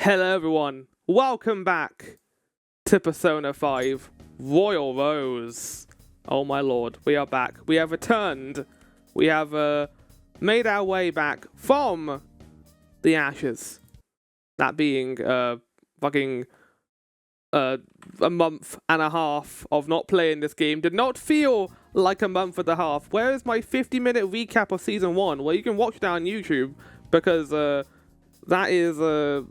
Hello everyone, welcome back to Persona 5 Royal Rose. Oh my lord, we are back. We have returned. We have made our way back from the ashes. That being fucking a month and a half of not playing this game. Did not feel like a month and a half. Where is my 50-minute recap of Season 1? Well, you can watch that on YouTube because that is a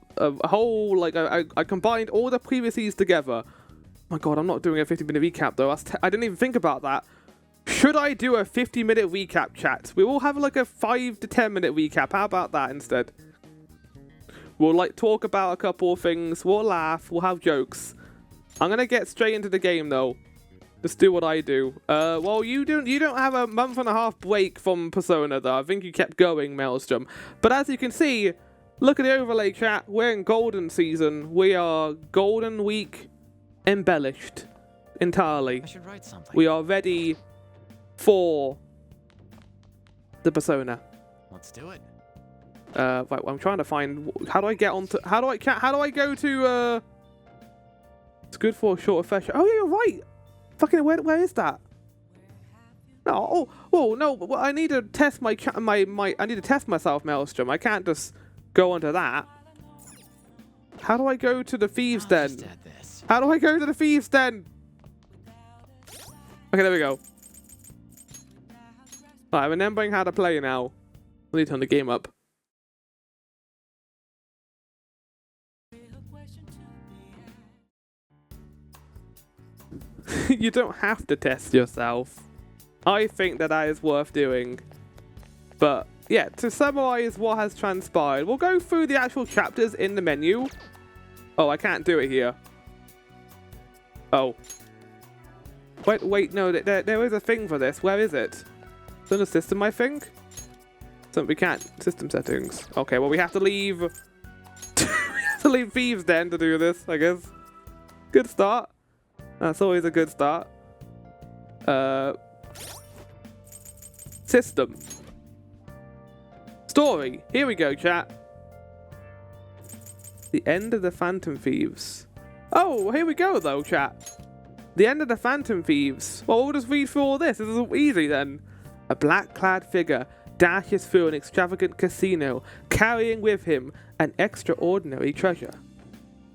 whole, like, I combined all the previous seasons together. My god, I'm not doing a 50-minute recap, though. I didn't even think about that. Should I do a 50-minute recap, chat? We will have, like, a 5 to 10-minute recap. How about that instead? We'll, like, talk about a couple of things. We'll laugh. We'll have jokes. I'm gonna get straight into the game, though. Just do what I do. Well, you don't have a month and a half break from Persona, though. I think you kept going, Maelstrom. But as you can see... Look at the overlay, chat. We're in Golden Season. We are Golden Week embellished entirely. I should write something. We are ready for the Persona. Let's do it. Right, well, I'm trying to find. How do I get onto? How do I go to? It's good for a short session. Oh, yeah, you're right. Fucking where is that? No, no. I need to test I need to test myself, Maelstrom. I can't just go onto that. How do I go to the thieves' den? How do I go to the thieves' den? Okay, there we go. Alright, remembering how to play now. I need to turn the game up. You don't have to test yourself. I think that is worth doing. But yeah, to summarize what has transpired, we'll go through the actual chapters in the menu. Oh, I can't do it here. Oh. Wait, no, there is a thing for this. Where is it? It's in the system, I think? So we can't. System settings. Okay, well, we have to leave... we have to leave Thieves' Den to do this, I guess. Good start. That's always a good start. System. Story. Here we go, chat. The end of the Phantom Thieves. Oh, here we go, though, chat. The end of the Phantom Thieves. Well, we'll just read through all this. This is easy, then. A black-clad figure dashes through an extravagant casino, carrying with him an extraordinary treasure.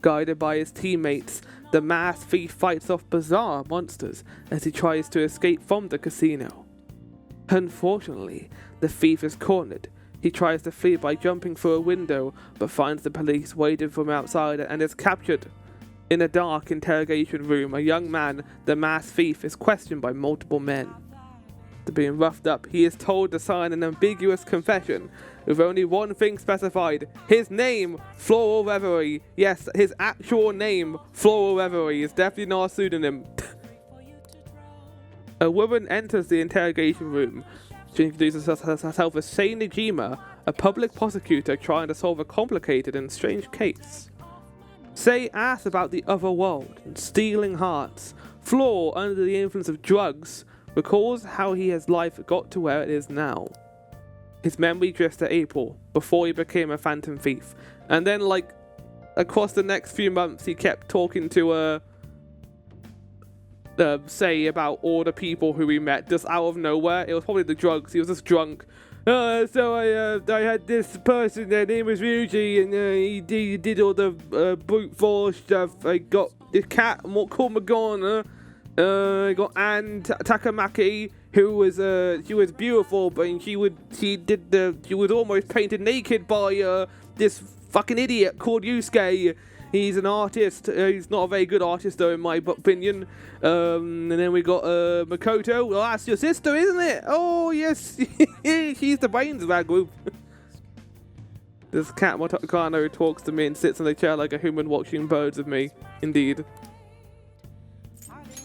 Guided by his teammates, the masked thief fights off bizarre monsters as he tries to escape from the casino. Unfortunately, the thief is cornered. He tries to flee by jumping through a window, but finds the police waiting for him outside and is captured. In a dark interrogation room, a young man, the masked thief, is questioned by multiple men. After being roughed up, he is told to sign an ambiguous confession, with only one thing specified: his name, Floral Reverie. Yes, his actual name, Floral Reverie, is definitely not a pseudonym. A woman enters the interrogation room. She introduces herself as Sei Nijima, a public prosecutor trying to solve a complicated and strange case. Sei asks about the other world and stealing hearts. Floor, under the influence of drugs, recalls how his life got to where it is now. His memory drifts to April, before he became a phantom thief. And then, like, across the next few months, he kept talking to Sei about all the people who we met just out of nowhere. It was probably the drugs. He was just drunk. So I had this person, their name was Ryuji, and he did all the brute force stuff. I got the cat called Magana. I got Anne Takamaki, who was she was beautiful, but she was almost painted naked by this fucking idiot called Yusuke. He's an artist. He's not a very good artist, though, in my opinion. And then we got Makoto. Well, that's your sister, isn't it? Oh, yes. She's the brains of our group. This cat Motakano talks to me and sits on the chair like a human watching birds of me. Indeed.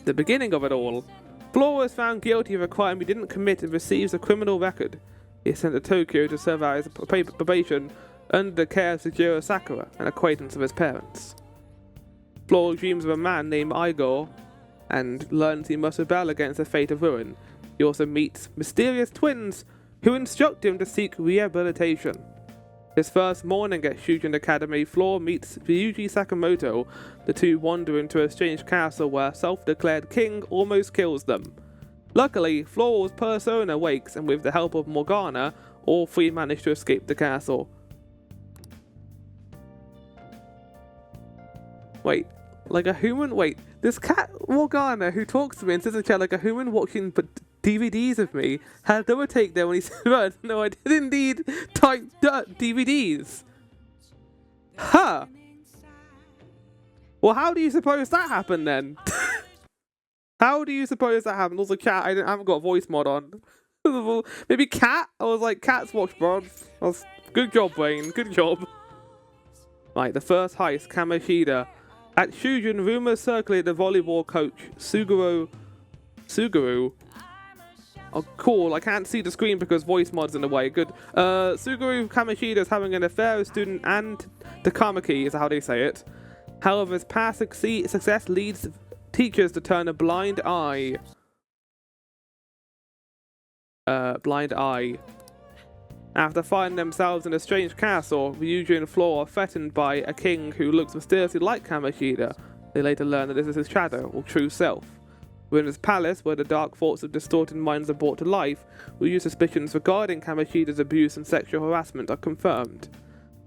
The beginning of it all. Flora is found guilty of a crime he didn't commit and receives a criminal record. He is sent to Tokyo to serve out his probation under the care of Sujiro Sakura, an acquaintance of his parents. Flora dreams of a man named Igor and learns he must rebel against the fate of ruin. He also meets mysterious twins who instruct him to seek rehabilitation. His first morning at Shujin Academy, Floor meets Ryuji Sakamoto. The two wander into a strange castle where self-declared king almost kills them. Luckily, Floor's persona wakes, and with the help of Morgana, all three manage to escape the castle. Wait, like a human? Wait, this cat Morgana who talks to me and sits in a chair like a human watching DVDs of me had a double take there when he said, no, I did indeed type DVDs. Huh. Well, how do you suppose that happened then? How do you suppose that happened? Also, chat, I haven't got a voice mod on. Maybe cat? I was like, cat's watch, bro. Good job, Wayne. Good job. Right, the first heist, Kamoshida. At Shujin, rumors circulate the volleyball coach, Suguru. Oh, cool. I can't see the screen because voice mod's in the way. Good. Suguru Kamoshida is having an affair with student and Takamaki is how they say it. However, his past success leads teachers to turn a blind eye. After finding themselves in a strange castle, Ryuji and Floor are threatened by a king who looks mysteriously like Kamoshida. They later learn that this is his shadow, or true self. Within his palace, where the dark thoughts of distorted minds are brought to life, Ryuji's suspicions regarding Kamoshida's abuse and sexual harassment are confirmed.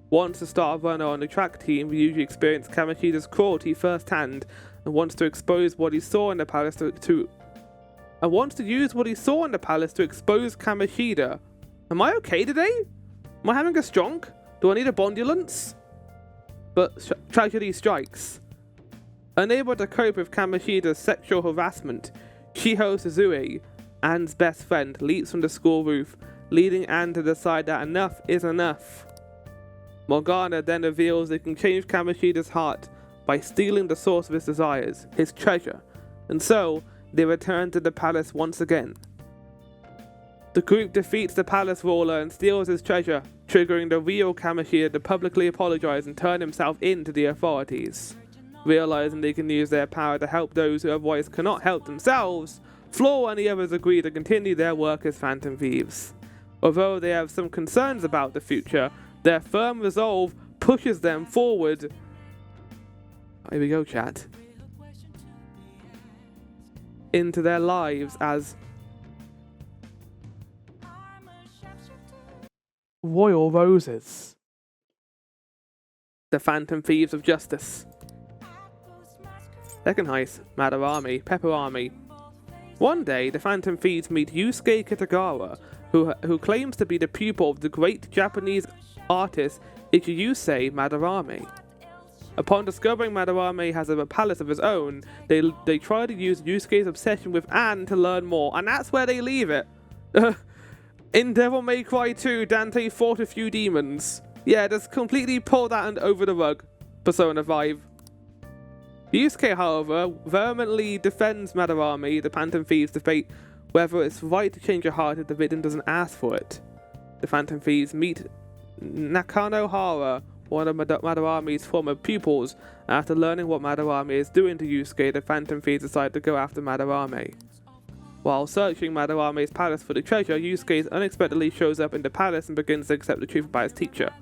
Once the star runner on the track team, Ryuji experienced Kamoshida's cruelty firsthand and wants to expose what he saw in the palace to use what he saw in the palace to expose Kamoshida. Am I okay today? Am I having a stronk? Do I need a bondulance? But tragedy strikes. Unable to cope with Kamoshida's sexual harassment, Shiho Suzue, Anne's best friend, leaps from the school roof, leading Anne to decide that enough is enough. Morgana then reveals they can change Kamoshida's heart by stealing the source of his desires, his treasure, and so they return to the palace once again. The group defeats the palace ruler and steals his treasure, triggering the real Kamoshida to publicly apologize and turn himself in to the authorities. Realizing they can use their power to help those who otherwise cannot help themselves, Floor and the others agree to continue their work as Phantom Thieves. Although they have some concerns about the future, their firm resolve pushes them forward. Here we go, chat. Into their lives as Royal Roses. The Phantom Thieves of Justice. Second heist, Madarame, Pepper Army. One day, the Phantom Thieves meet Yusuke Kitagawa, who claims to be the pupil of the great Japanese artist Ichiyusei Madarame. Upon discovering Madarame has a palace of his own, they try to use Yusuke's obsession with Anne to learn more, and that's where they leave it. In Devil May Cry 2, Dante fought a few demons. Yeah, just completely pull that over the rug. Persona 5. Yusuke, however, vehemently defends Madarame. The Phantom Thieves debate whether it's right to change her heart if the victim doesn't ask for it. The Phantom Thieves meet Nakanohara, one of Madarame's former pupils. After learning what Madarame is doing to Yusuke, the Phantom Thieves decide to go after Madarame. While searching Madarame's palace for the treasure, Yusuke unexpectedly shows up in the palace and begins to accept the truth about his teacher.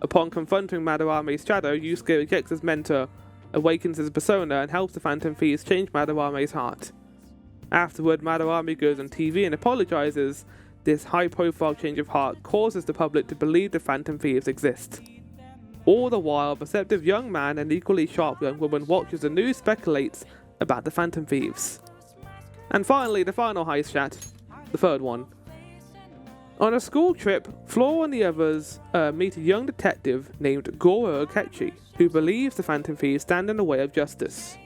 Upon confronting Madarame's shadow, Yusuke rejects his mentor, awakens his persona, and helps the Phantom Thieves change Madarame's heart. Afterward, Madarame goes on TV and apologizes. This high-profile change of heart causes the public to believe the Phantom Thieves exist. All the while, a perceptive young man and equally sharp young woman watches the news speculates about the Phantom Thieves. And finally, the final heist chat, the third one. On a school trip, Floor and the others meet a young detective named Goro Akechi, who believes the Phantom Thieves stand in the way of justice.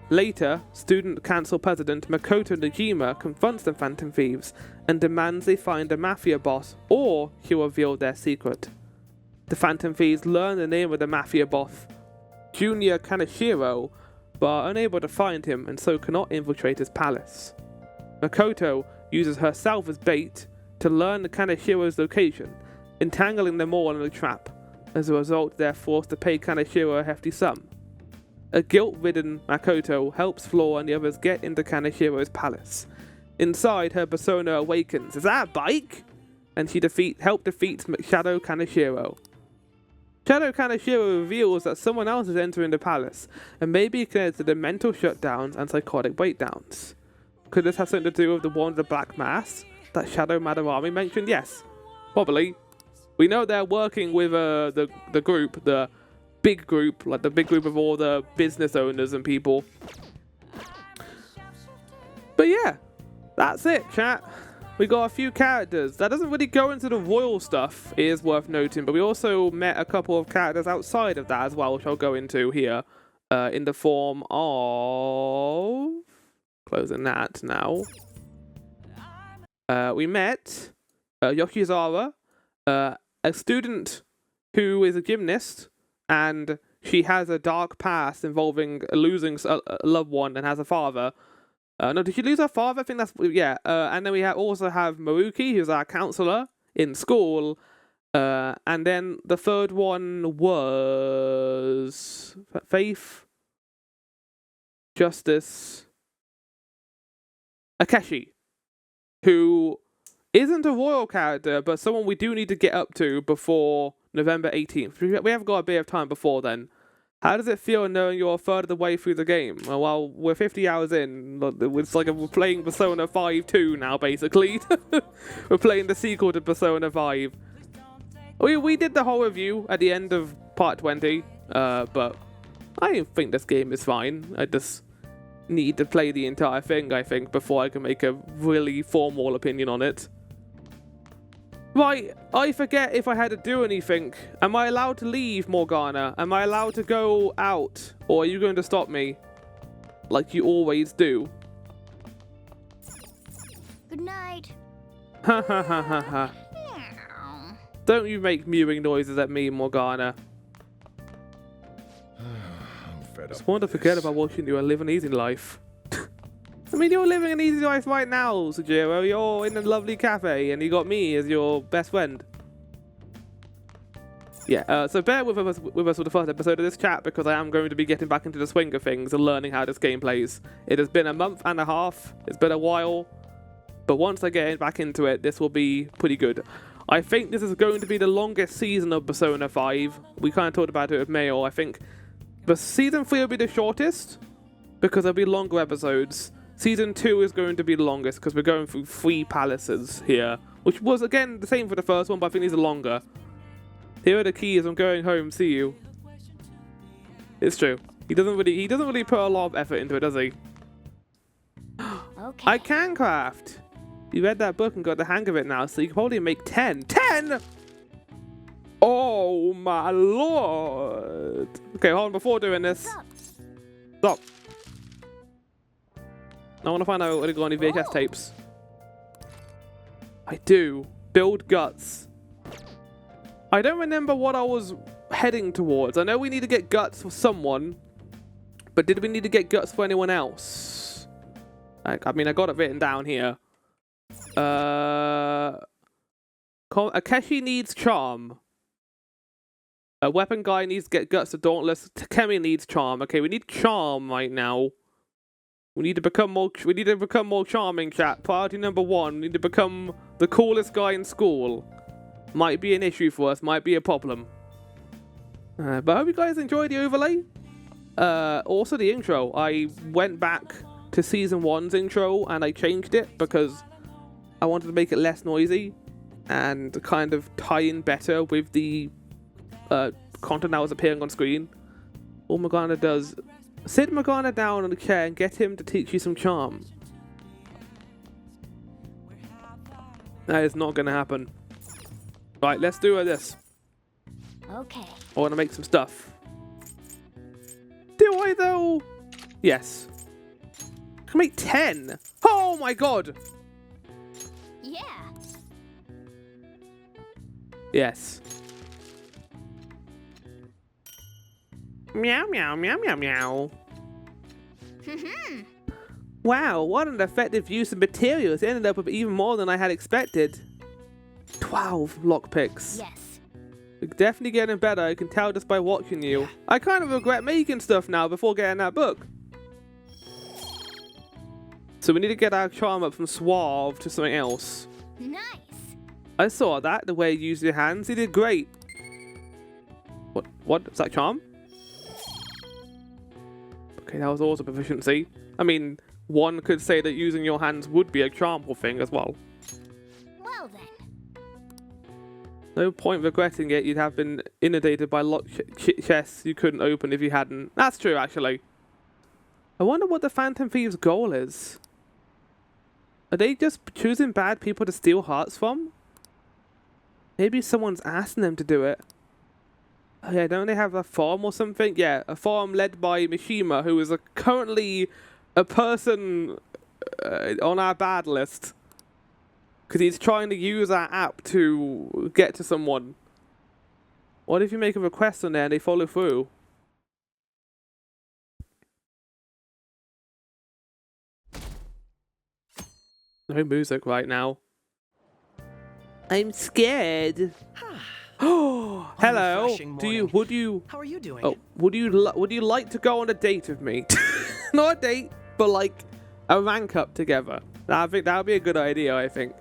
Later, student council president Makoto Najima confronts the Phantom Thieves and demands they find a mafia boss, or he'll reveal their secret. The Phantom Thieves learn the name of the mafia boss, Junior Kaneshiro, but are unable to find him and so cannot infiltrate his palace. Makoto uses herself as bait to learn the Kaneshiro's location, entangling them all in a trap. As a result, they are forced to pay Kaneshiro a hefty sum. A guilt-ridden Makoto helps Floor and the others get into Kaneshiro's palace. Inside, her persona awakens. Is that a bike? and she helped defeat Shadow Kaneshiro. Shadow Kaneshiro reveals that someone else is entering the palace, and maybe connected to the mental shutdowns and psychotic breakdowns. Could this have something to do with the one of the Black Mass that Shadow Madarami mentioned? Yes, probably. We know they're working with the group, the big group, like the big group of all the business owners and people. But yeah, that's it, chat. We got a few characters. That doesn't really go into the royal stuff, it is worth noting, but we also met a couple of characters outside of that as well, which I'll go into here, in the form of... Closing that now. We met Yoshizara, a student who is a gymnast, and she has a dark past involving losing a loved one and has a father. No, did she lose her father? I think that's... Yeah. And then we also have Maruki, who's our counselor in school. And then the third one was... Faith. Justice. Akeshi. Who isn't a royal character, but someone we do need to get up to before November 18th. We have got a bit of time before then. How does it feel knowing you're a third of the way through the game? Well, we're 50 hours in. It's like we're playing Persona 5 2 now, basically. We're playing the sequel to Persona 5. We did the whole review at the end of part 20, but I think this game is fine. I just need to play the entire thing, I think, before I can make a really formal opinion on it. Right, I forget if I had to do anything. Am I allowed to leave, Morgana? Am I allowed to go out? Or are you going to stop me? Like you always do. Good night. Ha ha ha ha ha. Don't you make mewing noises at me, Morgana. I'm fed up. Just want to forget about watching you and live an easy life. I mean, you're living an easy life right now, Sujiro. You're in a lovely cafe, and you got me as your best friend. Yeah, so bear with us for the first episode of this chat, because I am going to be getting back into the swing of things and learning how this game plays. It has been a month and a half. It's been a while. But once I get back into it, this will be pretty good. I think this is going to be the longest season of Persona 5. We kind of talked about it with Mayo. I think the season 3 will be the shortest, because there'll be longer episodes. Season 2 is going to be the longest because we're going through 3 palaces here, which was, again, the same for the first one, but I think these are longer. Here are the keys. I'm going home. See you. It's true. He doesn't really put a lot of effort into it, does he? Okay. I can craft. You read that book and got the hang of it now, so you can probably make 10. 10! Oh, my lord. Okay, hold on. Before doing this. Stop. I want to find out whether I got any VHS tapes. I do. Build guts. I don't remember what I was heading towards. I know we need to get guts for someone, but did we need to get guts for anyone else? I mean, I got it written down here. Akeshi needs charm. A weapon guy needs to get guts to Dauntless. Takemi needs charm. Okay, we need charm right now. We need to become more charming, chat. Priority number 1. We need to become the coolest guy in school. Might be an issue for us. Might be a problem. But I hope you guys enjoyed the overlay. Also the intro. I went back to Season 1's intro and I changed it because I wanted to make it less noisy and kind of tie in better with the content that was appearing on screen. All Morgana does... Sit Morgana down on the chair and get him to teach you some charm. That is not going to happen. Right, let's do this. Okay. I want to make some stuff. Do I, though? Yes. I can make 10. Oh, my God. Yeah. Yes. Meow, meow, meow, meow, meow. Wow, what an effective use of materials. It ended up with even more than I had expected. 12 lockpicks. Yes. You're definitely getting better. I can tell just by watching you. I kind of regret making stuff now before getting that book. So we need to get our charm up from suave to something else. Nice. I saw that, the way you used your hands. You did great. What? Is that charm? Okay, that was also proficiency. I mean, one could say that using your hands would be a charmful thing as well. Well then. No point regretting it. You'd have been inundated by locked chests you couldn't open if you hadn't. That's true, actually. I wonder what the Phantom Thieves' goal is. Are they just choosing bad people to steal hearts from? Maybe someone's asking them to do it. Oh yeah, don't they have a farm or something? Yeah, a farm led by Mishima, who is currently a person on our bad list. Because he's trying to use our app to get to someone. What if you make a request on there and they follow through? No music right now. I'm scared. Oh, hello. How are you doing? Oh, would you like to go on a date with me? Not a date, but like a rank up together. I think that would be a good idea, I think.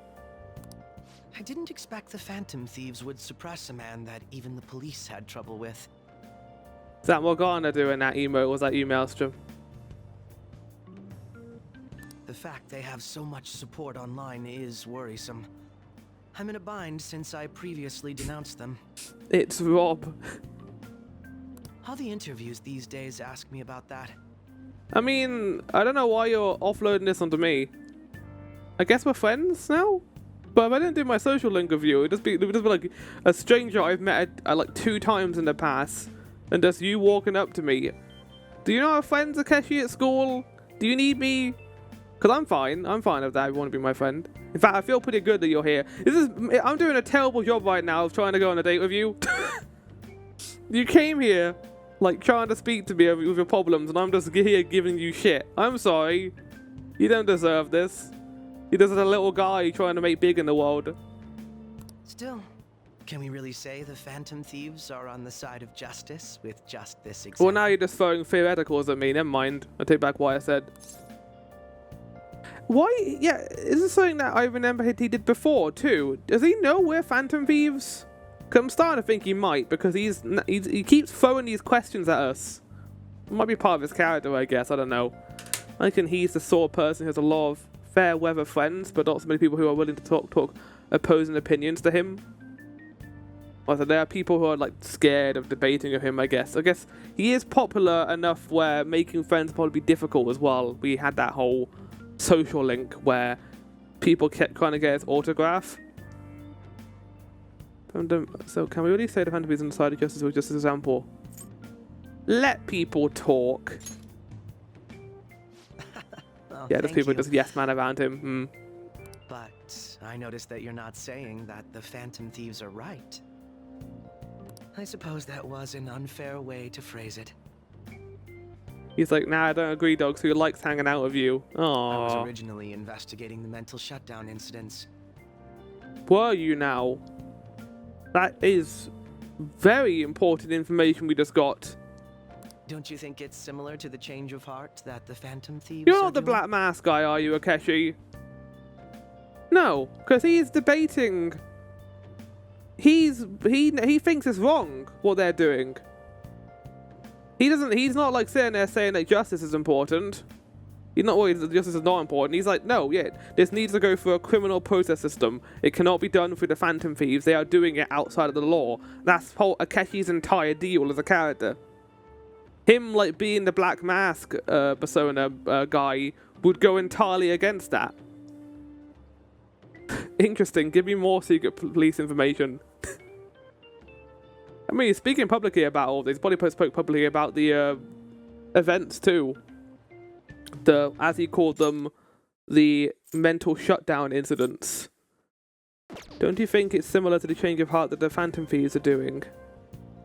I didn't expect the Phantom Thieves would suppress a man that even the police had trouble with. Is that Morgana doing that emote, or was that you, Maelstrom? The fact they have so much support online is worrisome. I'm in a bind since I previously denounced them. It's Rob. All the interviews these days ask me about that. I mean, I don't know why you're offloading this onto me. I guess we're friends now? But if I didn't do my social link of you, it would just be like a stranger I've met like 2 times in the past, and just you walking up to me. Do you not have friends, Akeshi, at school? Do you need me? Because I'm fine with that if you want to be my friend. In fact, I feel pretty good that you're here. I'm doing a terrible job right now of trying to go on a date with you. You came here, like, trying to speak to me with your problems, and I'm just here giving you shit. I'm sorry. You don't deserve this. You're just a little guy trying to make big in the world. Still, can we really say the Phantom Thieves are on the side of justice with just this example? Well, now you're just throwing theoreticals at me. Never mind. I take back what I said. Why? Yeah, is this something that I remember he did before too? Does he know we're Phantom Thieves? Because I'm starting to think he might, because he keeps throwing these questions at us. It might be part of his character, I guess. I don't know. I reckon he's the sort of person who has a lot of fair weather friends, but not so many people who are willing to talk opposing opinions to him. Also, there are people who are like scared of debating with him, I guess. I guess he is popular enough where making friends will probably be difficult as well. We had that whole social link where people kept trying to get his autograph. So can we really say the Phantom Thieves on the side of justice was just an example? Let people talk. Well, yeah, there's people just yes man around him. But I noticed that you're not saying that the Phantom Thieves are right. I suppose that was an unfair way to phrase it. He's like, nah, I don't agree, dog, so he likes hanging out with you. I was Aww. originally investigating the mental shutdown incidents. Were you now? That is very important information we just got. Don't you think it's similar to the change of heart that the Phantom Thieves You're are not the doing? Black Mask guy, are you, Akeshi? No, because he's debating. He thinks it's wrong what they're doing. He's not like sitting there saying that justice is important. He's not worried that justice is not important. He's like, no, yeah, this needs to go through a criminal process system. It cannot be done through the Phantom Thieves. They are doing it outside of the law. That's whole Akeshi's entire deal as a character. Him, like, being the Black Mask persona guy would go entirely against that. Interesting. Give me more secret police information. I mean, he's speaking publicly about all this. Body spoke publicly about the events too. As he called them, the mental shutdown incidents. Don't you think it's similar to the change of heart that the Phantom Thieves are doing?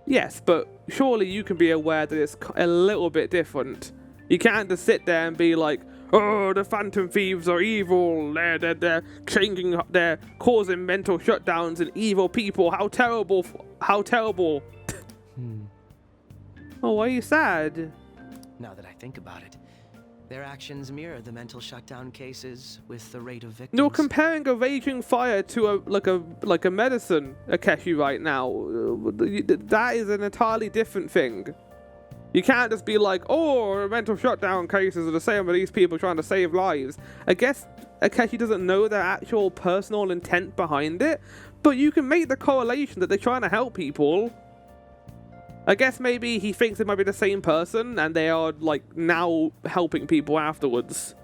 Yes, but surely you can be aware that it's a little bit different. You can't just sit there and be like, oh, the Phantom Thieves are evil. They're changing. They're causing mental shutdowns and evil people. How terrible! How terrible! Hmm. Oh, why are you sad? Now that I think about it, Their actions mirror the mental shutdown cases with the rate of victims. You're comparing a raging fire to a medicine, Akechi, right now. That is an entirely different thing. You can't just be like, oh, mental shutdown cases are the same with these people trying to save lives. I guess Akechi doesn't know their actual personal intent behind it, but you can make the correlation that they're trying to help people. I guess maybe he thinks it might be the same person, and they are, like, now helping people afterwards.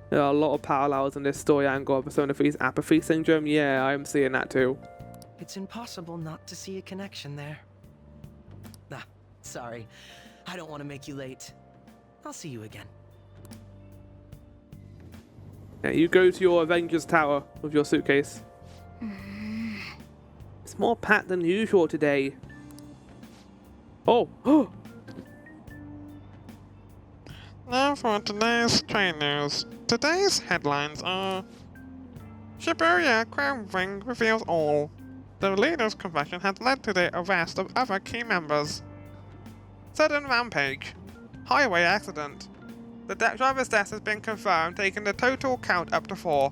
There are a lot of parallels in this story angle of Persona 3's apathy syndrome. Yeah, I'm seeing that too. It's impossible not to see a connection there. Ah, sorry. I don't want to make you late. I'll see you again. Yeah, you go to your Avengers Tower with your suitcase. It's more packed than usual today. Oh! Now for today's trade news. Today's headlines are: Shibuya Crown Ring reveals all. The leaders' confession has led to the arrest of other key members. Sudden rampage. Highway accident. The driver's death has been confirmed, taking the total count up to 4.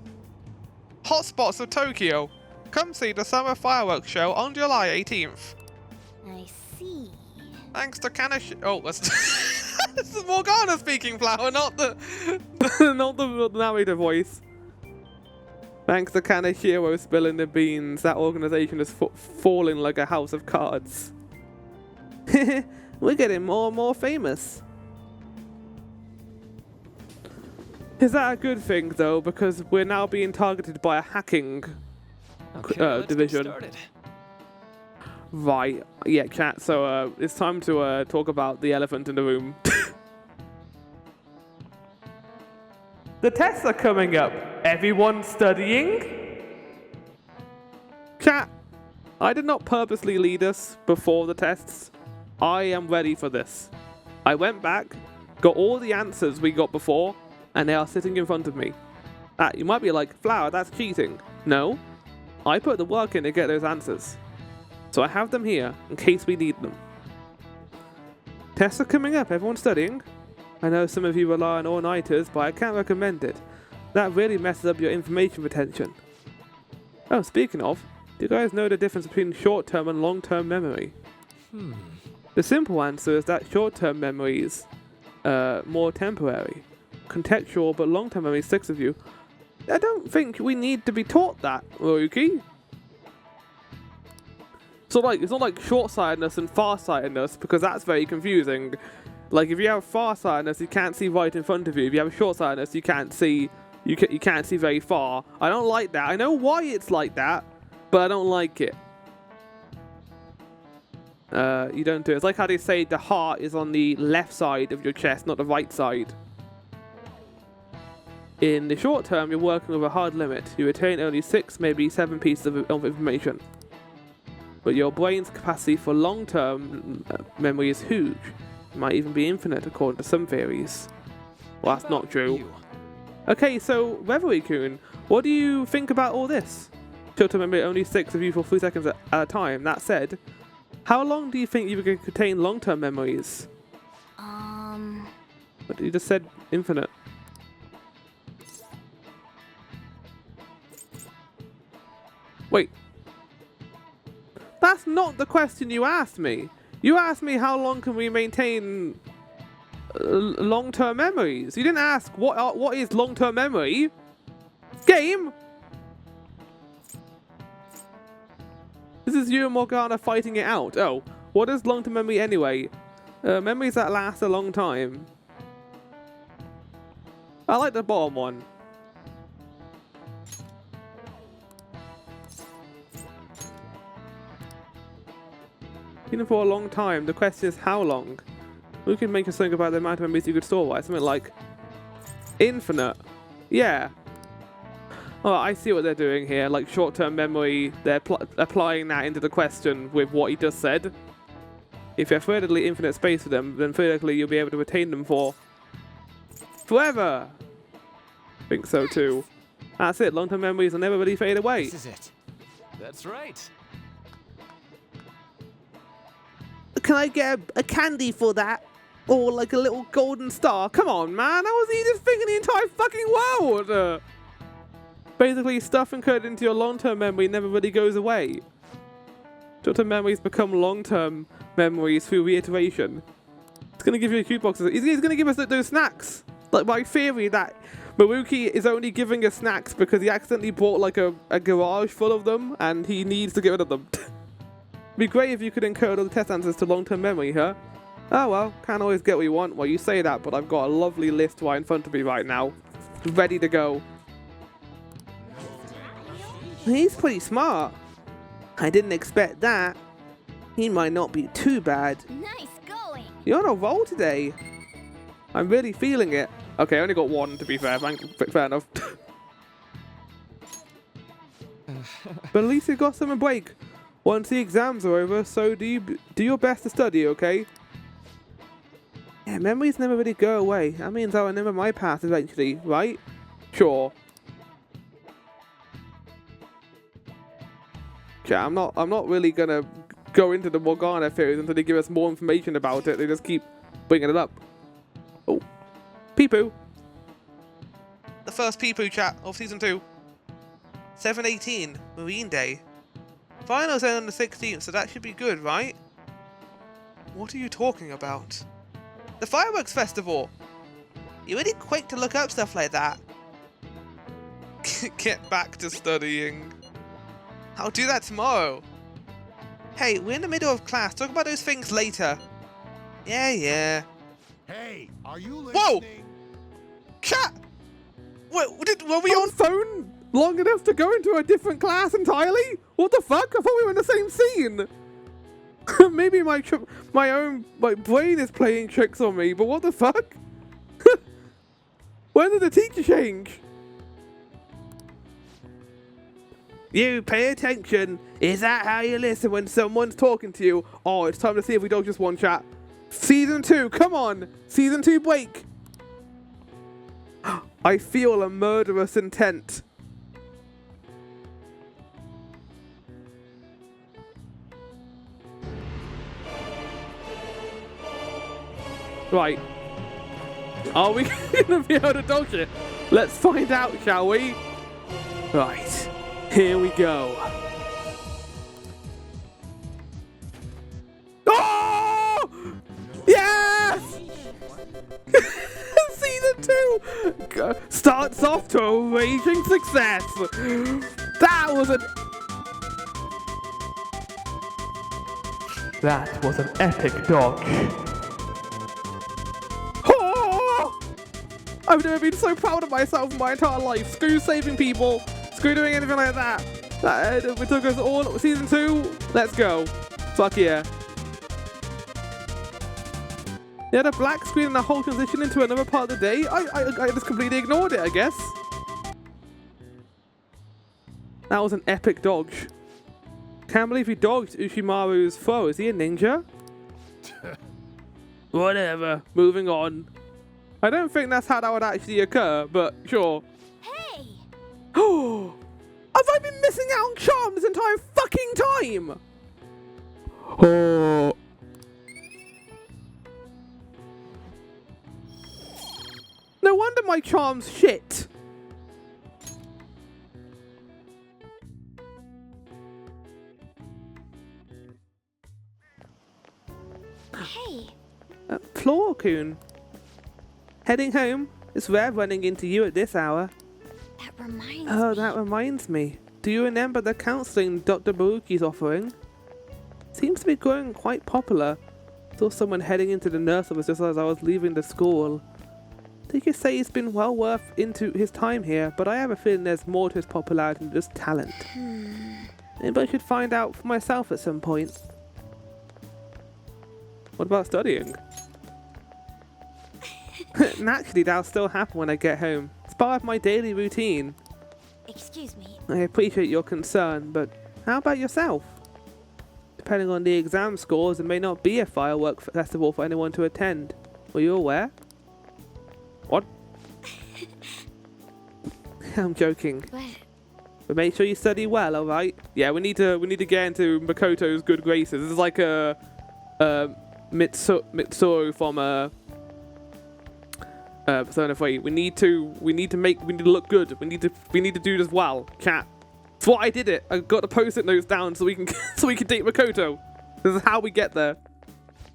Hotspots of Tokyo. Come see the summer fireworks show on July 18th. I see. Thanks to Oh, this is Morgana speaking, Flower, not the Not the narrator voice. Thanks to Kaneshiro spilling the beans, that organization is falling like a house of cards. We're getting more and more famous. Is that a good thing, though? Because we're now being targeted by a hacking division. Get started. Right. Yeah, chat. So it's time to talk about the elephant in the room. The tests are coming up. Everyone studying? Chat, I did not purposely lead us before the tests. I am ready for this. I went back, got all the answers we got before, and they are sitting in front of me. You might be like, Flower, that's cheating. No, I put the work in to get those answers. So I have them here, in case we need them. Tests are coming up, everyone studying? I know some of you rely on all-nighters, but I can't recommend it. That really messes up your information retention. Oh, speaking of, do you guys know the difference between short-term and long-term memory? The simple answer is that short-term memory is more temporary. Contextual, but long-term memory sticks with you. I don't think we need to be taught that, Ryuki. So it's not like short-sightedness and far-sightedness, because that's very confusing. Like, if you have far-sightedness, you can't see right in front of you. If you have short-sightedness, you can't see very far. I don't like that. I know why it's like that, but I don't like it. You don't do it. It's like how they say the heart is on the left side of your chest, not the right side. In the short term, you're working with a hard limit. You retain only 6, maybe 7 pieces of information. But your brain's capacity for long-term memory is huge. It might even be infinite, according to some theories. Well, that's not true. Okay, so Reverie-kun, what do you think about all this? Short-term memory only sticks with you for 3 seconds at a time. That said, how long do you think you can contain long-term memories? But you just said infinite. Wait. That's not the question you asked me. You asked me how long can we maintain long-term memories. You didn't ask what is long-term memory. Game. This is you and Morgana fighting it out. Oh, what is long-term memory anyway? Memories that last a long time. I like the bottom one. Even for a long time, the question is how long? We can make us think about the amount of memories you could store, right? Something like infinite. Yeah. Oh, I see what they're doing here. Like short-term memory, they're applying that into the question with what he just said. If you have theoretically infinite space for them, then theoretically you'll be able to retain them for forever. I think so too. That's it. Long-term memories will never really fade away. This is it. That's right. Can I get a candy for that? Or like a little golden star. Come on, man. That was the easiest thing in the entire fucking world. Basically, stuff encoded into your long-term memory never really goes away. Short-term memories become long-term memories through reiteration. It's going to give you a cute box. He's going to give us those snacks. Like, my theory that Maruki is only giving us snacks because he accidentally bought like a garage full of them and he needs to get rid of them. It'd be great if you could encode all the test answers to long-term memory, huh? Oh well, can't always get what you want. Well, you say that, but I've got a lovely list right in front of me right now. Ready to go. He's pretty smart. I didn't expect that. He might not be too bad. Nice going. You're on a roll today. I'm really feeling it. Okay, I only got one, to be fair. Fair enough. But at least you got some break. Once the exams are over, so do your best to study, okay? Yeah, memories never really go away. That means I'll remember my past eventually, right? Sure. Yeah, I'm not really gonna go into the Morgana theories until they give us more information about it. They just keep bringing it up. Oh, Peepoo. The first Peepoo chat of season 2. 7/18, Marine Day. Finals end on the 16th, so that should be good, right? What are you talking about? The fireworks festival. You're really quick to look up stuff like that. Get back to studying. I'll do that tomorrow. Hey, we're in the middle of class. Talk about those things later. Yeah. Hey, are you listening? Whoa! Chat! Were we on phone long enough to go into a different class entirely? What the fuck? I thought we were in the same scene. Maybe my brain is playing tricks on me, but what the fuck? When did the teacher change? You pay attention. Is that how you listen when someone's talking to you? Oh, it's time to see if we don't just one chat. Season 2, come on. Season 2 break. I feel a murderous intent. Right. Are we gonna be able to dodge it? Let's find out, shall we? Right. Here we go. Oh! Yes! Season 2 starts off to a raging success. That was an epic dodge. I've never been so proud of myself in my entire life. Screw saving people. Screw doing anything like that. We took us all. Season 2. Let's go. Fuck yeah. You had a black screen and a whole transition into another part of the day. I just completely ignored it, I guess. That was an epic dodge. Can't believe he dodged Ushimaru's throw. Is he a ninja? Whatever. Moving on. I don't think that's how that would actually occur, but sure. Hey! Oh! Have I been missing out on charm this entire fucking time? Oh. No wonder my charm's shit. Hey! Flora-kun. Heading home? It's rare running into you at this hour. That reminds me. Oh, that reminds me. Do you remember the counseling Dr. Baruki's offering? Seems to be growing quite popular. Saw someone heading into the nurse office just as I was leaving the school. They could say he's been well worth into his time here, but I have a feeling there's more to his popularity than just talent. Maybe I should find out for myself at some point. What about studying? Naturally, that'll still happen when I get home. It's part of my daily routine. Excuse me. I appreciate your concern, but how about yourself? Depending on the exam scores, there may not be a firework festival for anyone to attend. Were you aware? What? I'm joking. But But make sure you study well, alright? Yeah, we need to get into Makoto's good graces. This is like a Mitsuru from Persona 3. We need to look good. We need to do this well, chat. That's why I did it. I got the post-it notes down so we can so we can date Makoto. This is how we get there.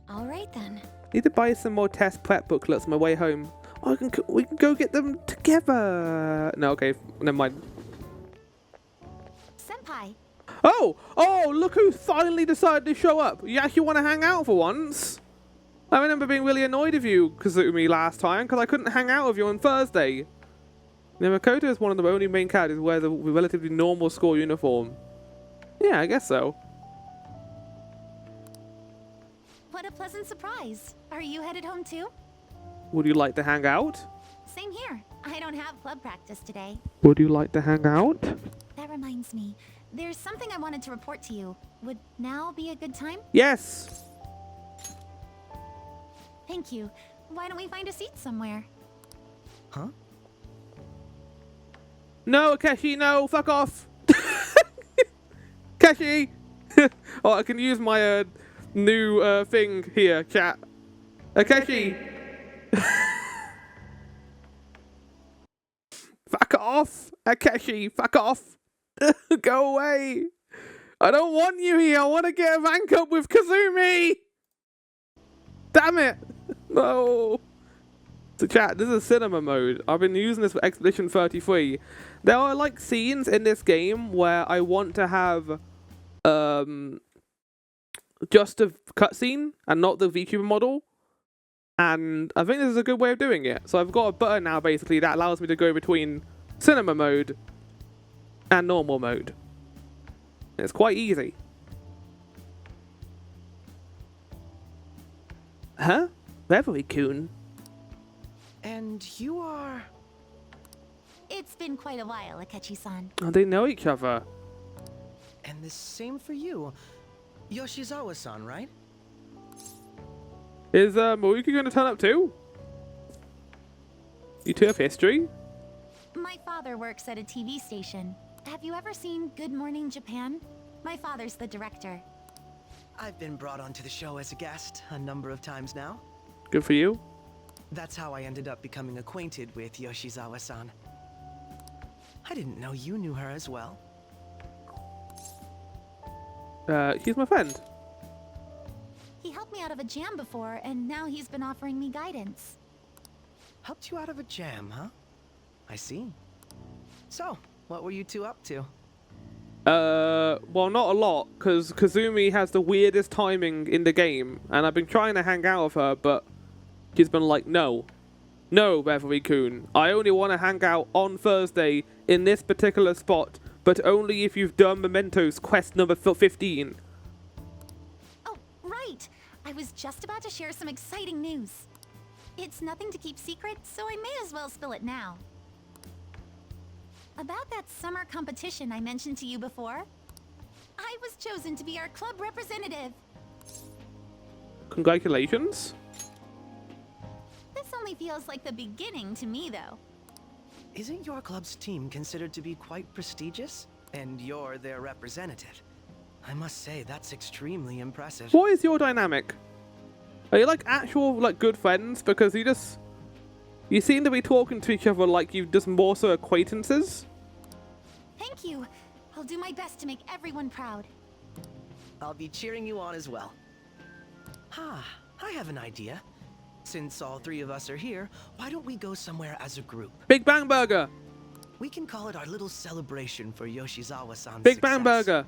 All right then. Need to buy some more test prep booklets on my way home. Oh, we can go get them together. No, okay, never mind. Senpai. Oh, look who finally decided to show up. You actually want to hang out for once? I remember being really annoyed with you, Kazumi, last time, because I couldn't hang out with you on Thursday. Now, Makoto is one of the only main characters who wears a relatively normal school uniform. Yeah, I guess so. What a pleasant surprise. Are you headed home too? Would you like to hang out? Same here. I don't have club practice today. Would you like to hang out? That reminds me. There's something I wanted to report to you. Would now be a good time? Yes. Thank you. Why don't we find a seat somewhere? Huh? No, Akeshi, no, fuck off. Akeshi! Oh, I can use my new thing here, chat. Akeshi! Fuck off! Akeshi, fuck off! Go away! I don't want you here, I want to get a rank up with Kazumi! Damn it! No! So chat, this is cinema mode. I've been using this for Expedition 33. There are like scenes in this game where I want to have just a cutscene and not the VTuber model. And I think this is a good way of doing it. So I've got a button now basically that allows me to go between cinema mode and normal mode. It's quite easy. Huh? Reverie-kun? And you are... It's been quite a while, Akechi-san. Oh, they know each other. And the same for you. Yoshizawa-san, right? Is Maruki going to turn up too? You two have history? My father works at a TV station. Have you ever seen Good Morning Japan? My father's the director. I've been brought onto the show as a guest a number of times now. Good for you. That's how I ended up becoming acquainted with Yoshizawa-san. I didn't know you knew her as well. He's my friend. He helped me out of a jam before, and now he's been offering me guidance. Helped you out of a jam, huh? I see. So, what were you two up to? Well, not a lot, because Kazumi has the weirdest timing in the game, and I've been trying to hang out with her, but she's been like, no. No, Reverie-kun. I only want to hang out on Thursday in this particular spot, but only if you've done Memento's quest number 15. Oh, right! I was just about to share some exciting news. It's nothing to keep secret, so I may as well spill it now. About that summer competition I mentioned to you before, I was chosen to be our club representative. Congratulations. This only feels like the beginning to me, though. Isn't your club's team considered to be quite prestigious? And you're their representative. I must say, that's extremely impressive. What is your dynamic? Are you like actual like good friends? Because you seem to be talking to each other like you're just more so acquaintances. Thank you. I'll do my best to make everyone proud. I'll be cheering you on as well. I have an idea. Since all three of us are here, why don't we go somewhere as a group? Big Bang Burger. We can call it our little celebration for Yoshizawa-san's Big Bang Burger.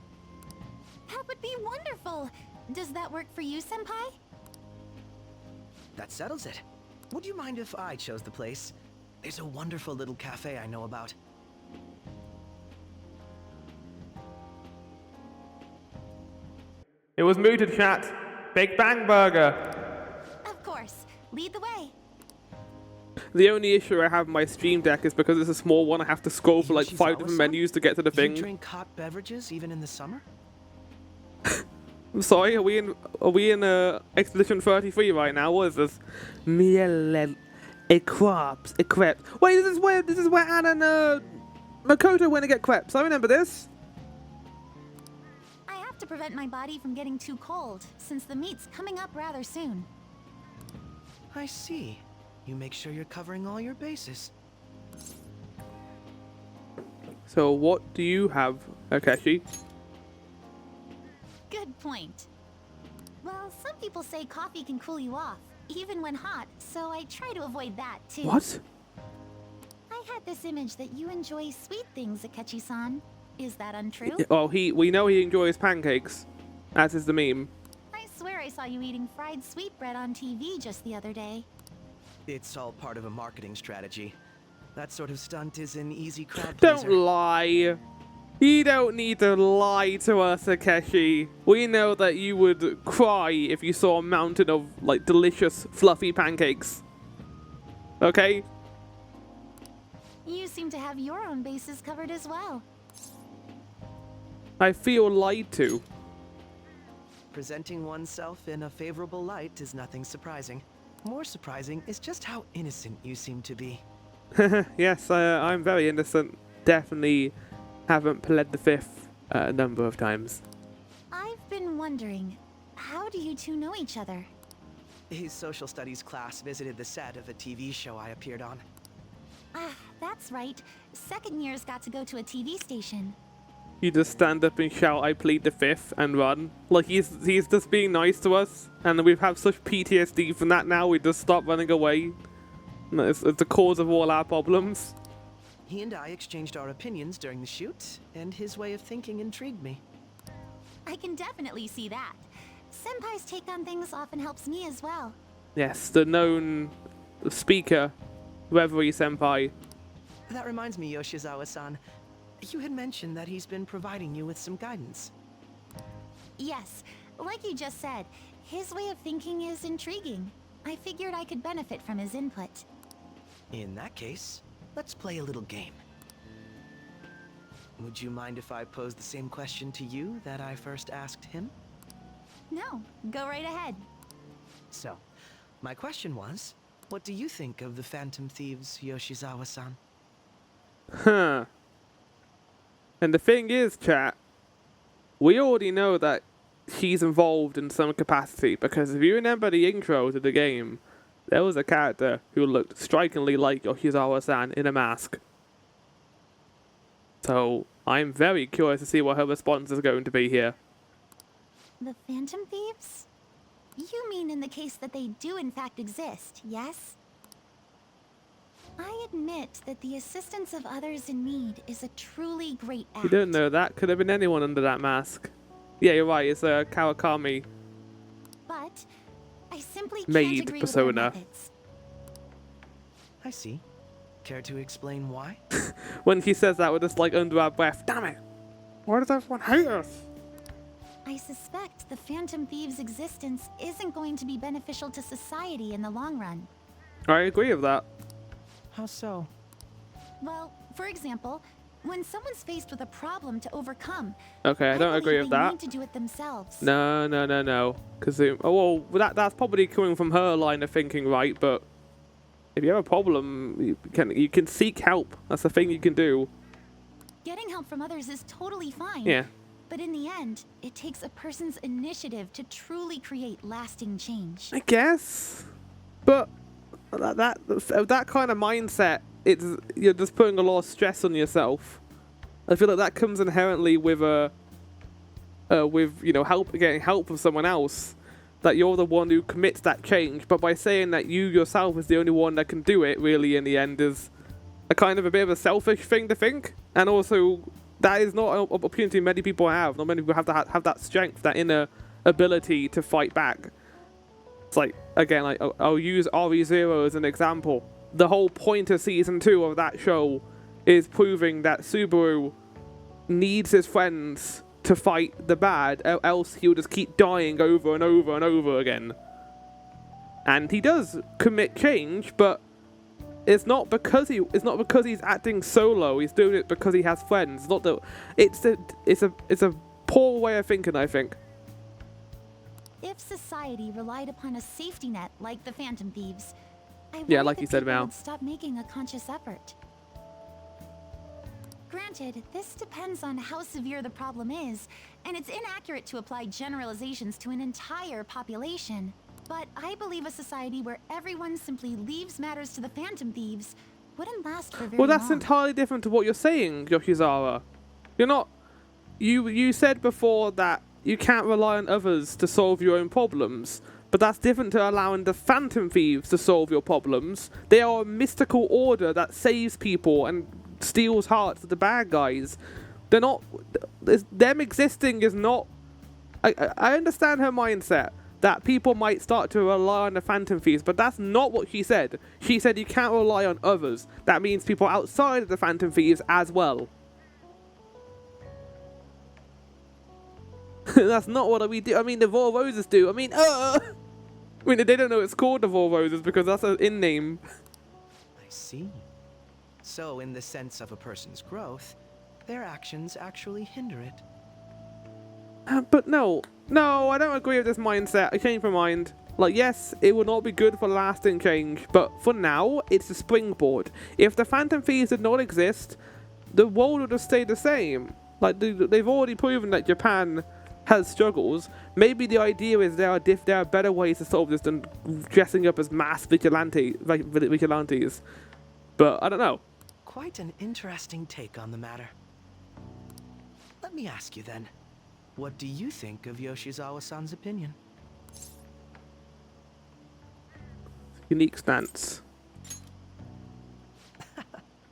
That would be wonderful. Does that work for you, Senpai? That settles it. Would you mind if I chose the place? There's a wonderful little cafe I know about. It was muted, chat. Big Bang Burger. Of course. Lead the way. The only issue I have in my Stream Deck is because it's a small one, I have to scroll for like 5 different Yoshizawa-san? menus to get to the You thing. drink hot beverages even in the summer? I'm sorry, are we in Expedition 33 right now? What is this? Miele crepes. Wait, this is where Anna and Makoto went to get crepes. I remember this. I have to prevent my body from getting too cold, since the meet's coming up rather soon. I see. You make sure you're covering all your bases. So what do you have, Akeshi? Good point. Well, some people say coffee can cool you off, even when hot, so I try to avoid that too. What? I had this image that you enjoy sweet things, Akechi-san. Is that untrue? Well, we know he enjoys pancakes. That is the meme. I swear I saw you eating fried sweetbread on TV just the other day. It's all part of a marketing strategy. That sort of stunt is an easy crowd pleaser. Don't lie. You don't need to lie to us, Akeshi. We know that you would cry if you saw a mountain of, like, delicious, fluffy pancakes. Okay? You seem to have your own bases covered as well. I feel lied to. Presenting oneself in a favorable light is nothing surprising. More surprising is just how innocent you seem to be. Yes, I'm very innocent. Definitely haven't pled the fifth a number of times. I've been wondering, how do you two know each other? His social studies class visited the set of a TV show I appeared on. Ah, that's right. Second years got to go to a TV station. You just stand up and shout, "I plead the fifth," and run. Like he's just being nice to us, and we have such PTSD from that now. We just stop running away. It's the cause of all our problems. He and I exchanged our opinions during the shoot, and his way of thinking intrigued me. I can definitely see that. Senpai's take on things often helps me as well. Yes, the known speaker, Reverie Senpai. That reminds me, Yoshizawa-san. You had mentioned that he's been providing you with some guidance. Yes, like you just said, his way of thinking is intriguing. I figured I could benefit from his input. In that case, let's play a little game. Would you mind if I posed the same question to you that I first asked him? No, go right ahead. So, my question was, what do you think of the Phantom Thieves, Yoshizawa-san? Huh. And the thing is, chat, we already know that she's involved in some capacity, because if you remember the intro to the game, there was a character who looked strikingly like Yoshizawa-san in a mask. So, I'm very curious to see what her response is going to be here. The Phantom Thieves? You mean in the case that they do in fact exist, yes? I admit that the assistance of others in need is a truly great act. You don't know that. Could have been anyone under that mask. Yeah, you're right. It's a Kawakami But I simply can't made agree persona. with their methods. I see. Care to explain why? When she says that, we're just like under our breath. Damn it! Why does everyone hate us? I suspect the Phantom Thieves' existence isn't going to be beneficial to society in the long run. I agree with that. How so? Well, for example, when someone's faced with a problem to overcome, Okay, I don't agree believe with they that. need to do it themselves. No. Because that's probably coming from her line of thinking, right? But if you have a problem, you can seek help. That's the thing you can do. Getting help from others is totally fine. Yeah. But in the end, it takes a person's initiative to truly create lasting change. I guess. But that kind of mindset, you're just putting a lot of stress on yourself. I feel like that comes inherently with getting help from someone else. That you're the one who commits that change, but by saying that you yourself is the only one that can do it, really, in the end, is a kind of a bit of a selfish thing to think. And also, that is not an opportunity many people have. Not many people have that strength, that inner ability to fight back. It's like, again, like I'll use RE0 as an example. The whole point of season 2 of that show is proving that Subaru needs his friends to fight the bad, else he'll just keep dying over and over and over again. And he does commit change, but it's not because he's acting solo. He's doing it because he has friends. It's a poor way of thinking, I think. If society relied upon a safety net like the Phantom Thieves, I Yeah, worry like that you said, people Mal. would stop making a conscious effort. Granted, this depends on how severe the problem is, and it's inaccurate to apply generalizations to an entire population. But I believe a society where everyone simply leaves matters to the Phantom Thieves wouldn't last for very long. Well, that's entirely different to what you're saying, Yoshizawa. You're not... You said before that you can't rely on others to solve your own problems, but that's different to allowing the Phantom Thieves to solve your problems. They are a mystical order that saves people and steals hearts of the bad guys. They're not... Them existing is not... I understand her mindset, that people might start to rely on the Phantom Thieves, but that's not what she said. She said you can't rely on others. That means people outside of the Phantom Thieves as well. That's not what we do. I mean, the Royal Roses do. I mean, they don't know it's called the Royal Roses because that's an in-name. I see. So, in the sense of a person's growth, their actions actually hinder it. But no, I don't agree with this mindset. I changed my mind. Like, yes, it will not be good for lasting change, but for now, it's a springboard. If the Phantom Thieves did not exist, the world would have stayed the same. Like, they've already proven that Japan has struggles. Maybe the idea is there are better ways to solve this than dressing up as mass vigilantes. But I don't know. Quite an interesting take on the matter. Let me ask you then, what do you think of Yoshizawa-san's opinion? Unique stance.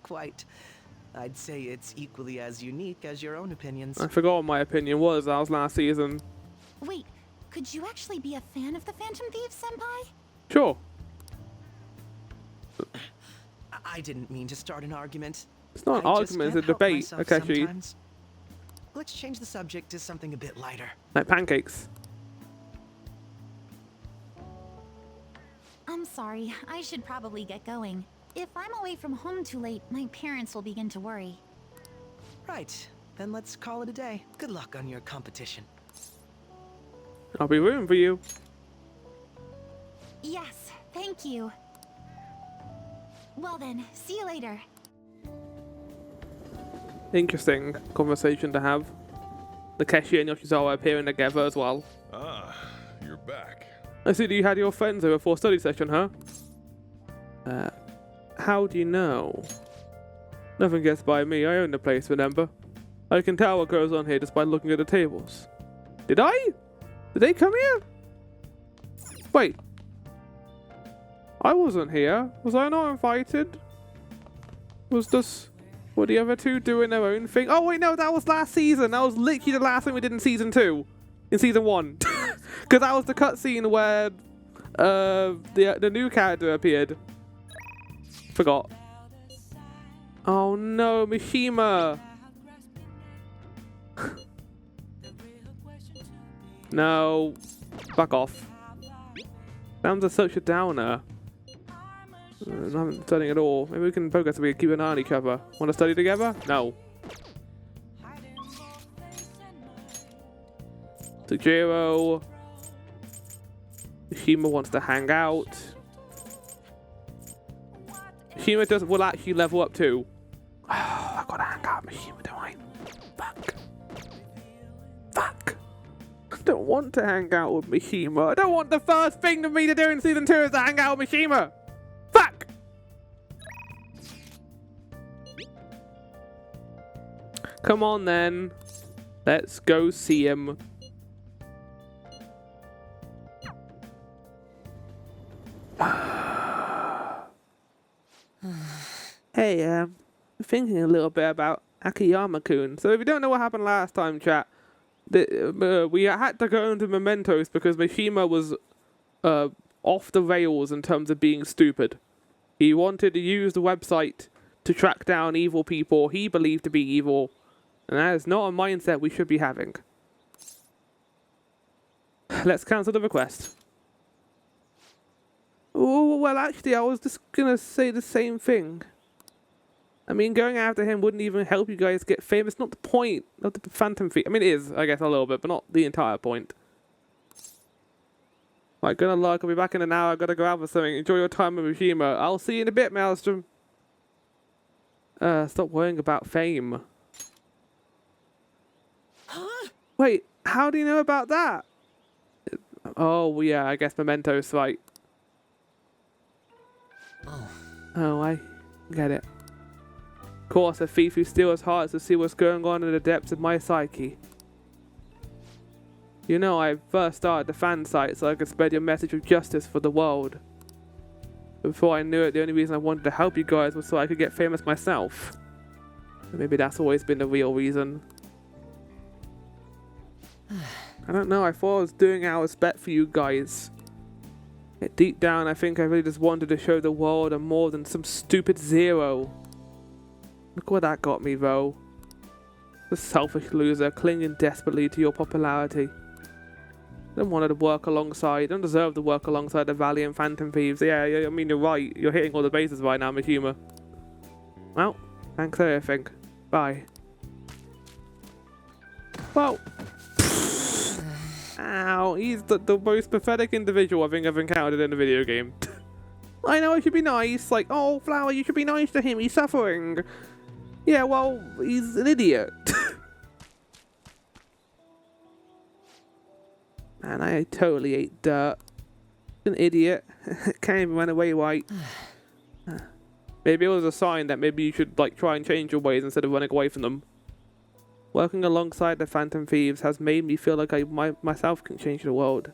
Quite. I'd say it's equally as unique as your own opinions. I forgot what my opinion was. That was last season. Wait, could you actually be a fan of the Phantom Thieves, Senpai? Sure. I didn't mean to start an argument. It's not an I just argument, it's a can't help debate, myself Akechi. sometimes. Let's change the subject to something a bit lighter. Like pancakes. I'm sorry, I should probably get going. If I'm away from home too late, my parents will begin to worry. Right, then let's call it a day. Good luck on your competition. I'll be rooting for you. Yes, thank you. Well then, see you later. Interesting conversation to have. Takeshi and Yoshizawa appearing together as well. Ah, you're back. I see that you had your friends over for a study session, huh? How do you know? Nothing gets by me. I own the place, remember? I can tell what goes on here just by looking at the tables. Did I? Did they come here? Wait. I wasn't here. Was I not invited? Was this... Were the other two doing their own thing? Oh wait, no, that was last season. That was literally the last thing we did in season 2. In season 1. Because that was the cutscene where the new character appeared. Forgot. Oh no, Mishima. No. Fuck off. Sounds like such a downer. I haven't studying at all. Maybe we can focus so we can keep an eye on each other. Want to study together? No. Tajiro. Mishima wants to hang out. Mishima will actually level up too. Oh, I gotta hang out with Mishima, don't I? Fuck. Fuck. I don't want to hang out with Mishima. I don't want the first thing for me to do in season 2 is to hang out with Mishima. Fuck. Come on then. Let's go see him. Hey, I'm thinking a little bit about Akiyama-kun. So if you don't know what happened last time, chat, we had to go into Mementos because Mishima was off the rails in terms of being stupid. He wanted to use the website to track down evil people he believed to be evil, and that is not a mindset we should be having. Let's cancel the request. Oh, well, actually, I was just gonna say the same thing. I mean, going after him wouldn't even help you guys get famous. Not the point of the Phantom Thief. I mean, it is, I guess, a little bit, but not the entire point. Right, gonna luck. I'll be back in an hour. I gotta go out for something. Enjoy your time with Mishima. I'll see you in a bit, Maelstrom. Stop worrying about fame. Wait, how do you know about that? Oh, yeah, I guess Memento's right. Oh, I get it. Of course, a thief who steals hearts to see what's going on in the depths of my psyche. You know, I first started the fan site so I could spread your message of justice for the world. Before I knew it, the only reason I wanted to help you guys was so I could get famous myself. Maybe that's always been the real reason. I don't know, I thought I was doing it out of respect for you guys. Yet deep down, I think I really just wanted to show the world I'm more than some stupid zero. Look what that got me, though. The selfish loser clinging desperately to your popularity. Don't want to work alongside, don't deserve to work alongside the valiant phantom thieves. Yeah, I mean, you're right. You're hitting all the bases right now, Mishima. Well, thanks for everything. Bye. Well. Ow, he's the most pathetic individual I think I've encountered in a video game. I know I should be nice. Like, oh, Flower, you should be nice to him. He's suffering. Yeah, well, he's an idiot. Man, I totally ate dirt. An idiot. Can't even run away right. Maybe it was a sign that maybe you should like try and change your ways instead of running away from them. Working alongside the Phantom Thieves has made me feel like I myself can change the world.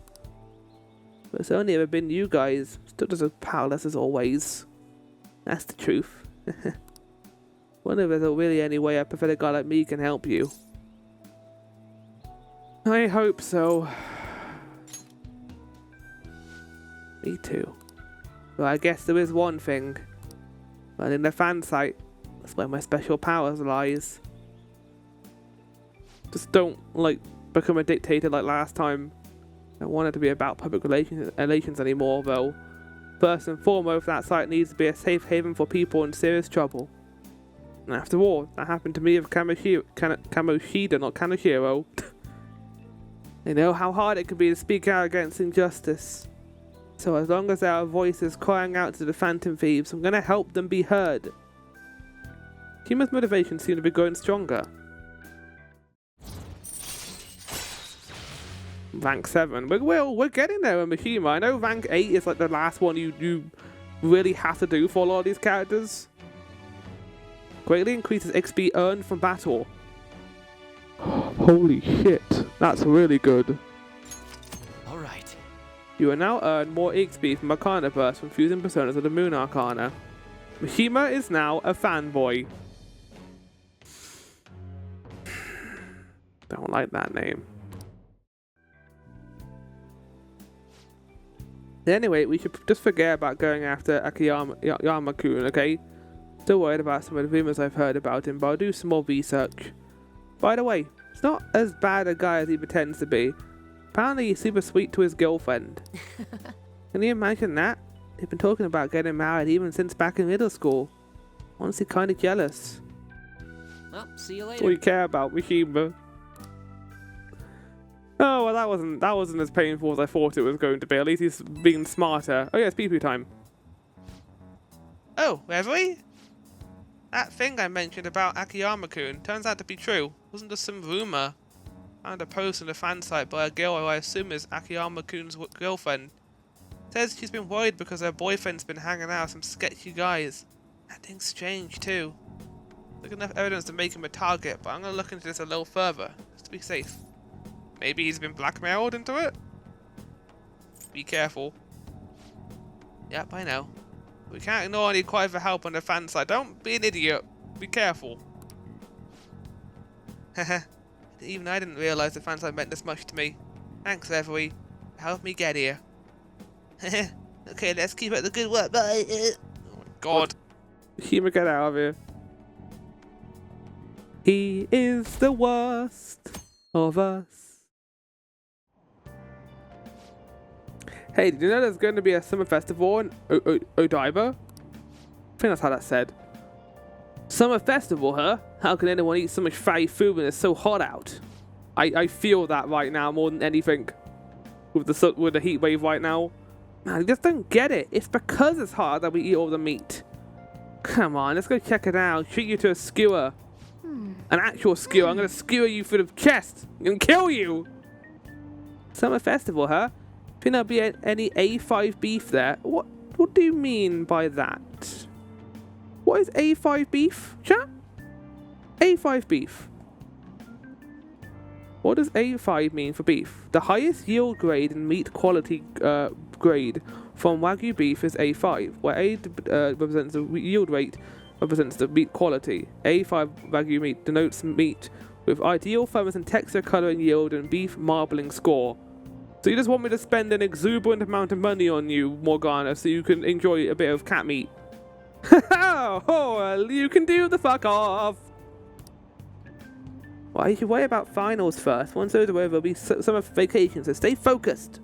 But it's only ever been you guys, still just as powerless as always. That's the truth. Wonder if there's really any way a pathetic guy like me can help you. I hope so. Me too. Well, I guess there is one thing. But in the fan site, that's where my special powers lies. Just don't, like, become a dictator like last time. I don't want it to be about public relations anymore, though. First and foremost, that site needs to be a safe haven for people in serious trouble. And after all, that happened to me with Kamoshida, not Kaneshiro. They know how hard it can be to speak out against injustice. So as long as there are voices crying out to the Phantom Thieves, I'm gonna help them be heard. Kima's motivation seems to be growing stronger. Rank 7. We're getting there with Mishima. I know rank 8 is like the last one you really have to do for a lot of these characters. Greatly increases XP earned from battle. Holy shit. That's really good. Alright. You will now earn more XP from Arcana Burst from fusing personas of the Moon Arcana. Mishima is now a fanboy. Don't like that name. Anyway, we should just forget about going after Akiyama-kun, okay? Still worried about some of the rumors I've heard about him, but I'll do some more research. By the way, he's not as bad a guy as he pretends to be. Apparently he's super sweet to his girlfriend. Can you imagine that? They've been talking about getting married even since back in middle school. Honestly kinda jealous. Well, see you That's later. all you care about, Mishima. Oh, well that wasn't as painful as I thought it was going to be. At least he's being smarter. Oh yeah, it's pee-poo time. Oh, Reverie? That thing I mentioned about Akiyama-kun turns out to be true. Wasn't just some rumor. I found a post on the fan site by a girl who I assume is Akiyama-kun's girlfriend. Says she's been worried because her boyfriend's been hanging out with some sketchy guys. Acting strange too. There's enough evidence to make him a target, but I'm gonna look into this a little further, just to be safe. Maybe he's been blackmailed into it? Be careful. Yep, I know. We can't ignore any cry for help on the fan side. Don't be an idiot. Be careful. Haha. Even I didn't realise the fan side meant this much to me. Thanks, Reverie. Help me get here. Okay, let's keep up the good work. Bye. Oh my god. Shima, get out of here. He is the worst of us. Hey, did you know there's going to be a summer festival in Odaiba? I think that's how that's said. Summer festival, huh? How can anyone eat so much fatty food when it's so hot out? I feel that right now more than anything. With the heat wave right now. Man, I just don't get it. It's because it's hot that we eat all the meat. Come on, let's go check it out. Treat you to a skewer. An actual skewer. I'm gonna skewer you through the chest and kill you. Summer festival, huh? Can there be any A5 beef there? What do you mean by that? What is A5 beef, chat? A5 beef. What does A5 mean for beef? The highest yield grade and meat quality grade from Wagyu beef is A5, where A represents the yield rate, represents the meat quality. A5 Wagyu meat denotes meat with ideal firmness and texture, color, and yield, and beef marbling score. So you just want me to spend an exuberant amount of money on you, Morgana, so you can enjoy a bit of cat meat? Oh, you can do the fuck off! Well, you should worry about finals first. Once those are over, there'll be summer vacation, so stay focused.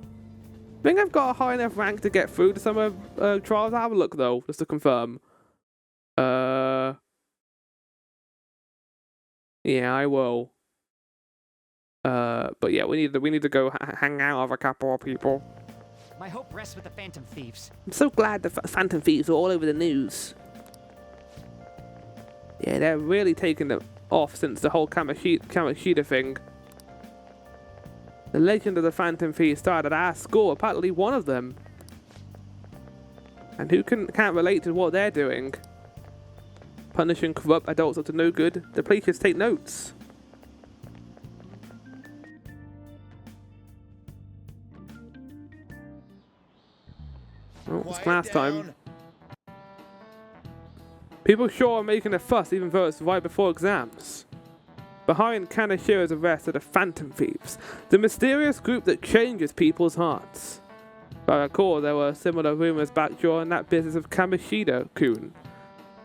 I think I've got a high enough rank to get through the summer trials. I'll have a look, though, just to confirm. Yeah, I will. But yeah, we need to go hang out with a couple of people. My hope rests with the Phantom Thieves. I'm so glad the Phantom Thieves are all over the news. Yeah, they're really taking it off since the whole Kamoshida thing. The legend of the Phantom Thieves started at our school, apparently one of them. And who can't relate to what they're doing? Punishing corrupt adults up to no good. The police should take notes. Oh, it's class time. People sure are making a fuss even though it's right before exams. Behind Kaneshira's arrest are the Phantom Thieves, the mysterious group that changes people's hearts. If I recall, there were similar rumors back during that business of Kamoshida-kun.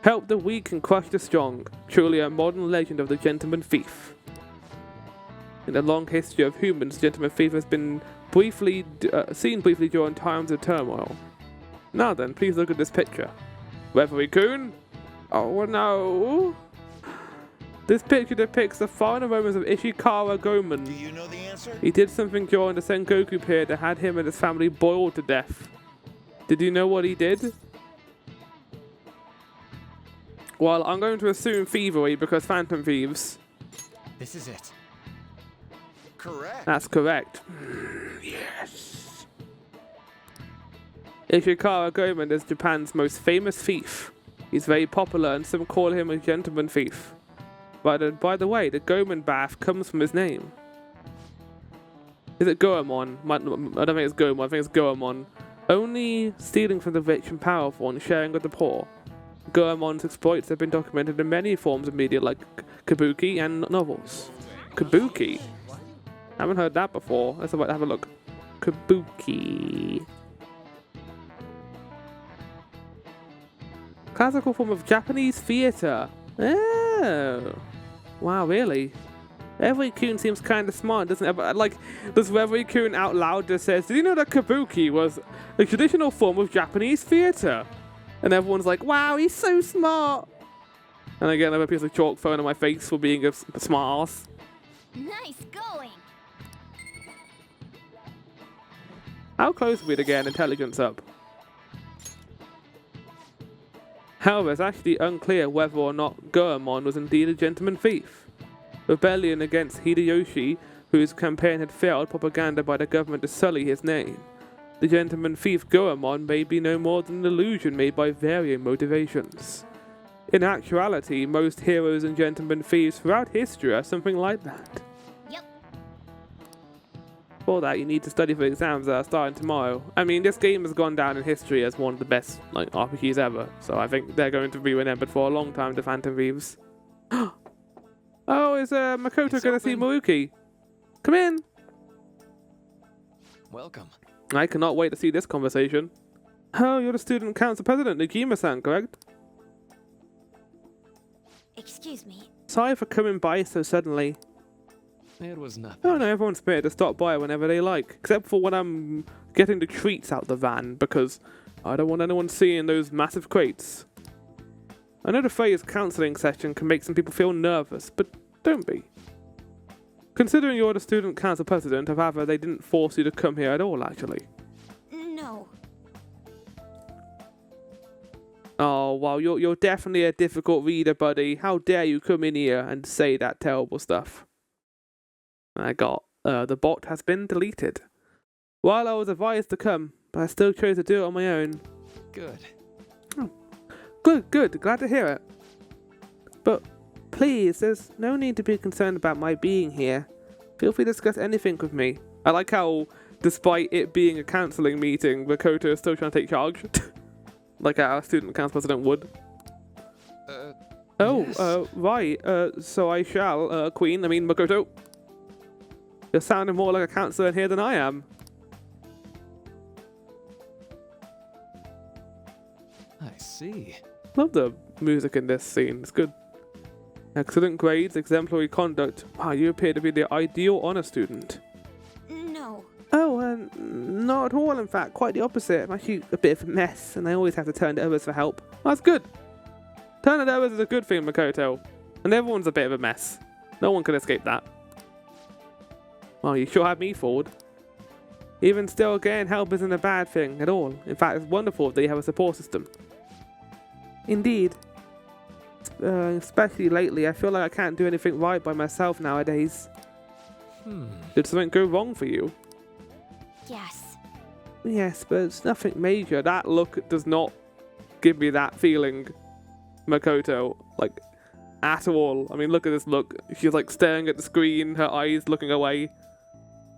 Help the weak and crush the strong, truly a modern legend of the Gentleman Thief. In the long history of humans, Gentleman Thief has been seen briefly during times of turmoil. Now then, please look at this picture. Reverie-kun? Oh no! This picture depicts the final moments of Ishikawa Goemon. Do you know the answer? He did something during the Sengoku period that had him and his family boiled to death. Did you know what he did? Well, I'm going to assume thievery because Phantom Thieves. This is it. Correct. That's correct. Yes. Ishikawa Goemon is Japan's most famous thief. He's very popular and some call him a gentleman thief. But by the way, the Goemon bath comes from his name. Is it Goemon? I don't think it's Goemon, I think it's Goemon. Only stealing from the rich and powerful and sharing with the poor. Goemon's exploits have been documented in many forms of media like kabuki and novels. Kabuki? I haven't heard that before. Let's have a look. Kabuki. Classical form of Japanese theatre. Oh. Wow, really? Reverie-kun seems kind of smart, doesn't it? Like, does Reverie-kun out loud just says, did you know that kabuki was a traditional form of Japanese theatre? And everyone's like, wow, he's so smart. And again, I have a piece of chalk thrown in my face for being a smart ass. Nice going. How close are we to getting intelligence up? However, it's actually unclear whether or not Goemon was indeed a gentleman thief. Rebellion against Hideyoshi, whose campaign had failed propaganda by the government to sully his name. The gentleman thief Goemon may be no more than an illusion made by varying motivations. In actuality, most heroes and gentleman thieves throughout history are something like that. Yep. For that, you need to study for exams that are starting tomorrow. I mean, this game has gone down in history as one of the best RPGs ever, so I think they're going to be remembered for a long time, the Phantom Thieves. Oh, is Makoto going to see Maruki? Come in! Welcome. I cannot wait to see this conversation. Oh, you're the student council president, Nijima-san, correct? Excuse me. Sorry for coming by so suddenly. It was nothing. Oh no, everyone's permitted to stop by whenever they like, except for when I'm getting the treats out the van, because I don't want anyone seeing those massive crates. I know the phrase counselling session can make some people feel nervous, but don't be. Considering you're the student council president, however, they didn't force you to come here at all, actually. No. Oh, well, you're definitely a difficult reader, buddy. How dare you come in here and say that terrible stuff? I got, the bot has been deleted. Well, I was advised to come, but I still chose to do it on my own. Good. Good. Glad to hear it. But please, there's no need to be concerned about my being here. Feel free to discuss anything with me. I like how, despite it being a counselling meeting, Makoto is still trying to take charge. Like our student council president would. Yes. Right. So I shall, Queen, I mean Makoto. You're sounding more like a counselor in here than I am. I see. Love the music in this scene. It's good. Excellent grades, exemplary conduct. Wow, you appear to be the ideal honor student. No. Oh, not at all, in fact. Quite the opposite. I'm actually a bit of a mess, and I always have to turn to others for help. That's good. Turning to others is a good thing, Makoto. And everyone's a bit of a mess. No one can escape that. Well, you sure have me fooled. Even still, getting help isn't a bad thing at all. In fact, it's wonderful that you have a support system. Indeed. Especially lately, I feel like I can't do anything right by myself nowadays. Did something go wrong for you? Yes. Yes, but it's nothing major. That look does not give me that feeling, Makoto. Like, at all. I mean, look at this look. She's like staring at the screen, her eyes looking away.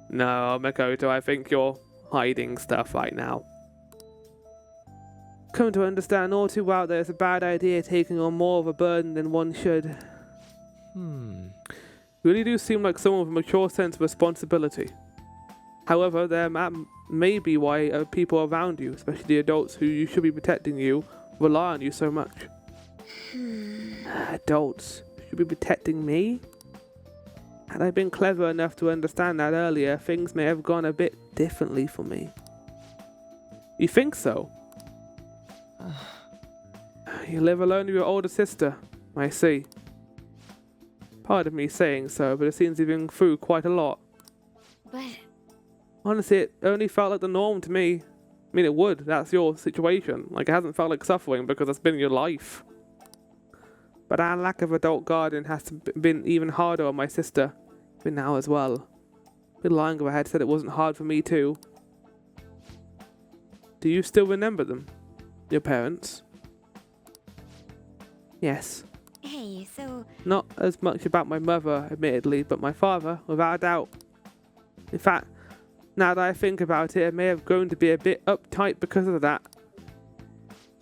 No, Makoto, I think you're hiding stuff right now. Come to understand all too well that it's a bad idea taking on more of a burden than one should. You really do seem like someone with a mature sense of responsibility. However, there may be why people around you, especially the adults who you should be protecting you, rely on you so much. Adults should be protecting me? Had I been clever enough to understand that earlier, things may have gone a bit differently for me. You think so? You live alone with your older sister, I see. Pardon me saying so, but it seems you've been through quite a lot. But Honestly, it only felt like the norm to me. I mean, it would. That's your situation. Like, it hasn't felt like suffering because that's been your life. But our lack of adult guardian has been even harder on my sister. But now as well. A bit lying if I had said it wasn't hard for me too. Do you still remember them? Your parents? Yes. hey, so Not as much about my mother, admittedly, but my father, without a doubt. In fact, now that I think about it, I may have grown to be a bit uptight because of that.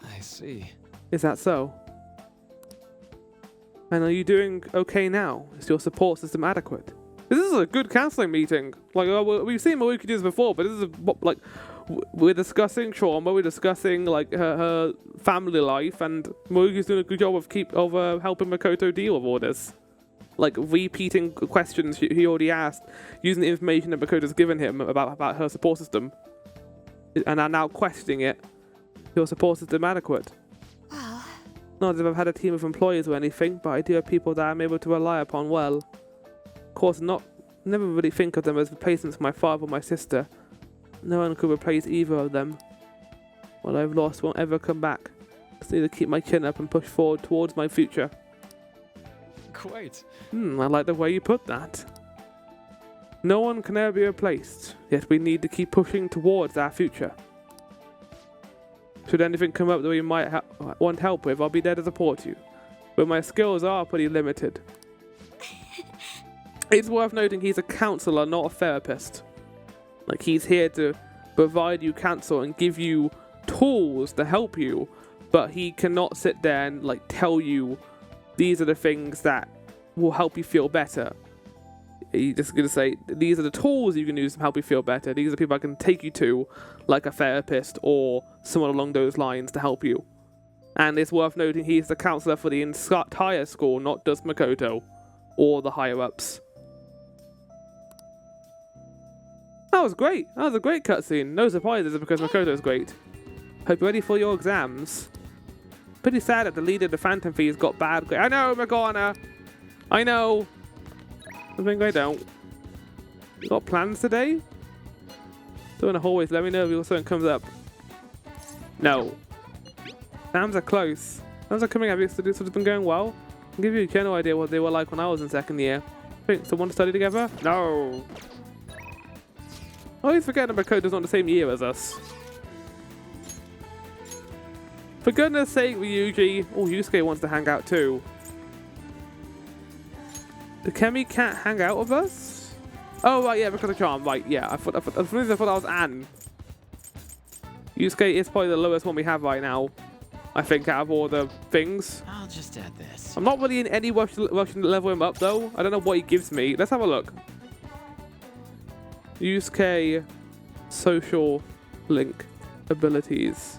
I see. Is that so? And are you doing okay now? Is your support system adequate? This is a good counselling meeting. Like, we've seen Maruki do this before, but this is like, we're discussing trauma, we're discussing like her family life, and Maruki's doing a good job of helping Makoto deal with all this. Like, repeating questions he already asked, using the information that Makoto's given him about her support system, and are now questioning it. Your support system adequate? well, Not as if I've had a team of employees or anything, but I do have people that I'm able to rely upon well. Of course, never really think of them as replacements for my father or my sister. No one could replace either of them. What I've lost won't ever come back. I just need to keep my chin up and push forward towards my future. Quite. I like the way you put that. No one can ever be replaced, yet we need to keep pushing towards our future. Should anything come up that we might want help with, I'll be there to support you. But my skills are pretty limited. It's worth noting he's a counsellor, not a therapist. Like, he's here to provide you counsel and give you tools to help you, but he cannot sit there and like tell you these are the things that will help you feel better. He's just going to say, these are the tools you can use to help you feel better. These are the people I can take you to, like a therapist or someone along those lines to help you. And it's worth noting he's the counsellor for the entire school, not just Makoto or the higher-ups. That was great. That was a great cutscene. No surprises because Makoto's great. Hope you're ready for your exams. Pretty sad that the leader of the Phantom Thieves got bad grades. I know, Magana. I know. I think I don't. You got plans today? Don't in the hallways. Let me know if something comes up. No. Exams are close. Exams are coming up. Your studies have been going well. I'll give you a general idea what they were like when I was in second year. Think someone to study together? No. I always forget that Makoto's not the same year as us. For goodness sake, Ryuji. Oh, Yusuke wants to hang out too. The Kemi can't hang out with us? Oh, right, yeah, because of Charm. Right, yeah. I thought that was Anne. Yusuke is probably the lowest one we have right now. I think out of all the things. I'll just add this. I'm not really in any rush to level him up though. I don't know what he gives me. Let's have a look. Yusuke social link abilities.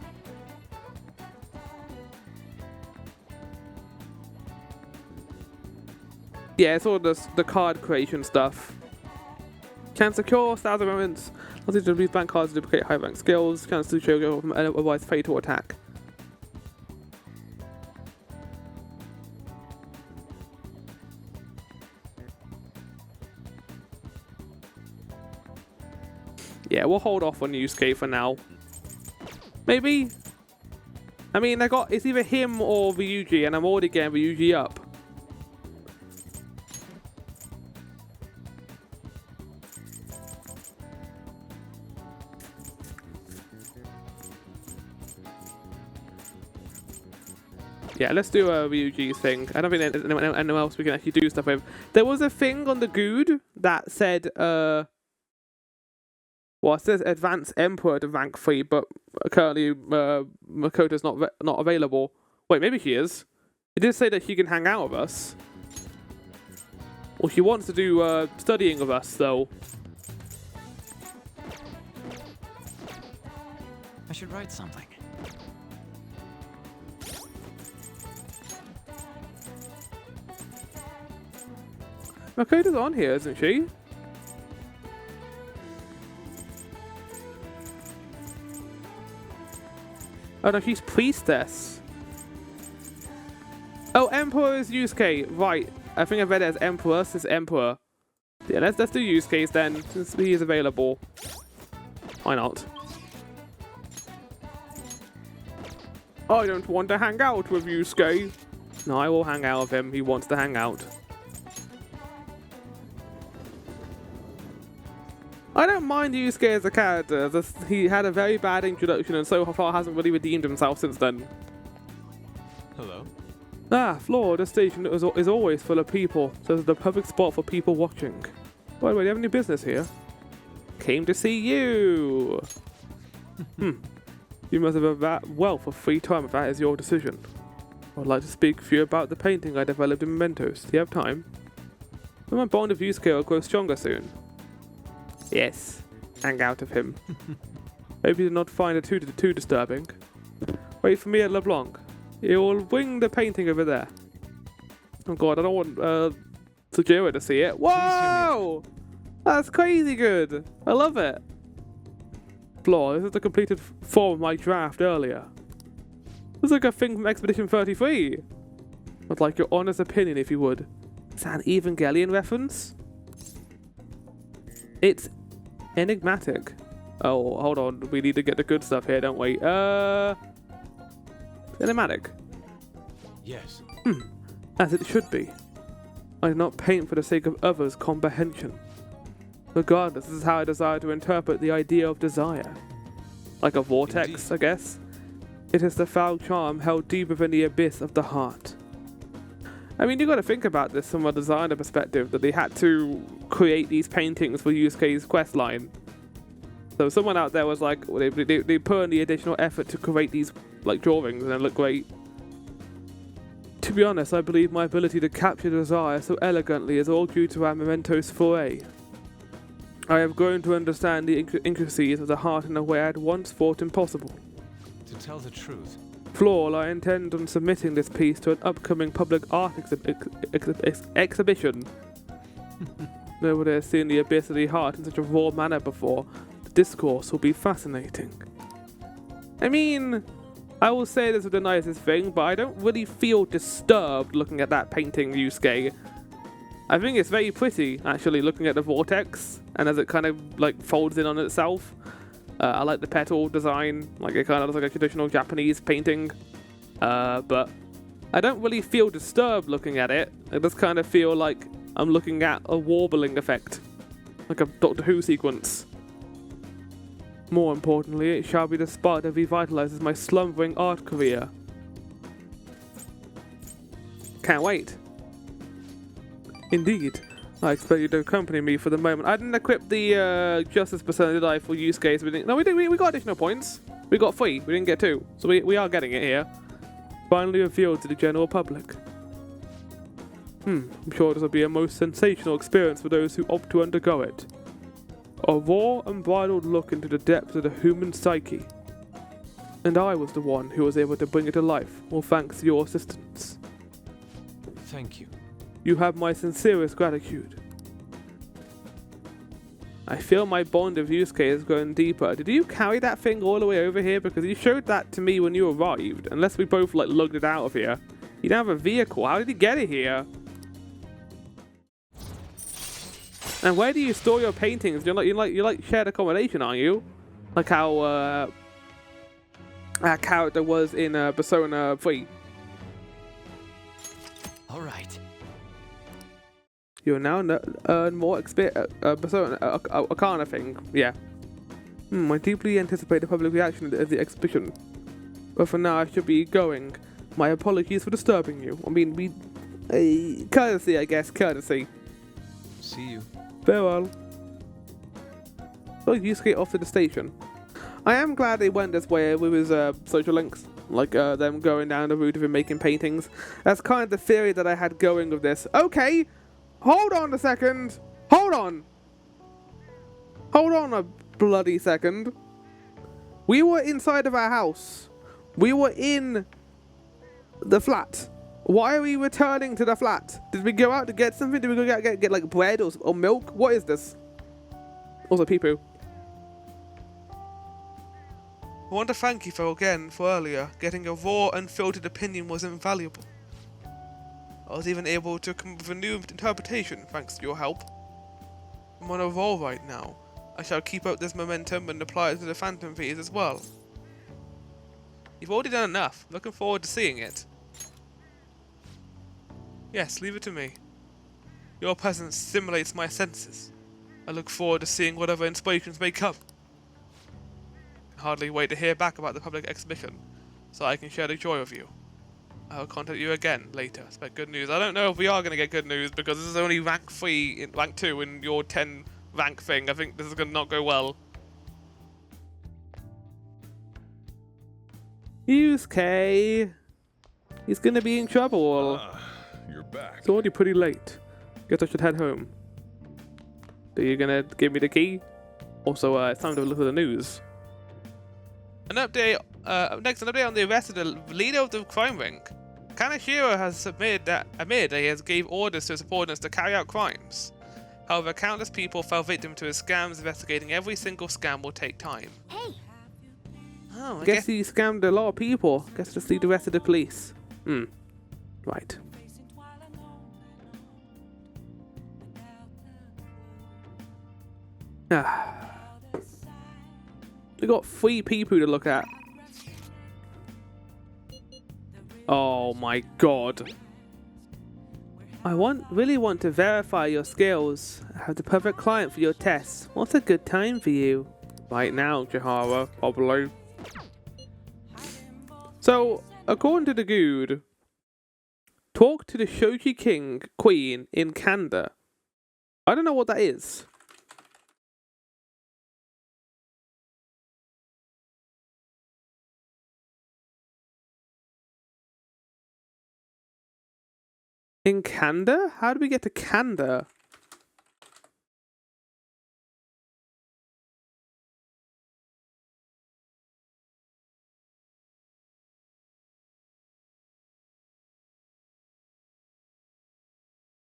Yeah, it's all the card creation stuff. Can secure styles of moments. Also to use bank cards to duplicate high rank skills. Can to trigger from otherwise fatal attack. Yeah, we'll hold off on Yusuke for now. Maybe. I mean, it's either him or Ryuji, and I'm already getting Ryuji up. Yeah, let's do a Ryuji's thing. I don't think there's anyone else we can actually do stuff with. There was a thing on the Good that said, well, it says Advanced Emperor to rank 3, but currently Makoto's not available. Wait, maybe she is. It did say that she can hang out with us. Well, she wants to do studying with us, though. I should write something. Makoto's on here, isn't she? Oh no, she's priestess. Oh, Emperor is Yusuke. Right. I think I read it as Empress is Emperor. Yeah, let's do Yusuke's then, since he is available. Why not? I don't want to hang out with Yusuke. No, I will hang out with him. He wants to hang out. I don't mind Yusuke as a character. He had a very bad introduction and so far hasn't really redeemed himself since then. Hello? Ah, floor, the station is always full of people, so it's the perfect spot for people watching. By the way, do you have any business here? Came to see you! You must have a wealth of free time if that is your decision. I would like to speak with you about the painting I developed in Mementos. Do you have time? Will my bond with Yusuke will grow stronger soon. Yes, hang out with him. Maybe you do not find it too disturbing. Wait for me at LeBlanc. You'll bring the painting over there. Oh god, I don't want Sujiro to see it. Whoa! That's crazy good. I love it. Floor, this is the completed form of my draft earlier. This is like a thing from Expedition 33. I'd like your honest opinion if you would. Is that an Evangelion reference? It's enigmatic. Oh, hold on. We need to get the good stuff here, don't we? Enigmatic. Yes. As it should be. I do not paint for the sake of others' comprehension. Regardless, this is how I desire to interpret the idea of desire. Like a vortex, Indeed. I guess. It is the foul charm held deep within the abyss of the heart. I mean, you got to think about this from a designer perspective, that they had to create these paintings for Yusuke's questline. So someone out there was like, well, they put in the additional effort to create these like drawings and they look great. To be honest, I believe my ability to capture desire so elegantly is all due to our Mementos foray. I have grown to understand the intricacies of the heart in a way I had once thought impossible. To tell the truth, Floor, I intend on submitting this piece to an upcoming public art exhibition. Nobody has seen the abyss of the heart in such a raw manner before. The discourse will be fascinating. I mean, I will say this is the nicest thing, but I don't really feel disturbed looking at that painting, Yusuke. I think it's very pretty, actually, looking at the vortex, and as it kind of like folds in on itself. I like the petal design, like it kind of looks like a traditional Japanese painting. But I don't really feel disturbed looking at it. I just kind of feel like I'm looking at a warbling effect, like a Doctor Who sequence. More importantly, it shall be the spark that revitalizes my slumbering art career. Can't wait. Indeed. I expect you to accompany me for the moment. I didn't equip the Justice persona, did I, for use case? We didn't. No, we did. We got additional points. We got 3. We didn't get 2. So we are getting it here. Finally revealed to the general public. I'm sure this will be a most sensational experience for those who opt to undergo it. A raw, unbridled look into the depths of the human psyche. And I was the one who was able to bring it to life, all thanks to your assistance. Thank you. You have my sincerest gratitude. I feel my bond of Yusuke is going deeper. Did you carry that thing all the way over here? Because you showed that to me when you arrived. Unless we both like lugged it out of here. You don't have a vehicle. How did you get it here? And where do you store your paintings? You like shared accommodation, aren't you? Like how our character was in Persona 3. All right. You will now earn more experience. Persona Arcana thing. Yeah. I deeply anticipate the public reaction of the exhibition. But for now, I should be going. My apologies for disturbing you. I mean, courtesy, I guess. Courtesy. See you. Farewell. So you skate off to the station. I am glad they went this way with his social links. Like them going down the route of him making paintings. That's kind of the theory that I had going with this. Okay, hold on a second. Hold on. Hold on a bloody second. We were inside of our house. We were in the flat. Why are we returning to the flat? Did we go out to get something? Did we go get like bread or milk? What is this? Also pee-poo. I want to thank you for earlier. Getting a raw, unfiltered opinion was invaluable. I was even able to come up with a new interpretation thanks to your help. I'm on a roll right now. I shall keep up this momentum and apply it to the Phantom Fees as well. You've already done enough. Looking forward to seeing it. Yes, leave it to me. Your presence stimulates my senses. I look forward to seeing whatever inspirations may come. I can hardly wait to hear back about the public exhibition, so I can share the joy with you. I will contact you again later. Expect good news. I don't know if we are going to get good news because this is only rank 3, rank 2 in your 10 rank thing. I think this is going to not go well. Yusuke! He's going to be in trouble. You're back. It's already pretty late. Guess I should head home. Are you gonna give me the key? Also, it's time to look at the news. An update. Next, an update on the arrest of the leader of the crime ring. Kaneshiro has admitted that he has gave orders to his subordinates to carry out crimes. However, countless people fell victim to his scams. Investigating every single scam will take time. Hey. Oh, I guess he scammed a lot of people. Guess just leave the rest of the police. Right. We got 3 people to look at. Oh my god. I really want to verify your skills. I have the perfect client for your tests. What's a good time for you? Right now, Chihara, probably. So, according to the Good, talk to the Shoji Queen in Kanda. I don't know what that is. In Kanda? How do we get to Kanda?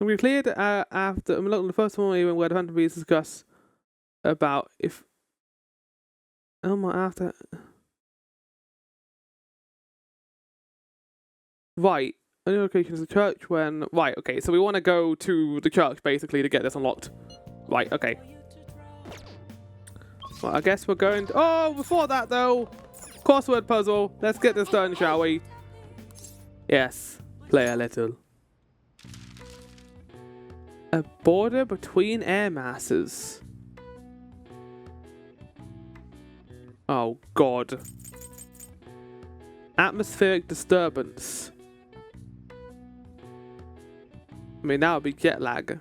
We cleared after I'm looking the first one where the Phantom Beast discuss about if after right. Only location is the church when right, okay, so we want to go to the church basically to get this unlocked. Right, okay. Well, I guess we're going to before that though, crossword puzzle. Let's get this done, shall we? Yes, play a little. A border between air masses. Oh god. Atmospheric disturbance. I mean, that would be jet lag.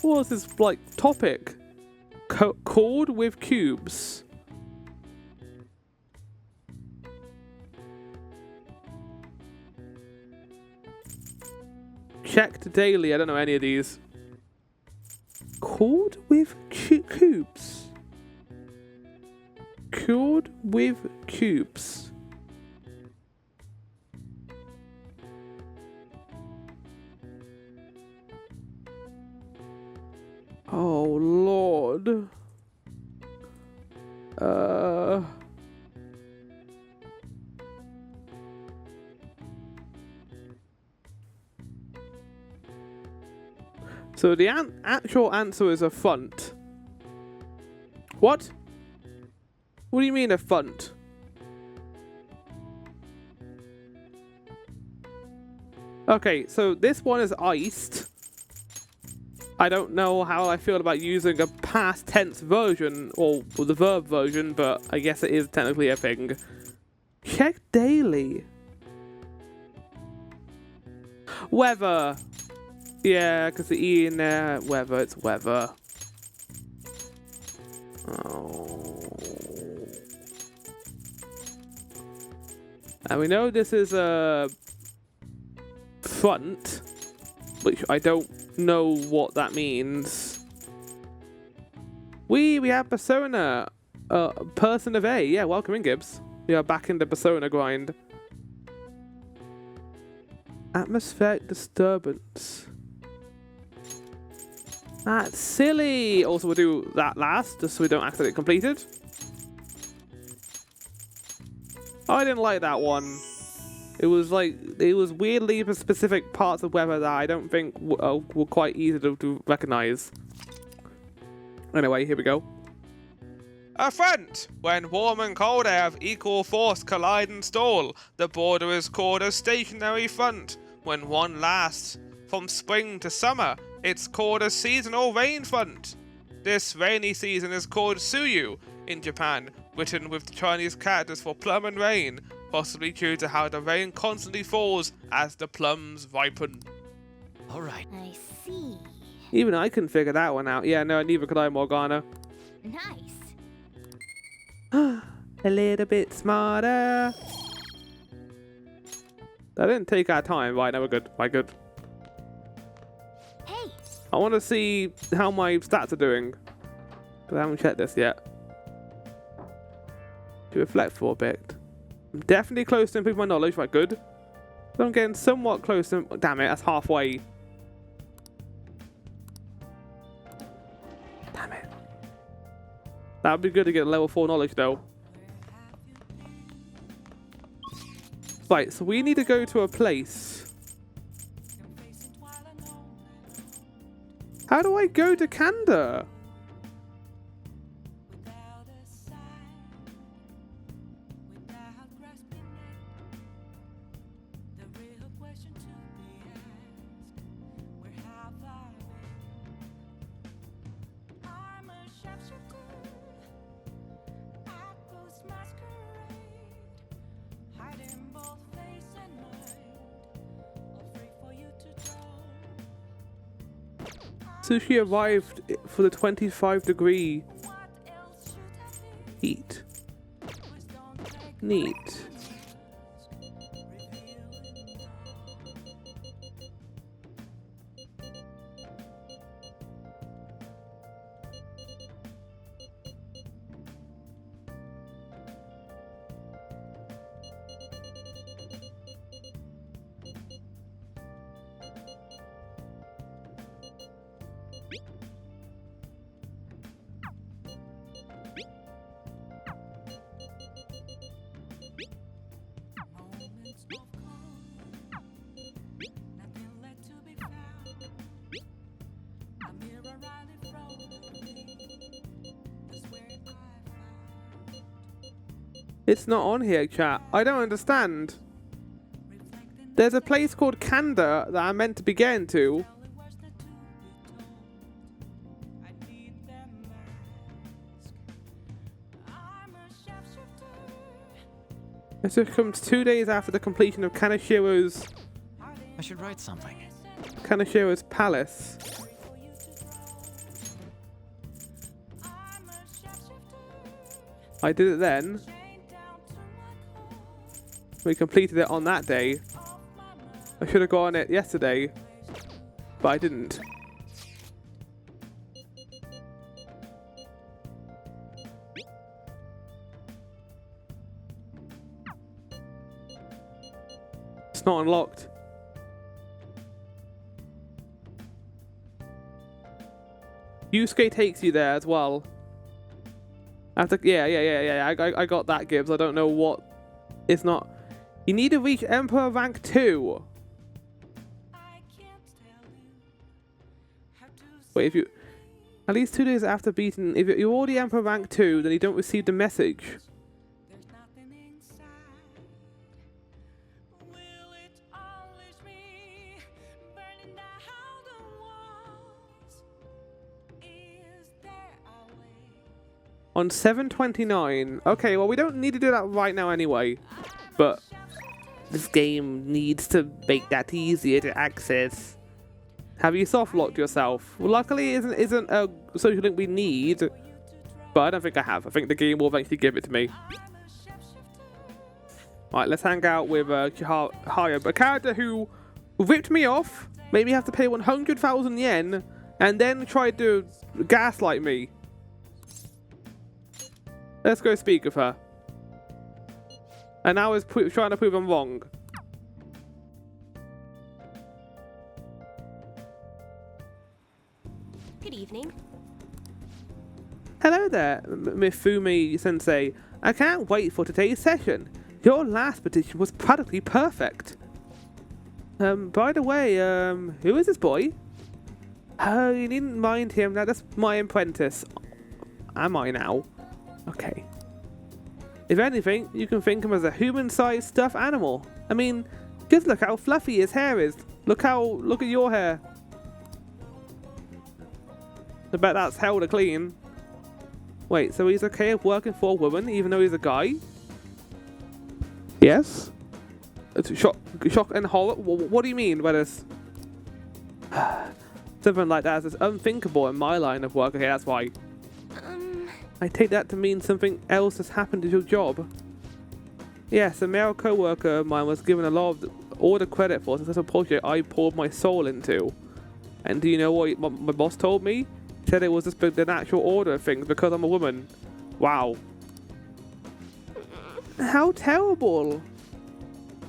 What was this, like, topic? Cord with cubes. Checked daily. I don't know any of these. Cord with cubes. Cord with cubes. Oh Lord. So the actual answer is a font. What? What do you mean a font? Okay, so this one is iced. I don't know how I feel about using a past tense version or the verb version, but I guess it is technically a thing. Check daily. Weather. Yeah, because the E in there, weather, it's weather. Oh. And we know this is a front, which I don't know what that means. We have Persona, person of A. Yeah, welcome in, Gibbs. We are back in the Persona grind. Atmospheric disturbance. That's silly. Also, we'll do that last, just so we don't accidentally complete it. Oh, I didn't like that one. It was like, it was weirdly specific parts of weather that I don't think were quite easy to recognize. Anyway, here we go. A front! When warm and cold air of equal force collide and stall, the border is called a stationary front. When one lasts from spring to summer, it's called a seasonal rain front. This rainy season is called Suyu in Japan, written with Chinese characters for plum and rain, possibly due to how the rain constantly falls as the plums ripen. All right. I see. Even I couldn't figure that one out. Yeah, no, neither could I, Morgana. Nice. A little bit smarter. That didn't take our time. Right, now we're good. Right, good. Hey. I want to see how my stats are doing, because I haven't checked this yet. To reflect for a bit. I'm definitely close to improving my knowledge. Right, good. But I'm getting somewhat close to... Damn it, that's halfway. Damn it. That would be good to get level 4 knowledge, though. Right, so we need to go to a place. How do I go to Kanda? So she arrived for the 25-degree heat. Neat. It's not on here, chat. I don't understand. There's a place called Kanda that I'm meant to be getting to. This comes 2 days after the completion of Kanashiro's I should write something. palace. I did it then. We completed it on that day. I should have got on it yesterday, but I didn't. It's not unlocked. Yusuke takes you there as well. After, yeah. I got that, Gibbs. I don't know what. It's not. You need to reach Emperor rank 2. Wait, if you. At least 2 days after beating. If you're already Emperor rank 2, then you don't receive the message. On 7/29. Okay, well, we don't need to do that right now anyway. But this game needs to make that easier to access. Have you soft locked yourself? Well, luckily it isn't a social link we need. But I don't think I have. I think the game will eventually give it to me. Alright, let's hang out with Haru, a character who ripped me off, made me have to pay 100,000 yen, and then tried to gaslight me. Let's go speak with her. And now is trying to prove I'm wrong. Good evening. Hello there, Mifumi-sensei. I can't wait for today's session. Your last petition was practically perfect. By the way, who is this boy? Oh, you needn't mind him. Now that's my apprentice. Am I now? Okay. If anything, you can think of him as a human-sized stuffed animal. I mean, just look how fluffy his hair is. Look at your hair. I bet that's hell to clean. Wait, so he's okay with working for a woman even though he's a guy? Yes? It's shock and horror? What do you mean by this? Something like that is unthinkable in my line of work. Okay, that's why. I take that to mean something else has happened to your job. Yes, a male co-worker of mine was given a lot of all the credit for such a project I poured my soul into. And do you know what my boss told me? He said it was just the natural order of things because I'm a woman. Wow. How terrible.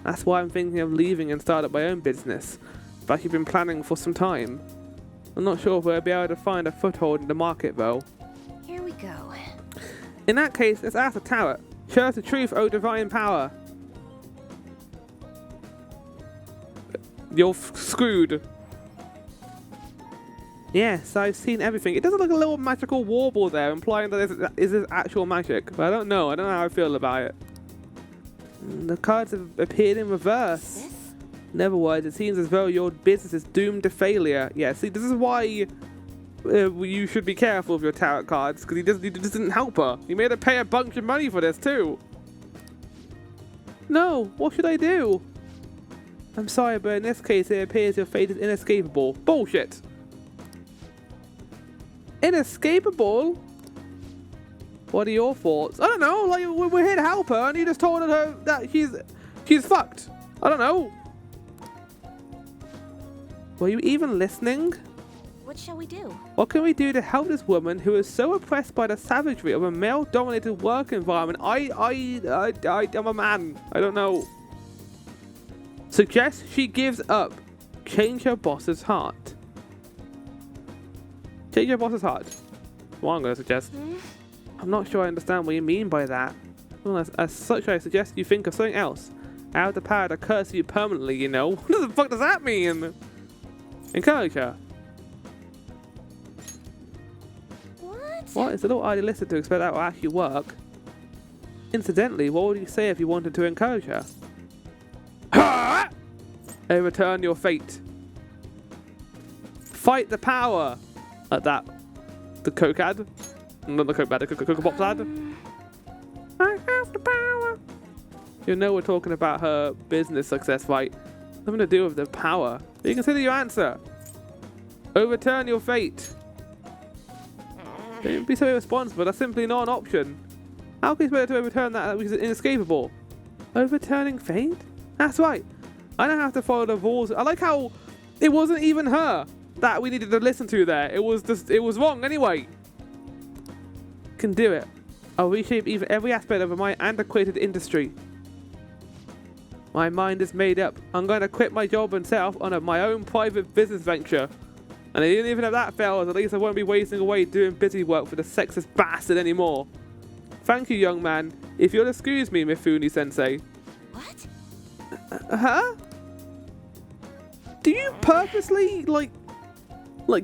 That's why I'm thinking of leaving and start up my own business. But I've been planning for some time. I'm not sure if we'll be able to find a foothold in the market though. Here we go. In that case, let's ask the tarot. Show us the truth, O divine power. You're screwed. Yes, I've seen everything. It does look like a little magical warble there, implying that is this actual magic. But I don't know. I don't know how I feel about it. The cards have appeared in reverse. In other words, it seems as though your business is doomed to failure. Yeah, see, this is why you should be careful with your tarot cards, because he just didn't help her. He made her pay a bunch of money for this too. No, what should I do? I'm sorry, but in this case, it appears your fate is inescapable. Bullshit. Inescapable? What are your thoughts? I don't know. Like we're here to help her, and you just told her that she's fucked. I don't know. Were you even listening? What shall we do? What can we do to help this woman who is so oppressed by the savagery of a male-dominated work environment? I'm a man. I don't know. Suggest she gives up. Change her boss's heart. Change your boss's heart. What I'm going to suggest. I'm not sure I understand what you mean by that. Well, as such, I suggest you think of something else. I have the power to curse you permanently, you know. What the fuck does that mean? Encourage her. What? It's a little idealistic to expect that will actually work. Incidentally, what would you say if you wanted to encourage her? Ha! Overturn your fate. Fight the power. Like that. The Coke ad. Not the Coke ad, the Coca Pops ad. I have the power. You know we're talking about her business success, right? Nothing to do with the power. You consider your answer. Overturn your fate. Don't be so irresponsible. That's simply not an option. How can you expect to overturn that which is inescapable? Overturning fate? That's right. I don't have to follow the rules. I like how it wasn't even her that we needed to listen to there. It was wrong anyway. Can do it. I'll reshape even every aspect of my antiquated industry. My mind is made up. I'm going to quit my job and set off on my own private business venture. And even if that fails, at least I won't be wasting away doing busy work for the sexist bastard anymore. Thank you, young man. If you'll excuse me, Mifune-sensei. What? Huh? Do you purposely, like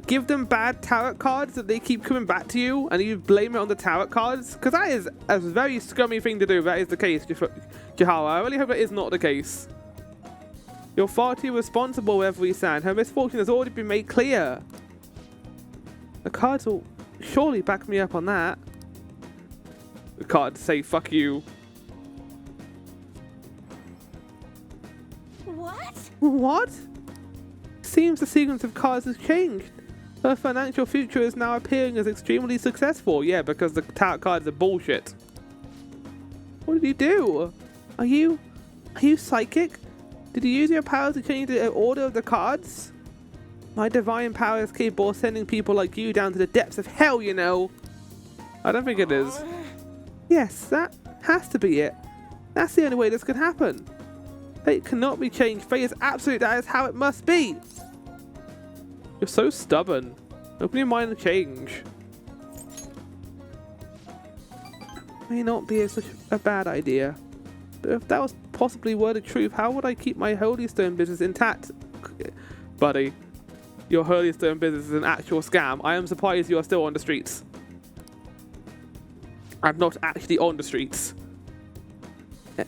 give them bad tarot cards that they keep coming back to you and you blame it on the tarot cards? Because that is a very scummy thing to do if that is the case, Chihara. I really hope that is not the case. You're far too responsible, Every-san. Her misfortune has already been made clear. The cards will surely back me up on that. The cards say fuck you. What? What? Seems the sequence of cards has changed. Her financial future is now appearing as extremely successful. Yeah, because the tarot cards are bullshit. What did you do? Are you psychic? Did you use your powers to change the order of the cards? My divine power is capable of sending people like you down to the depths of hell, you know. I don't think it is. Yes, that has to be it. That's the only way this could happen. Fate cannot be changed. Fate is absolute. That is how it must be. You're so stubborn. Open your mind and change. May not be such a bad idea. But if that was possibly worded truth, how would I keep my Holy Stone business intact? Buddy, your Holy Stone business is an actual scam. I am surprised you are still on the streets. I'm not actually on the streets.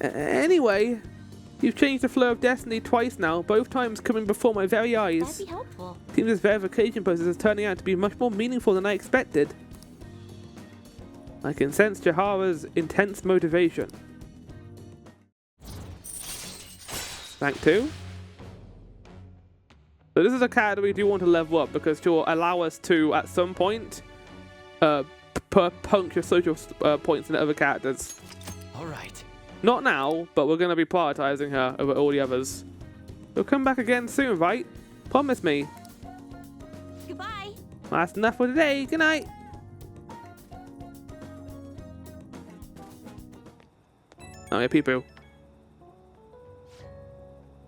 Anyway, you've changed the flow of destiny twice now, both times coming before my very eyes. That'd be helpful. Seems this verification process is turning out to be much more meaningful than I expected. I can sense Chihara's intense motivation. Rank 2. So this is a character we do want to level up because she'll allow us to, at some point, puncture social points in other characters. All right. Not now, but we're going to be prioritizing her over all the others. You'll come back again soon, right? Promise me. Goodbye. That's enough for today. Good night. Oh, yeah, pee-poo.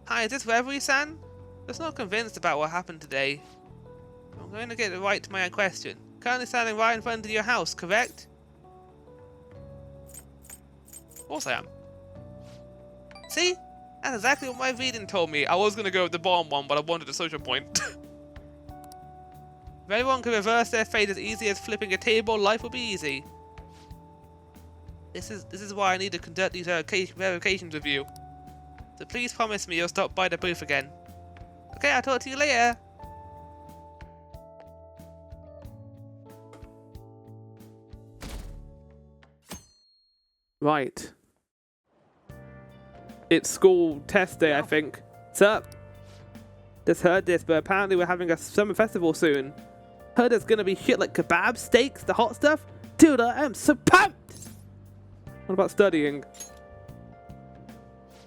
Hi, is this Reverie-san? Just not convinced about what happened today. I'm going to get right to my question. Currently standing right in front of your house, correct? Of course I am. See? That's exactly what my reading told me. I was going to go with the bottom one, but I wanted a social point. If anyone could reverse their fate as easy as flipping a table, life would be easy. This is why I need to conduct these verifications with you. So please promise me you'll stop by the booth again. Okay, I'll talk to you later. Right. It's school test day, I think. What's up? Just heard this, but apparently we're having a summer festival soon. Heard there's gonna be shit like kebabs, steaks, the hot stuff. Dude, I am so pumped! What about studying?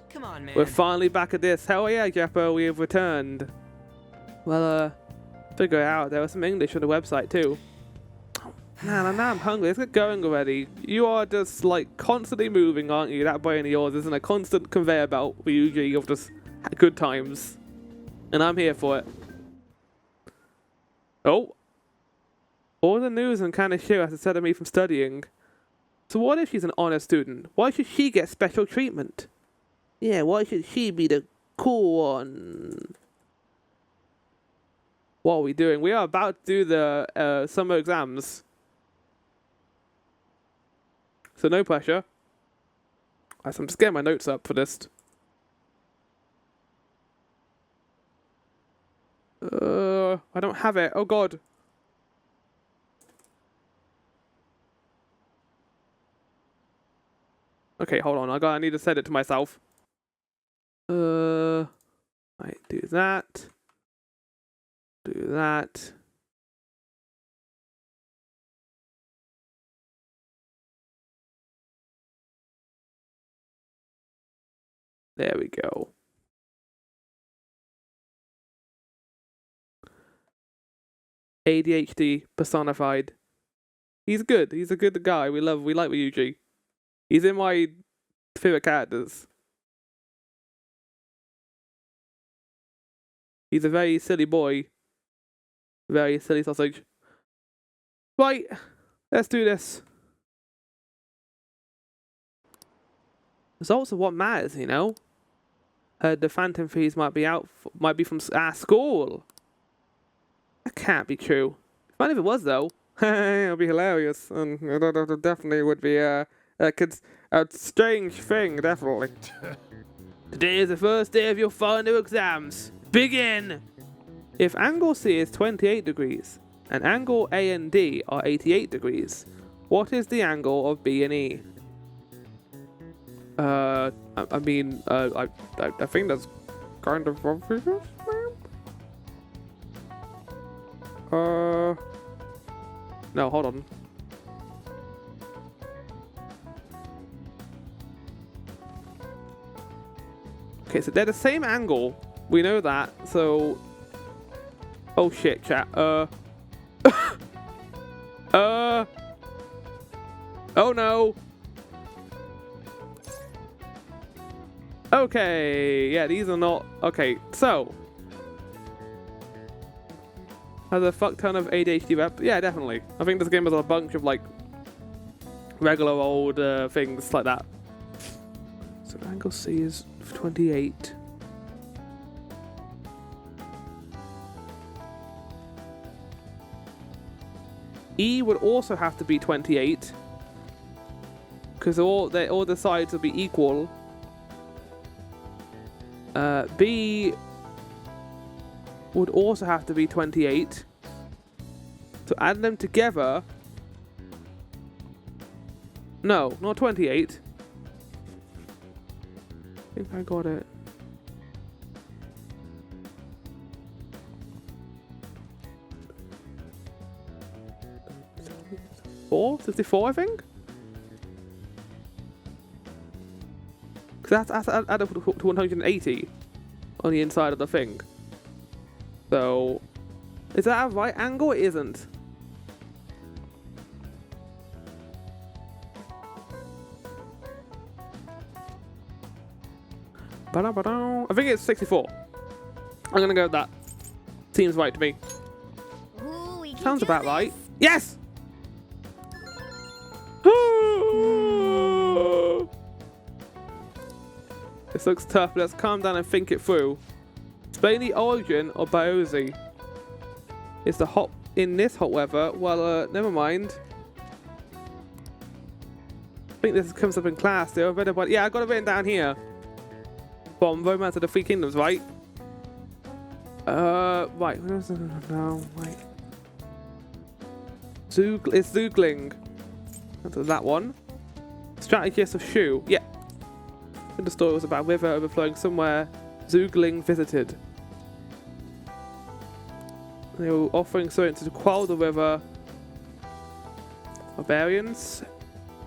Come on, man. We're finally back at this. Hell yeah, Jeppo, we have returned. Well, figure it out. There was some English on the website too. Man, now I'm hungry. Let's get going already. You are just like constantly moving, aren't you? That brain of yours isn't a constant conveyor belt for usually of just good times. And I'm here for it. Oh. All the news and kind of show has deterred me from studying. So what if she's an honor student? Why should she get special treatment? Yeah, why should she be the cool one? What are we doing? We are about to do the summer exams. So no pressure. Right, so I'm just getting my notes up for this. I don't have it. Oh god. Okay, hold on. I need to set it to myself. Right, do that. Do that. There we go. ADHD personified. He's good. He's a good guy. We like Ryuji. He's in my favorite characters. He's a very silly boy. Very silly sausage. Right, let's do this. Results are what matters, you know. Heard the Phantom Thieves might be from school. That can't be true. Fine if it was though. It'll be hilarious, and it definitely would be a strange thing, definitely. Today is the first day of your final exams. Begin! If angle C is 28 degrees, and angle A and D are 88 degrees, what is the angle of B and E? I think that's kind of obvious. No, hold on. Okay, so they're the same angle. We know that, so... Oh shit, chat. Oh no! Okay, yeah, these are not... Okay, so... Has a fuck ton of ADHD rep? Yeah, definitely. I think this game has a bunch of, like, regular old things like that. So angle C is 28. E would also have to be 28. Because all the sides will be equal. B would also have to be 28. So add them together. No, not 28. I think I got it. Four? 64, I think? Because that's add up to 180 on the inside of the thing. So, is that a right angle? It isn't. I think it's 64. I'm gonna go with that. Seems right to me. Ooh, we can Sounds do about this. right. Yes! This looks tough. Let's calm down and think it through. Explain the origin of Biosi. Is the hot in this hot weather? Well, never mind. I think this comes up in class. Yeah, I got it written down here. From Romance of the Three Kingdoms, right? Right. No, wait. It's Zoogling. That's that one. Strategist of Shu. Yeah. The story was about a river overflowing somewhere Zoogling visited. They were offering something to quell the river. Barbarians.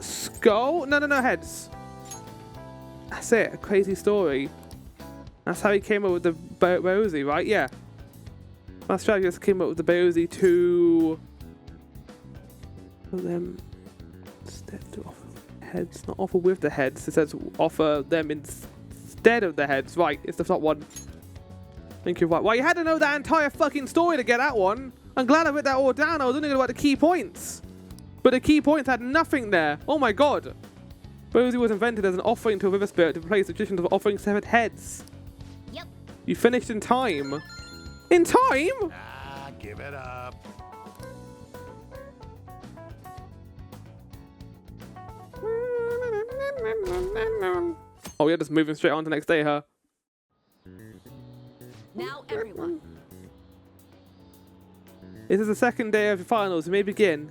Skull? No, heads. That's it. A crazy story. That's how he came up with the Biosi, right? Yeah. My strategist came up with the Biosi to them instead to offer heads, not offer with the heads. It says offer them instead of the heads. Right, it's the top one. Thank you. Right. Well, you had to know that entire fucking story to get that one. I'm glad I wrote that all down. I was only going to write the key points, but the key points had nothing there. Oh my god. Biosi was invented as an offering to a river spirit to replace the tradition of offering severed heads. Yep. You finished in time. In time? Ah, give it up. Oh, we're just moving straight on to the next day, huh? Now everyone. This is the second day of the finals. We may begin.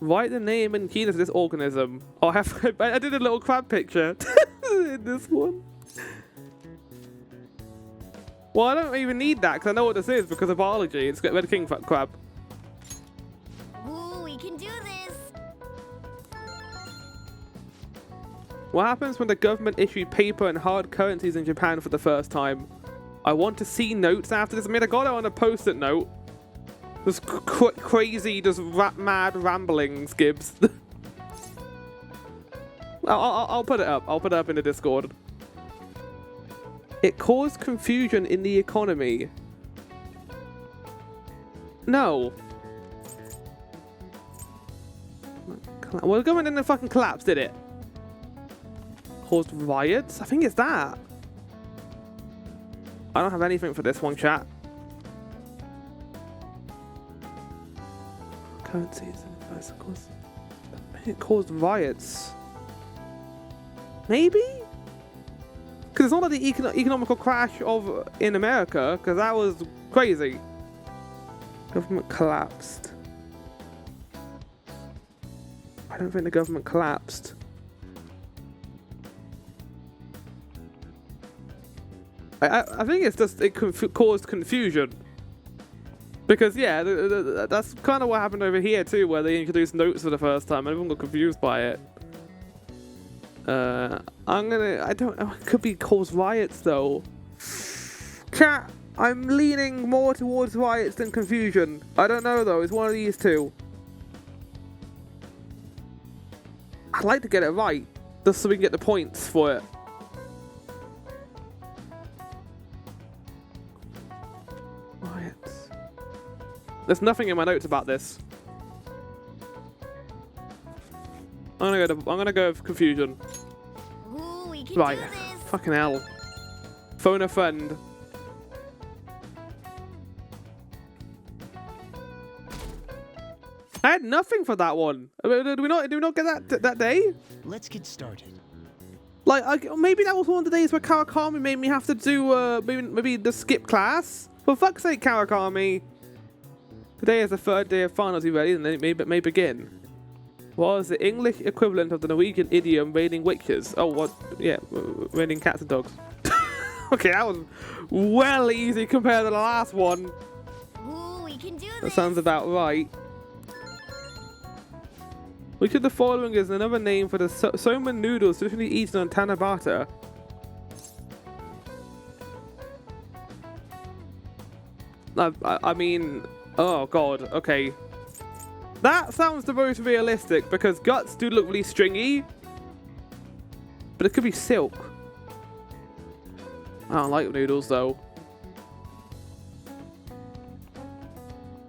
Write the name and key to this organism. Oh, I did a little crab picture in this one. Well, I don't even need that because I know what this is because of biology. It's got red king crab. Ooh, we can do this. What happens when the government issued paper and hard currencies in Japan for the first time? I want to see notes after this. I mean, I got it on a post-it note. Just crazy, just mad ramblings, Gibbs. I'll put it up. I'll put it up in the Discord. It caused confusion in the economy. No. Well, the government didn't fucking collapse, did it? Caused riots? I think it's that. I don't have anything for this one, chat. Currencies and bicycles. It caused riots. Maybe? Because it's not like the economical crash in America, because that was crazy. Government collapsed. I don't think the government collapsed. I think it's just it caused confusion. Because yeah, that's kind of what happened over here too, where they introduced notes for the first time and everyone got confused by it. I don't know, it could be cause riots though. Chat, I'm leaning more towards riots than confusion. I don't know though, it's one of these two. I'd like to get it right, just so we can get the points for it. Riots. There's nothing in my notes about this. I'm gonna go with confusion. Ooh, we can Right. do this. Fucking hell. Phone a friend. I had nothing for that one. Did we not get that day? Let's get started. Like, maybe that was one of the days where Kawakami made me have to do maybe the skip class. For fuck's sake, Kawakami. Today is the third day of finals. You ready? And then it may begin. What is the English equivalent of the Norwegian idiom raining witches? Oh, what? Yeah, raining cats and dogs. Okay, that was well easy compared to the last one. Ooh, we can do this. That sounds about right. Which of the following is another name for the somen noodles traditionally eaten on Tanabata? I mean, oh god, okay. That sounds the most realistic because guts do look really stringy. But it could be silk. I don't like noodles though.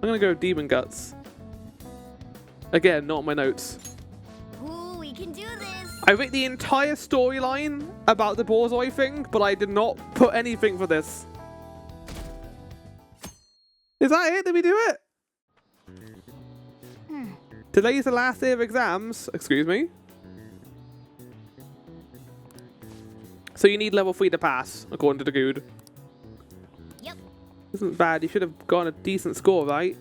I'm gonna go with demon guts. Again, not my notes. Ooh, we can do this. I wrote the entire storyline about the Borzoi thing, but I did not put anything for this. Is that it? Did we do it? Today's the last day of exams. Excuse me. So you need level 3 to pass, according to the Good. Yep. Isn't bad. You should have gotten a decent score, right?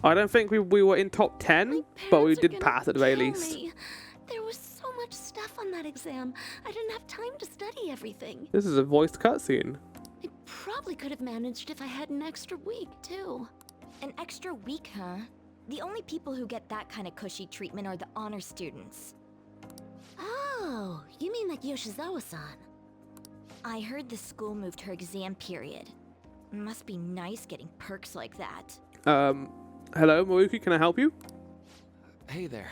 I don't think we were in top 10, but we did pass at the very least. There was so much stuff on that exam. I didn't have time to study everything. This is a voiced cutscene. I probably could have managed if I had an extra week, too. An extra week, huh? The only people who get that kind of cushy treatment are the honor students. Oh, you mean like Yoshizawa-san? I heard the school moved her exam period. Must be nice getting perks like that. Hello, Maruki, can I help you? Hey there.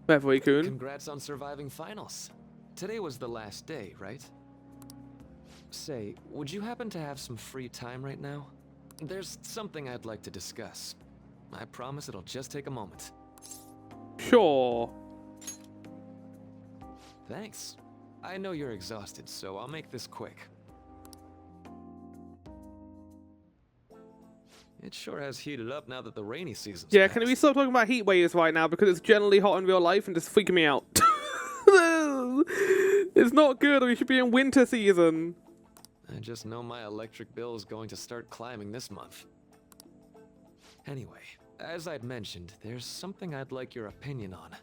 Beverly-kun. Congrats on surviving finals. Today was the last day, right? Say, would you happen to have some free time right now? There's something I'd like to discuss. I promise it'll just take a moment. Sure. Thanks. I know you're exhausted, so I'll make this quick. It sure has heated up now that the rainy season's Yeah, passed. can we stop talking about heat waves right now because it's generally hot in real life and just freaking me out. It's not good. We should be in winter season. I just know my electric bill is going to start climbing this month. Anyway, as I'd mentioned, there's something I'd like your opinion on.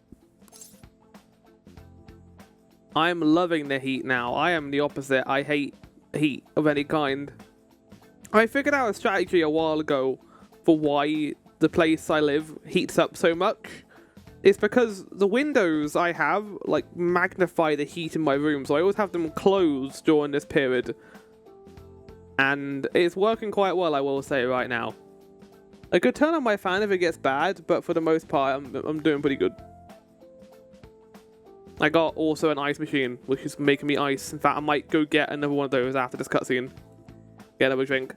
I'm loving the heat now. I am the opposite. I hate heat of any kind. I figured out a strategy a while ago for why the place I live heats up so much. It's because the windows I have, like, magnify the heat in my room, so I always have them closed during this period. And it's working quite well, I will say right now. I could turn on my fan if it gets bad, but for the most part, I'm doing pretty good. I got also an ice machine, which is making me ice. In fact, I might go get another one of those after this cutscene. Get another drink.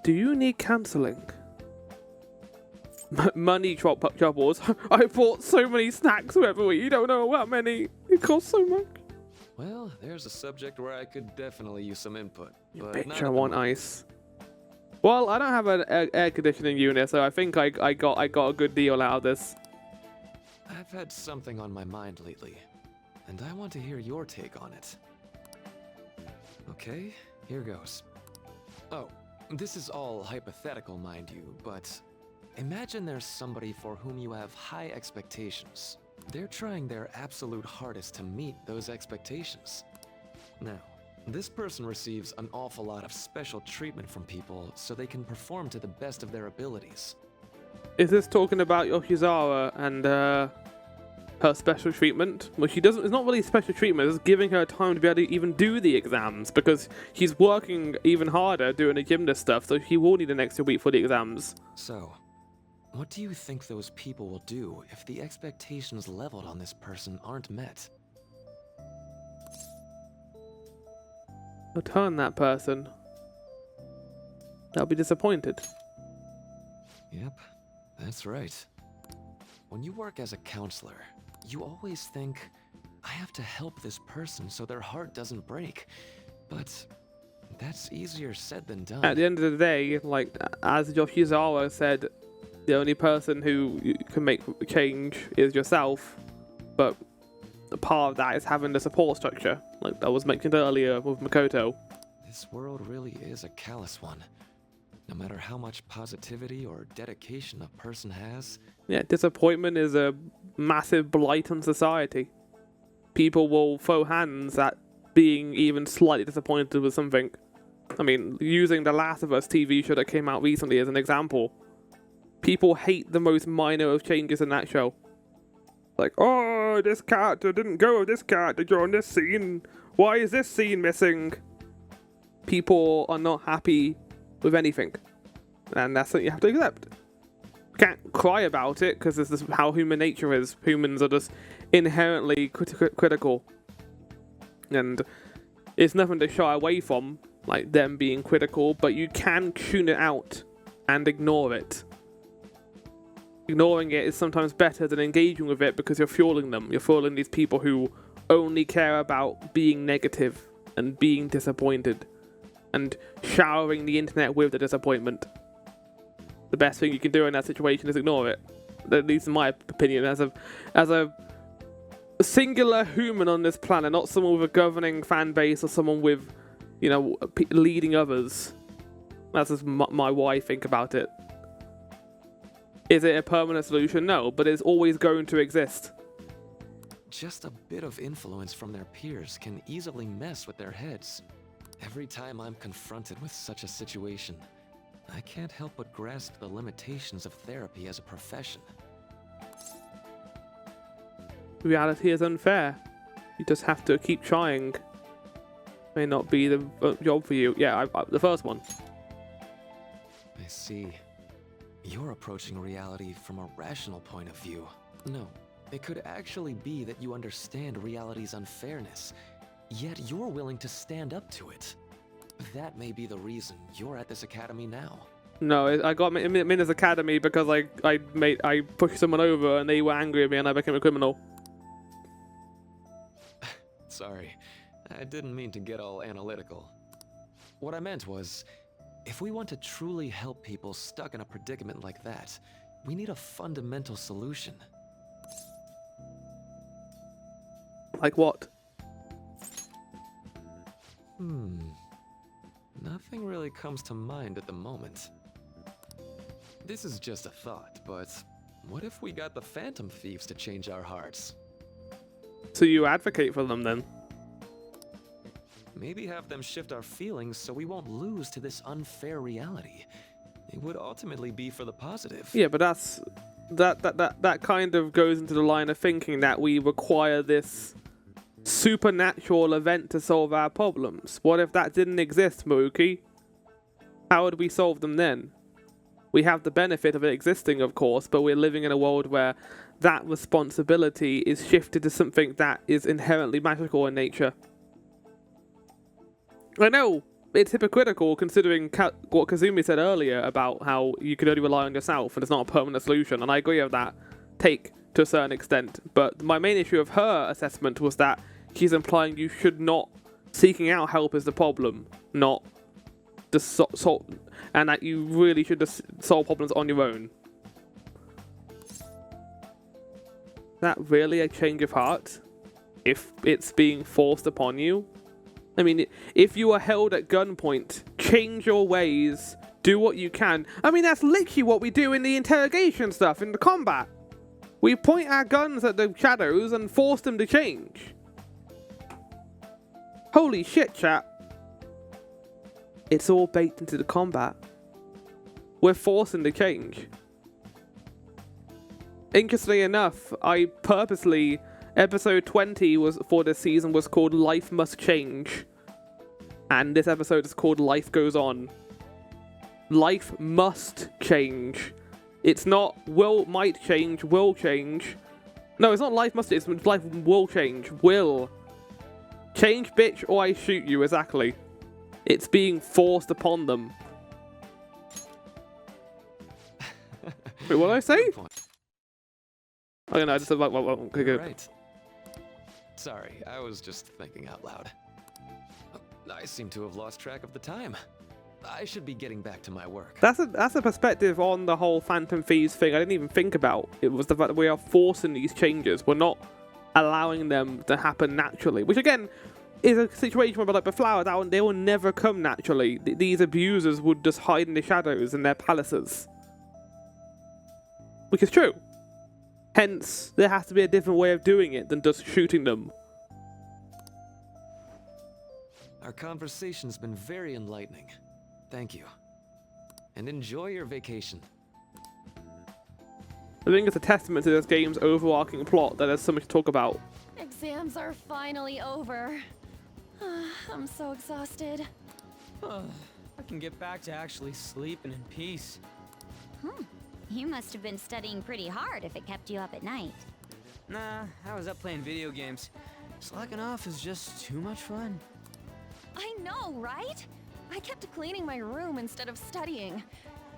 Do you need cancelling? Money troubles. I bought so many snacks wherever you don't know how many. It costs so much. Well, there's a subject where I could definitely use some input. You but bitch, not I at the want moment. ice. Well, I don't have an air conditioning unit, so I think I got a good deal out of this. I've had something on my mind lately, and I want to hear your take on it. Okay, here goes. Oh, this is all hypothetical, mind you, but imagine there's somebody for whom you have high expectations. They're trying their absolute hardest to meet those expectations. Now, this person receives an awful lot of special treatment from people so they can perform to the best of their abilities. Is this talking about Yoshizara and her special treatment? Well, she doesn't. It's not really special treatment. It's giving her time to be able to even do the exams because she's working even harder doing the gymnast stuff. So she will need an extra week for the exams. So, what do you think those people will do if the expectations leveled on this person aren't met? They'll turn that person. They'll be disappointed. Yep, that's right. When you work as a counselor, you always think, I have to help this person so their heart doesn't break. But that's easier said than done. At the end of the day, like, as Yoshizawa said, the only person who can make change is yourself. But a part of that is having the support structure, like that was mentioned earlier with Makoto. This world really is a callous one. No matter how much positivity or dedication a person has, Yeah, disappointment is a massive blight on society. People will throw hands at being even slightly disappointed with something. I mean, using the Last of Us TV show that came out recently as an example. People hate the most minor of changes in that show. Like, oh, this character didn't go with this character during this scene. Why is this scene missing? People are not happy with anything. And that's what you have to accept. Can't cry about it because this is how human nature is. Humans are just inherently critical. And it's nothing to shy away from, like them being critical, but you can tune it out and ignore it. Ignoring it is sometimes better than engaging with it because you're fueling them. You're fueling these people who only care about being negative and being disappointed and showering the internet with the disappointment. The best thing you can do in that situation is ignore it. At least in my opinion, as a singular human on this planet, not someone with a governing fan base or someone with, you know, leading others. That's just my why I think about it. Is it a permanent solution? No, but it's always going to exist. just a bit of influence from their peers can easily mess with their heads. Every time I'm confronted with such a situation, I can't help but grasp the limitations of therapy as a profession. Reality is unfair. You just have to keep trying. May not be the job for you. Yeah, the first one. I see. You're approaching reality from a rational point of view. No, it could actually be that you understand reality's unfairness, yet you're willing to stand up to it. That may be the reason you're at this academy now. No, I got in this academy because I pushed someone over and they were angry at me and I became a criminal. Sorry, I didn't mean to get all analytical. What I meant was, If we want to truly help people stuck in a predicament like that, we need a fundamental solution. Like what? Nothing really comes to mind at the moment. This is just a thought, but what if we got the Phantom Thieves to change our hearts? So you advocate for them then? Maybe have them shift our feelings so we won't lose to this unfair reality. It would ultimately be for the positive. Yeah, but that kind of goes into the line of thinking that we require this supernatural event to solve our problems. What if that didn't exist, Maruki? How would we solve them then? We have the benefit of it existing, of course, but we're living in a world where that responsibility is shifted to something that is inherently magical in nature. I know it's hypocritical considering what Kazumi said earlier about how you can only rely on yourself and it's not a permanent solution, and I agree with that take to a certain extent. But my main issue of her assessment was that she's implying you should not seeking out help is the problem, not just and that you really should just solve problems on your own. Is that really a change of heart if it's being forced upon you? I mean, if you are held at gunpoint, change your ways, do what you can. I mean, that's literally what we do in the interrogation stuff, in the combat. We point our guns at the shadows and force them to change. Holy shit, chat. It's all baked into the combat. We're forcing the change. Interestingly enough, I purposely... Episode 20 for this season was called Life Must Change. And this episode is called Life Goes On. Life must change. It's not might change, will change. No, it's not life must, it's life will change. Will. Change, bitch, or I shoot you, exactly. It's being forced upon them. Wait, what did I say? Okay, no, I just said, well, okay, good. Right. Sorry, I was just thinking out loud. I seem to have lost track of the time. I should be getting back to my work. That's a perspective on the whole Phantom Thieves thing I didn't even think about. It was the fact that we are forcing these changes. We're not allowing them to happen naturally. Which again is a situation where like the flowers, they will never come naturally. These abusers would just hide in the shadows in their palaces. Which is true. Hence, there has to be a different way of doing it than just shooting them. Our conversation's been very enlightening. Thank you. And enjoy your vacation. I think it's a testament to this game's overarching plot that there's so much to talk about. Exams are finally over. I'm so exhausted. I can get back to actually sleeping in peace. You must have been studying pretty hard if it kept you up at night. Nah, I was up playing video games. Slacking off is just too much fun. I know, right? I kept cleaning my room instead of studying.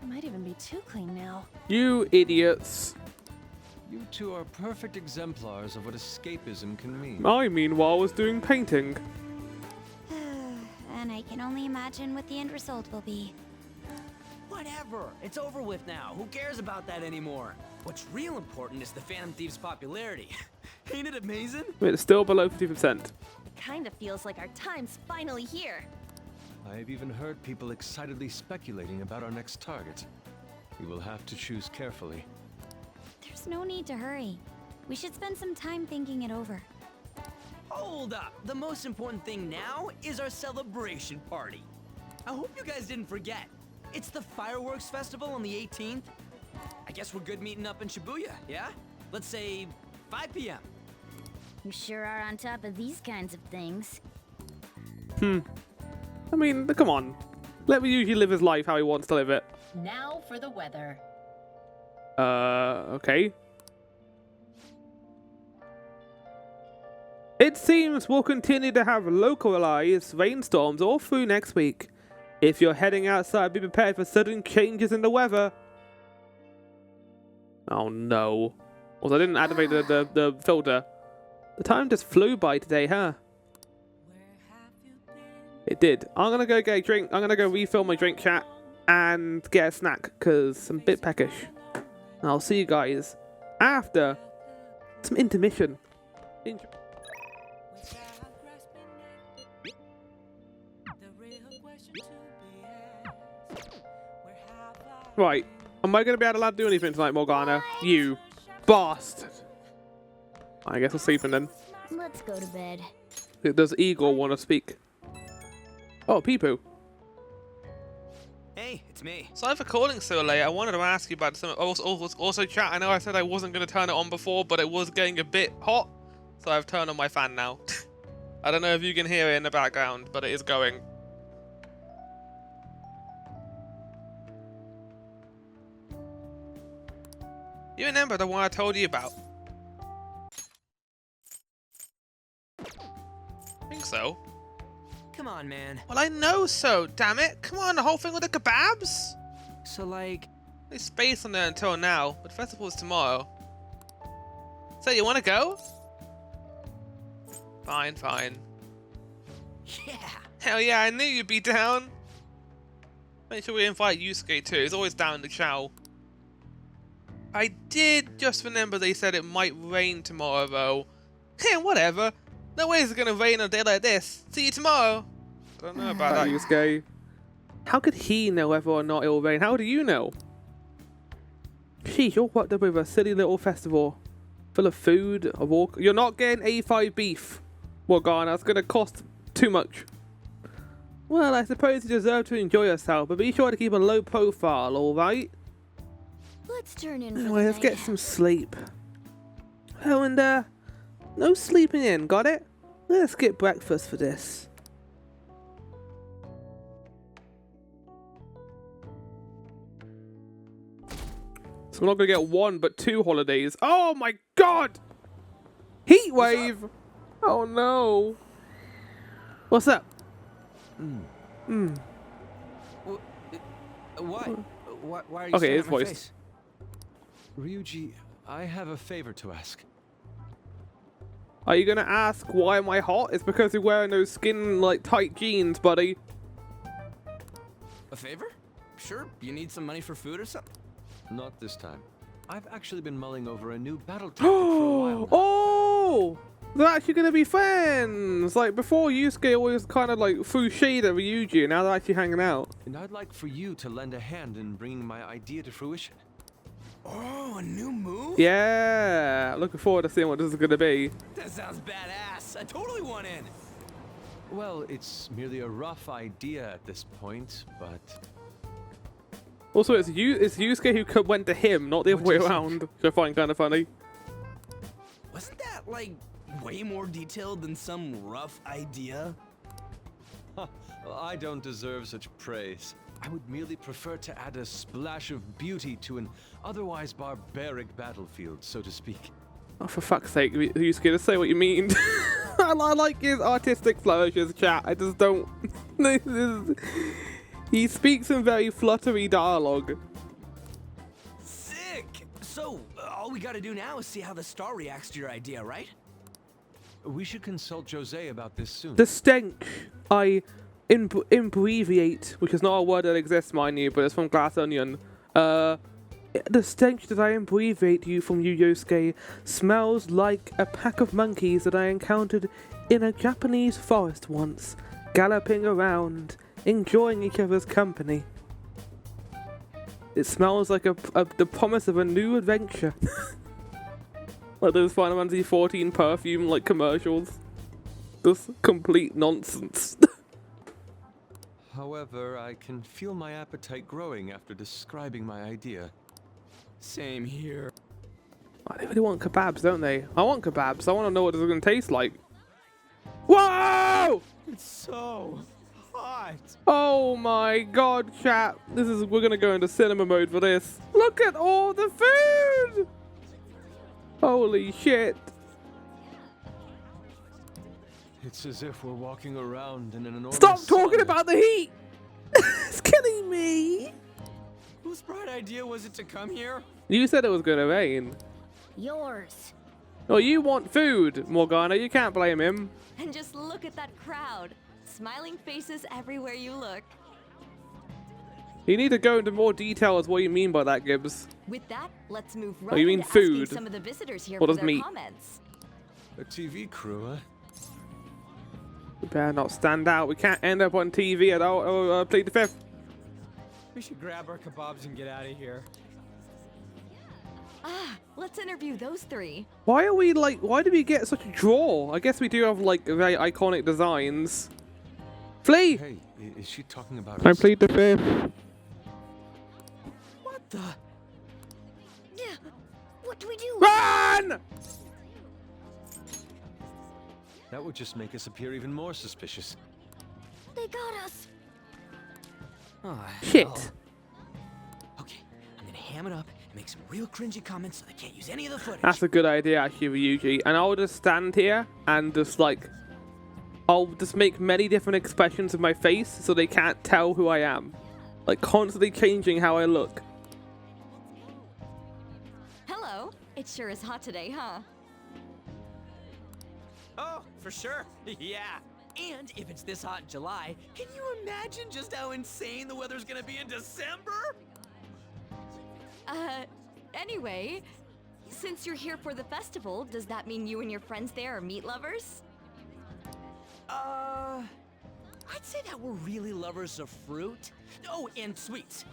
It might even be too clean now. You idiots. You two are perfect exemplars of what escapism can mean. I, meanwhile, was doing painting. And I can only imagine what the end result will be. Whatever. It's over with now. Who cares about that anymore? What's real important is the Phantom Thieves' popularity. Ain't it amazing? It's still below 50%. It kind of feels like our time's finally here. I've even heard people excitedly speculating about our next target. We will have to choose carefully. There's no need to hurry. We should spend some time thinking it over. Hold up. The most important thing now is our celebration party. I hope you guys didn't forget. It's the fireworks festival on the 18th. I guess we're good meeting up in Shibuya, yeah? Let's say 5 p.m. You sure are on top of these kinds of things. I mean, come on. Let Ryuji live his life how he wants to live it. Now for the weather. Okay. It seems we'll continue to have localized rainstorms all through next week. If you're heading outside, be prepared for sudden changes in the weather. Oh no. Also, I didn't activate the filter. The time just flew by today, huh? It did. I'm gonna go get a drink. I'm gonna go refill my drink, chat. and get a snack because I'm a bit peckish. And I'll see you guys after some intermission. Right, am I going to be allowed to do anything tonight, Morgana? You bastard. I guess I'm sleeping then. Let's go to bed. Does Igor want to speak? Oh, Peepoo. Hey, it's me. Sorry for calling so late. I wanted to ask you about some. Also, chat. I know I said I wasn't going to turn it on before, but it was getting a bit hot, so I've turned on my fan now. I don't know if you can hear it in the background, but it is going. You remember the one I told you about? I think so. Come on, man. Well, I know so, damn it. Come on, the whole thing with the kebabs? So, like... There's space on there until now, but the festival's tomorrow. So, you want to go? Fine, fine. Yeah! Hell yeah, I knew you'd be down. Make sure we invite Yusuke too, he's always down to chow. I did just remember they said it might rain tomorrow though. Heh, whatever. No way it's gonna rain on a day like this. See you tomorrow. I don't know about that. Yusuke. How could he know whether or not it will rain? How do you know? Sheesh, you're worked up with a silly little festival. Full of food, a walk. You're not getting A5 beef, Morgana. That's gonna cost too much. Well, I suppose you deserve to enjoy yourself, but be sure to keep a low profile, alright? Let's turn in. Anyway, let's get some sleep. Oh, and no sleeping in, got it? Let's get breakfast for this. So we're not gonna get one, but 2 holidays. Oh my god! Heat wave! Oh no! What's up? Why? Why are you Okay, his staring at my voice. face? Ryuji, I have a favor to ask. Are you gonna ask why am I hot? It's because you're wearing those skin like tight jeans, buddy. A favor? Sure. You need some money for food or something? Not this time. I've actually been mulling over a new battle tactic for a while now. Oh! They're actually gonna be friends! Like before, Yusuke always kind of like threw shade at Ryuji, and now they're actually hanging out. And I'd like for you to lend a hand in bringing my idea to fruition. Oh, a new move? Yeah! Looking forward to seeing what this is gonna be. That sounds badass. I totally want in. Well, it's merely a rough idea at this point, but... Also, it's Yusuke who went to him, not the other way around, which I find kind of funny. Wasn't that, like, way more detailed than some rough idea? Well, I don't deserve such praise. I would merely prefer to add a splash of beauty to an otherwise barbaric battlefield, so to speak. Oh, for fuck's sake, Yusuke, just say what you mean. I like his artistic flourishes, chat. I just don't... He speaks in very fluttery dialogue. Sick! So, all we gotta do now is see how the star reacts to your idea, right? We should consult Jose about this soon. The stench I imbreviate, which is not a word that exists, mind you, but it's from Glass Onion. The stench that I imbreviate you from you, Yosuke, smells like a pack of monkeys that I encountered in a Japanese forest once, galloping around, enjoying each other's company. It smells like the promise of a new adventure. Like those Final Fantasy 14 perfume like commercials. This complete nonsense. However, I can feel my appetite growing after describing my idea. Same here. Oh, they really want kebabs, don't they? I want kebabs. I want to know what it's going to taste like. Whoa! It's so hot. Oh my god, chat. We're going to go into cinema mode for this. Look at all the food! Holy shit. It's as if we're walking around in an enormous Stop talking sauna. about the heat! It's killing me! Whose bright idea was it to come here? You said it was going to rain. Yours. Oh, you want food, Morgana. You can't blame him. And just look at that crowd. Smiling faces everywhere you look. You need to go into more detail as what you mean by that, Gibbs. With that, let's move Oh, right you mean into asking food? some of the visitors here What for does their meat? comments. A TV crew, huh? We better not stand out. We can't end up on TV at all. Oh, plead the fifth. We should grab our kebabs and get out of here. Ah, let's interview those three. Why are we like? Why do we get such a draw? I guess we do have like very iconic designs. Flee! Hey, is she talking about I us? plead the fifth. What the? Yeah. What do we do? Run! That would just make us appear even more suspicious. They got us. Oh, Shit. hell. Okay, I'm gonna ham it up and make some real cringy comments so they can't use any of the footage. That's a good idea, actually, Ryuji. And I'll just stand here and just like, I'll just make many different expressions of my face so they can't tell who I am. Like constantly changing how I look. Hello. It sure is hot today, huh? Oh, for sure. Yeah. And if it's this hot in July, can you imagine just how insane the weather's gonna be in December? Anyway, since you're here for the festival, does that mean you and your friends there are meat lovers? I'd say that we're really lovers of fruit. Oh, and sweets.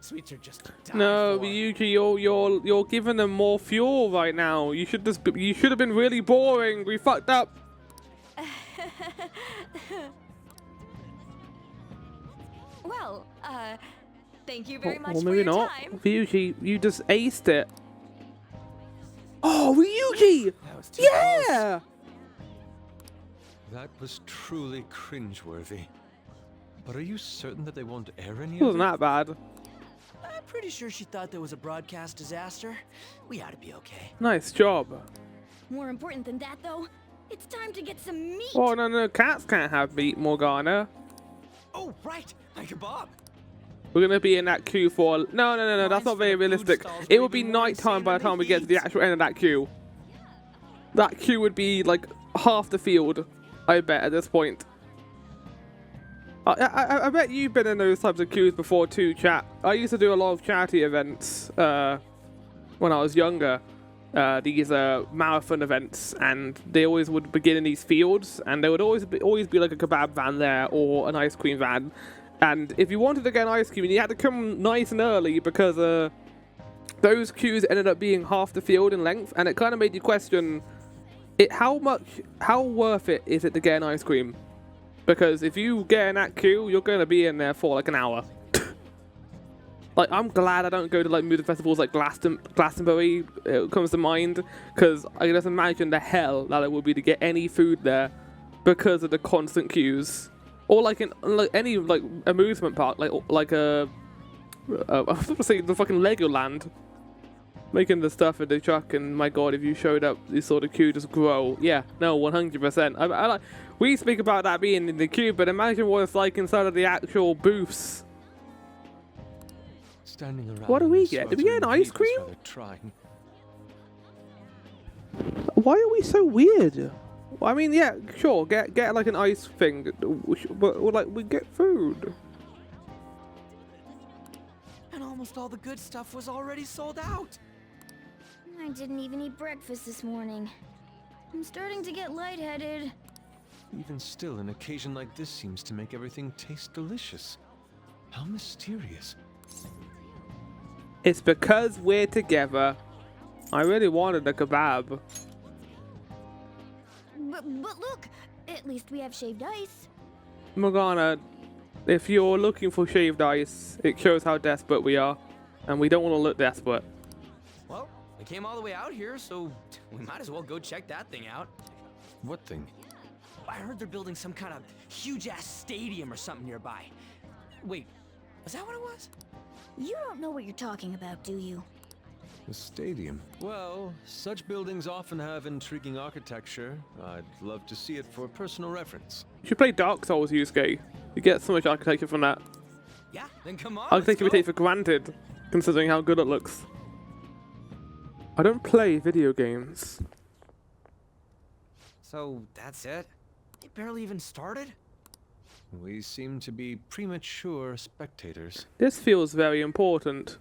Sweets are just to die No, for. Ryuji, you're giving them more fuel right now. You should have been really boring. We fucked up. Well, thank you very much Or for maybe your not. time. Ryuji, you just aced it. Oh, Ryuji! That was too Yeah! That was truly cringeworthy. But are you certain that they won't air any It of wasn't it? that bad. I'm pretty sure she thought there was a broadcast disaster. We ought to be okay. Nice job. More important than that, though, it's time to get some meat. Oh, no, cats can't have meat, Morgana. Oh, right, my kebab. We're gonna be in that queue for... No, that's not very realistic. It would be nighttime by the time we get to the actual end of that queue. That queue would be like half the field, I bet, at this point. I bet you've been in those types of queues before too, chat. I used to do a lot of charity events when I was younger. These marathon events, and they always would begin in these fields, and there would always be like a kebab van there or an ice cream van. And if you wanted to get an ice cream, you had to come nice and early because those queues ended up being half the field in length, and it kind of made you question it. How worth it is it to get an ice cream? Because if you get in that queue, you're going to be in there for like an hour. Like, I'm glad I don't go to like music festivals like Glastonbury. It comes to mind, because I can just imagine the hell that it would be to get any food there because of the constant queues. Or like in like any like amusement park, like a I was going to say the fucking Legoland, making the stuff in the truck, and my god, if you showed up, you saw the queue just grow. Yeah, no, 100%. I like. We speak about that being in the queue, but imagine what it's like inside of the actual booths. Standing around What do in we the get? Did we get an sweltering ice heat was cream? rather trying. Why are we so weird? I mean, yeah, sure, get like an ice thing, but like we get food. And almost all the good stuff was already sold out. I didn't even eat breakfast this morning. I'm starting to get lightheaded. Even still, an occasion like this seems to make everything taste delicious. How mysterious. It's because we're together. I really wanted a kebab. But look, at least we have shaved ice. Morgana, if you're looking for shaved ice, it shows how desperate we are, and we don't want to look desperate. Well, we came all the way out here, so we might as well go check that thing out. What thing? I heard they're building some kind of huge-ass stadium or something nearby. Wait, is that what it was? You don't know what you're talking about, do you? A stadium. Well, such buildings often have intriguing architecture. I'd love to see it for personal reference. You should play Dark Souls, Yusuke. You get so much architecture from that. Yeah, then come on. Architecture we take for granted, considering how good it looks. I don't play video games. So that's it? They barely even started? We seem to be premature spectators. This feels very important.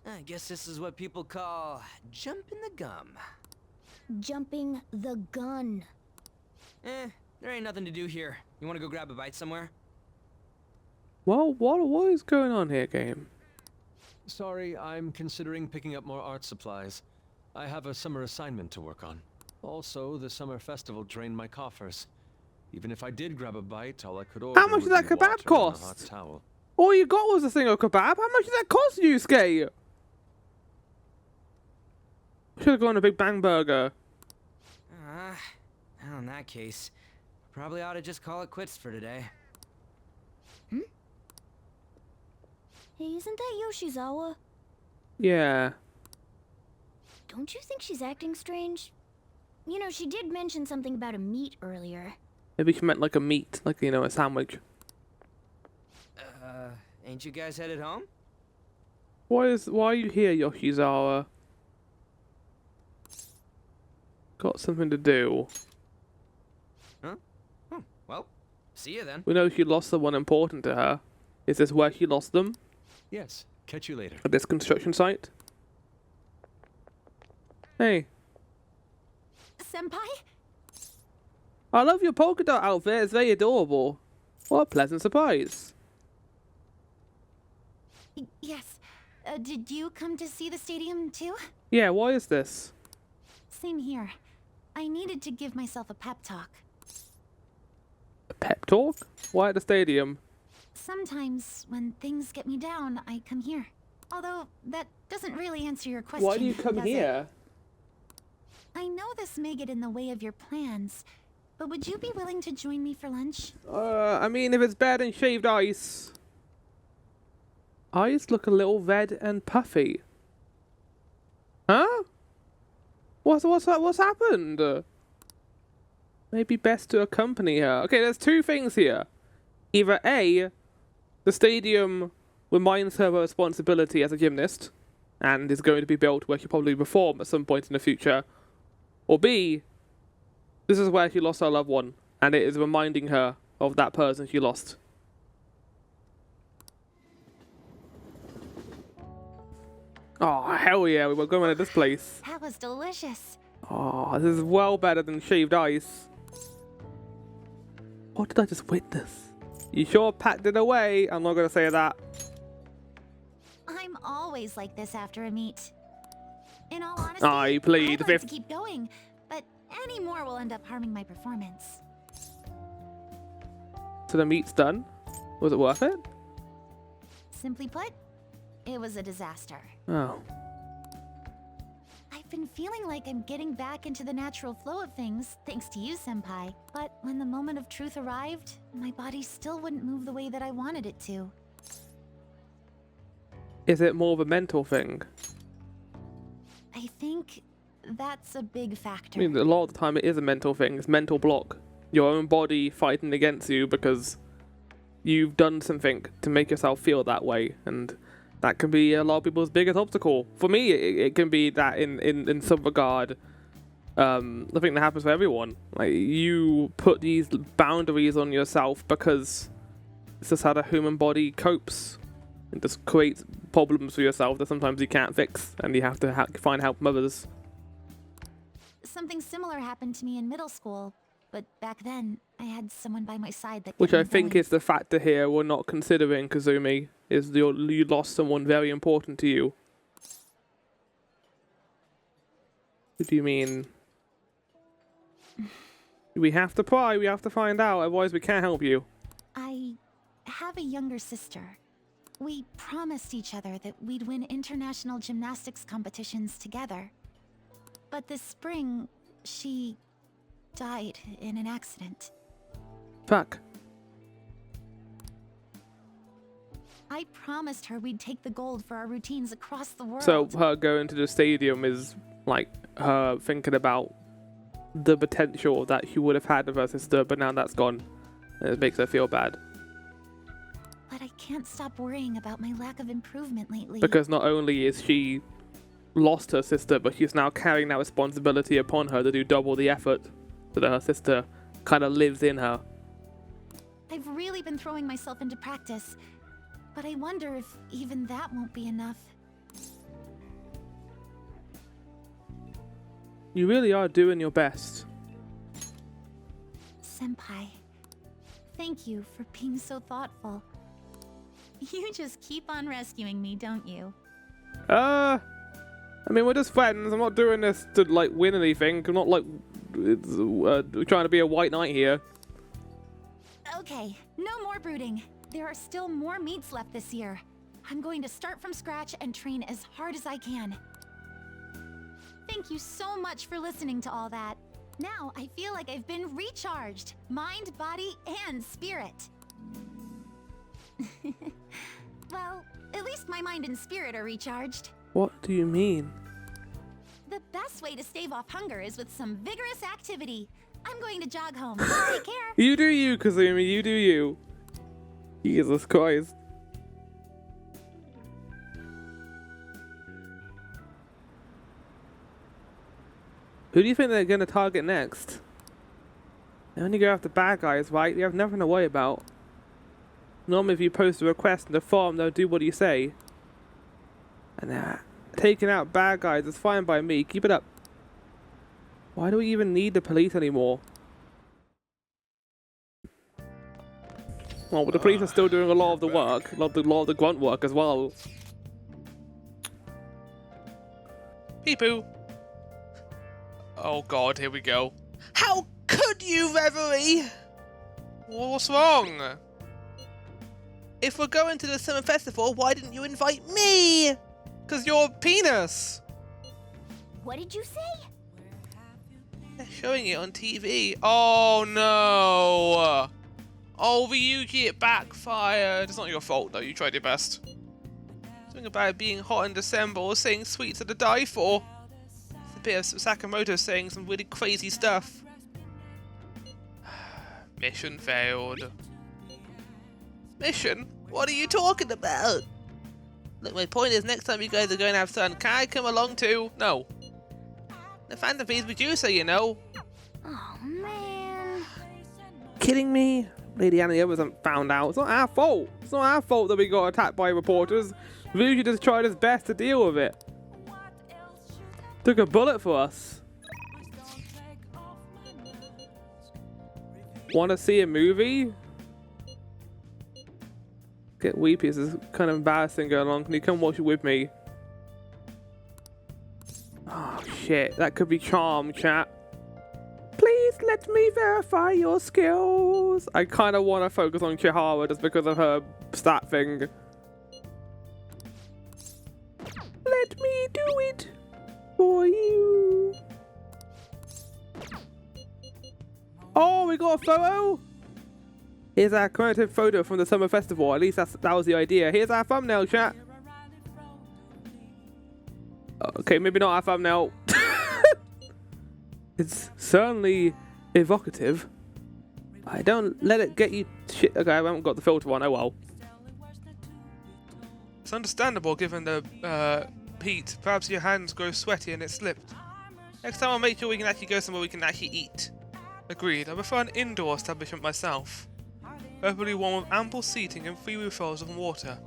I guess this is what people call jumping the gum. Jumping the gun. There ain't nothing to do here. You wanna go grab a bite somewhere? Well, what is going on here, game? Sorry, I'm considering picking up more art supplies. I have a summer assignment to work on. Also, the summer festival drained my coffers. Even if I did grab a bite, all I could order How much did would that be kebab water and a cost? hot towel. All you got was a single kebab. How much did that cost you, Skate? Should have gone a Big Bang Burger. Well, in that case, probably ought to just call it quits for today. Hey, isn't that Yoshizawa? Yeah. Don't you think she's acting strange? You know, she did mention something about a meat earlier. Maybe she meant like a meat, like, you know, a sandwich. Ain't you guys headed home? Why are you here, Yoshizawa? Got something to do. Huh? Well, see you then. We know she lost someone important to her. Is this where she lost them? Yes, catch you later. At this construction site? Hey. Senpai? I love your polka dot outfit. It's very adorable. What a pleasant surprise. Yes. Did you come to see the stadium too? Yeah, why is this? Same here. I needed to give myself a pep talk. A pep talk? Why at the stadium? Sometimes, when things get me down, I come here. Although, that doesn't really answer your question. Why do you come does here? I know this may get in the way of your plans, but would you be willing to join me for lunch? I mean, if it's better than shaved ice. Eyes look a little red and puffy. Huh? What's happened? Maybe best to accompany her. Okay, there's two things here. Either A, the stadium reminds her of her responsibility as a gymnast, and is going to be built where she'll probably perform at some point in the future. Or B, this is where she lost her loved one, and it is reminding her of that person she lost. Oh, hell yeah, we were going to this place. That was delicious. Oh, this is well better than shaved ice. What did I just witness? You sure packed it away? I'm not going to say that. I'm always like this after a meet. In all honesty, I plead I'd like to keep going, but any more will end up harming my performance. So the meet's done? Was it worth it? Simply put, it was a disaster. Oh. I've been feeling like I'm getting back into the natural flow of things, thanks to you, Senpai. But when the moment of truth arrived, my body still wouldn't move the way that I wanted it to. Is it more of a mental thing? I think that's a big factor. I mean, a lot of the time it is a mental thing. It's mental block. Your own body fighting against you because you've done something to make yourself feel that way. And that can be a lot of people's biggest obstacle. For me, it can be that in some regard. I think that happens for everyone. Like, you put these boundaries on yourself because it's just how the human body copes. It just creates problems for yourself that sometimes you can't fix, and you have to find help from others. Something similar happened to me in middle school, but back then I had someone by my side that Which kept I me think going. is the factor here we're not considering, Kazumi, is you lost someone very important to you. What do you mean? We have to pry, we have to find out, otherwise we can't help you. I have a younger sister. We promised each other that we'd win international gymnastics competitions together. But this spring, she died in an accident. Fuck. I promised her we'd take the gold for our routines across the world. So her going to the stadium is like her thinking about the potential that she would have had with her sister, but now that's gone. And it makes her feel bad. But I can't stop worrying about my lack of improvement lately. Because not only is she lost her sister, but she's now carrying that responsibility upon her to do double the effort so that her sister kind of lives in her. I've really been throwing myself into practice, but I wonder if even that won't be enough. You really are doing your best. Senpai, thank you for being so thoughtful. You just keep on rescuing me, don't you? I mean, we're just friends. I'm not doing this to, like, win anything. I'm not, like, trying to be a white knight here. Okay, no more brooding. There are still more meets left this year. I'm going to start from scratch and train as hard as I can. Thank you so much for listening to all that. Now I feel like I've been recharged. Mind, body, and spirit. Well, at least my mind and spirit are recharged. What do you mean? The best way to stave off hunger is with some vigorous activity. I'm going to jog home. Take care. You do you, Kazumi. You do you. Jesus Christ. Who do you think they're going to target next? They only go after bad guys, right? You have nothing to worry about. Normally if you post a request in the forum, they'll do what you say. And taking out bad guys is fine by me. Keep it up. Why do we even need the police anymore? Well, but the police are still doing a lot of the work. A lot of the grunt work as well. Peepoo. Oh god, here we go. How could you, Reverie? What's wrong? If we're going to the summer festival, why didn't you invite me? Because you're a penis. What did you say? They're showing it on TV. Oh no. Oh, Ryuji, it backfired. It's not your fault though, you tried your best. Something about it being hot in December or saying sweets are to die for. It's a bit of Sakamoto saying some really crazy stuff. Mission failed. Mission? What are you talking about? Look, my point is next time you guys are going to have fun, can I come along too? No. The Phantom Thieves producer, you know. Oh, man. Kidding me? Lady Anna and the others haven't found out. It's not our fault. It's not our fault that we got attacked by reporters. Ryuji just tried his best to deal with it. Took a bullet for us. Want to see a movie? Get weepy. This is kind of embarrassing going on. Can you come watch it with me? Oh shit, that could be charm, chat. Please let me verify your skills. I kind of want to focus on Chihara just because of her stat thing. Let me do it for you. Oh, we got a photo. Here's our commemorative photo from the summer festival. At least that was the idea. Here's our thumbnail, chat. Okay, maybe not our thumbnail. It's certainly evocative. I don't let it get you shit. Okay, I haven't got the filter on. Oh well. It's understandable given the heat. Perhaps your hands grow sweaty and it slipped. Next time I'll make sure we can actually go somewhere we can actually eat. Agreed. I prefer an indoor establishment myself. Preferably one with ample seating and free refills of water.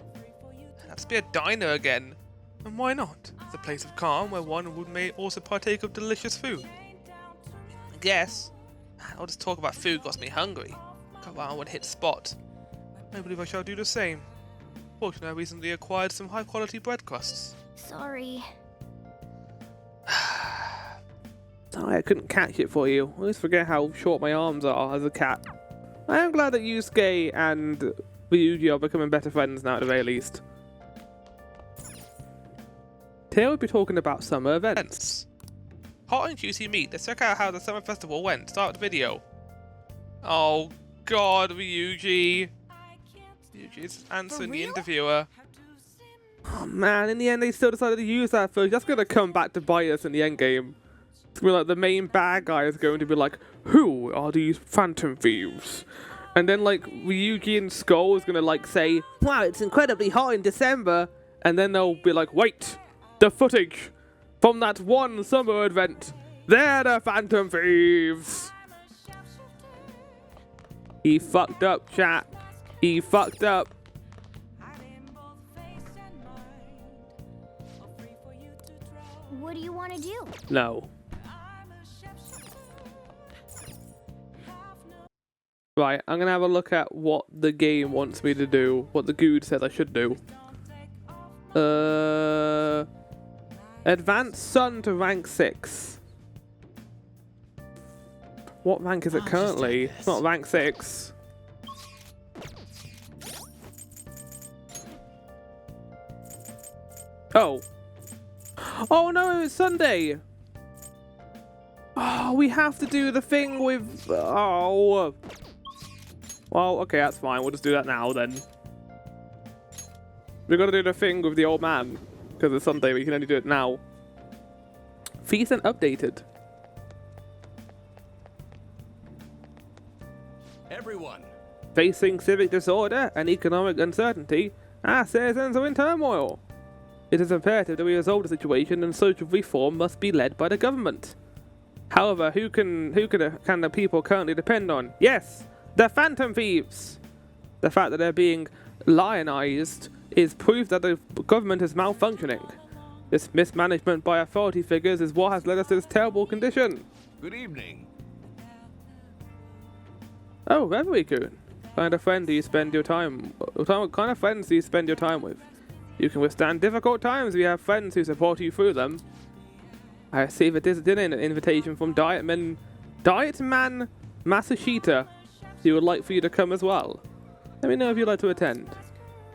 Let's be a diner again. And why not? It's a place of calm where one may also partake of delicious food. I guess. All this talk about food got me hungry. Got around and hit spot. I believe I shall do the same. Fortunately, I recently acquired some high quality bread crusts. Sorry. Sorry, I couldn't catch it for you. I always forget how short my arms are as a cat. I am glad that Yusuke and Ryuji are becoming better friends now at the very least. Today we'll be talking about summer events. Hot and juicy meat. Let's check out how the summer festival went. Start the video. Oh god, Ryuji. Ryuji's answering the interviewer. Oh man, in the end they still decided to use that footage. That's going to come back to bite us in the end game. It's going to be like the main bad guy is going to be like, who are these phantom thieves? And then like Ryuji and Skull is going to like say, wow, it's incredibly hot in December. And then they'll be like, wait, the footage from that one summer event. They're the phantom thieves. He fucked up, chat. He fucked up. What do you want to do? No. Right, I'm gonna have a look at what the game wants me to do, what the GUID says I should do. Advance Sun to rank 6. What rank is it currently? It's not rank 6. Oh. Oh no, it's Sunday! Oh, we have to do the thing with... Oh. Well, okay, that's fine. We'll just do that now, then. We've got to do the thing with the old man. Because it's Sunday, we can only do it now. Feast and updated. Everyone. Facing civic disorder and economic uncertainty, our citizens are in turmoil. It is imperative that we resolve the situation, and social reform must be led by the government. However, who can the people currently depend on? Yes, the Phantom Thieves! The fact that they're being lionized is proof that the government is malfunctioning. This mismanagement by authority figures is what has led us to this terrible condition. Good evening. Oh, Reverie-kun. Kind of friend do you spend your time? What kind of friends do you spend your time with? You can withstand difficult times if you have friends who support you through them. I received a dinner invitation from Diet Man Masashita. He would like for you to come as well. Let me know if you'd like to attend.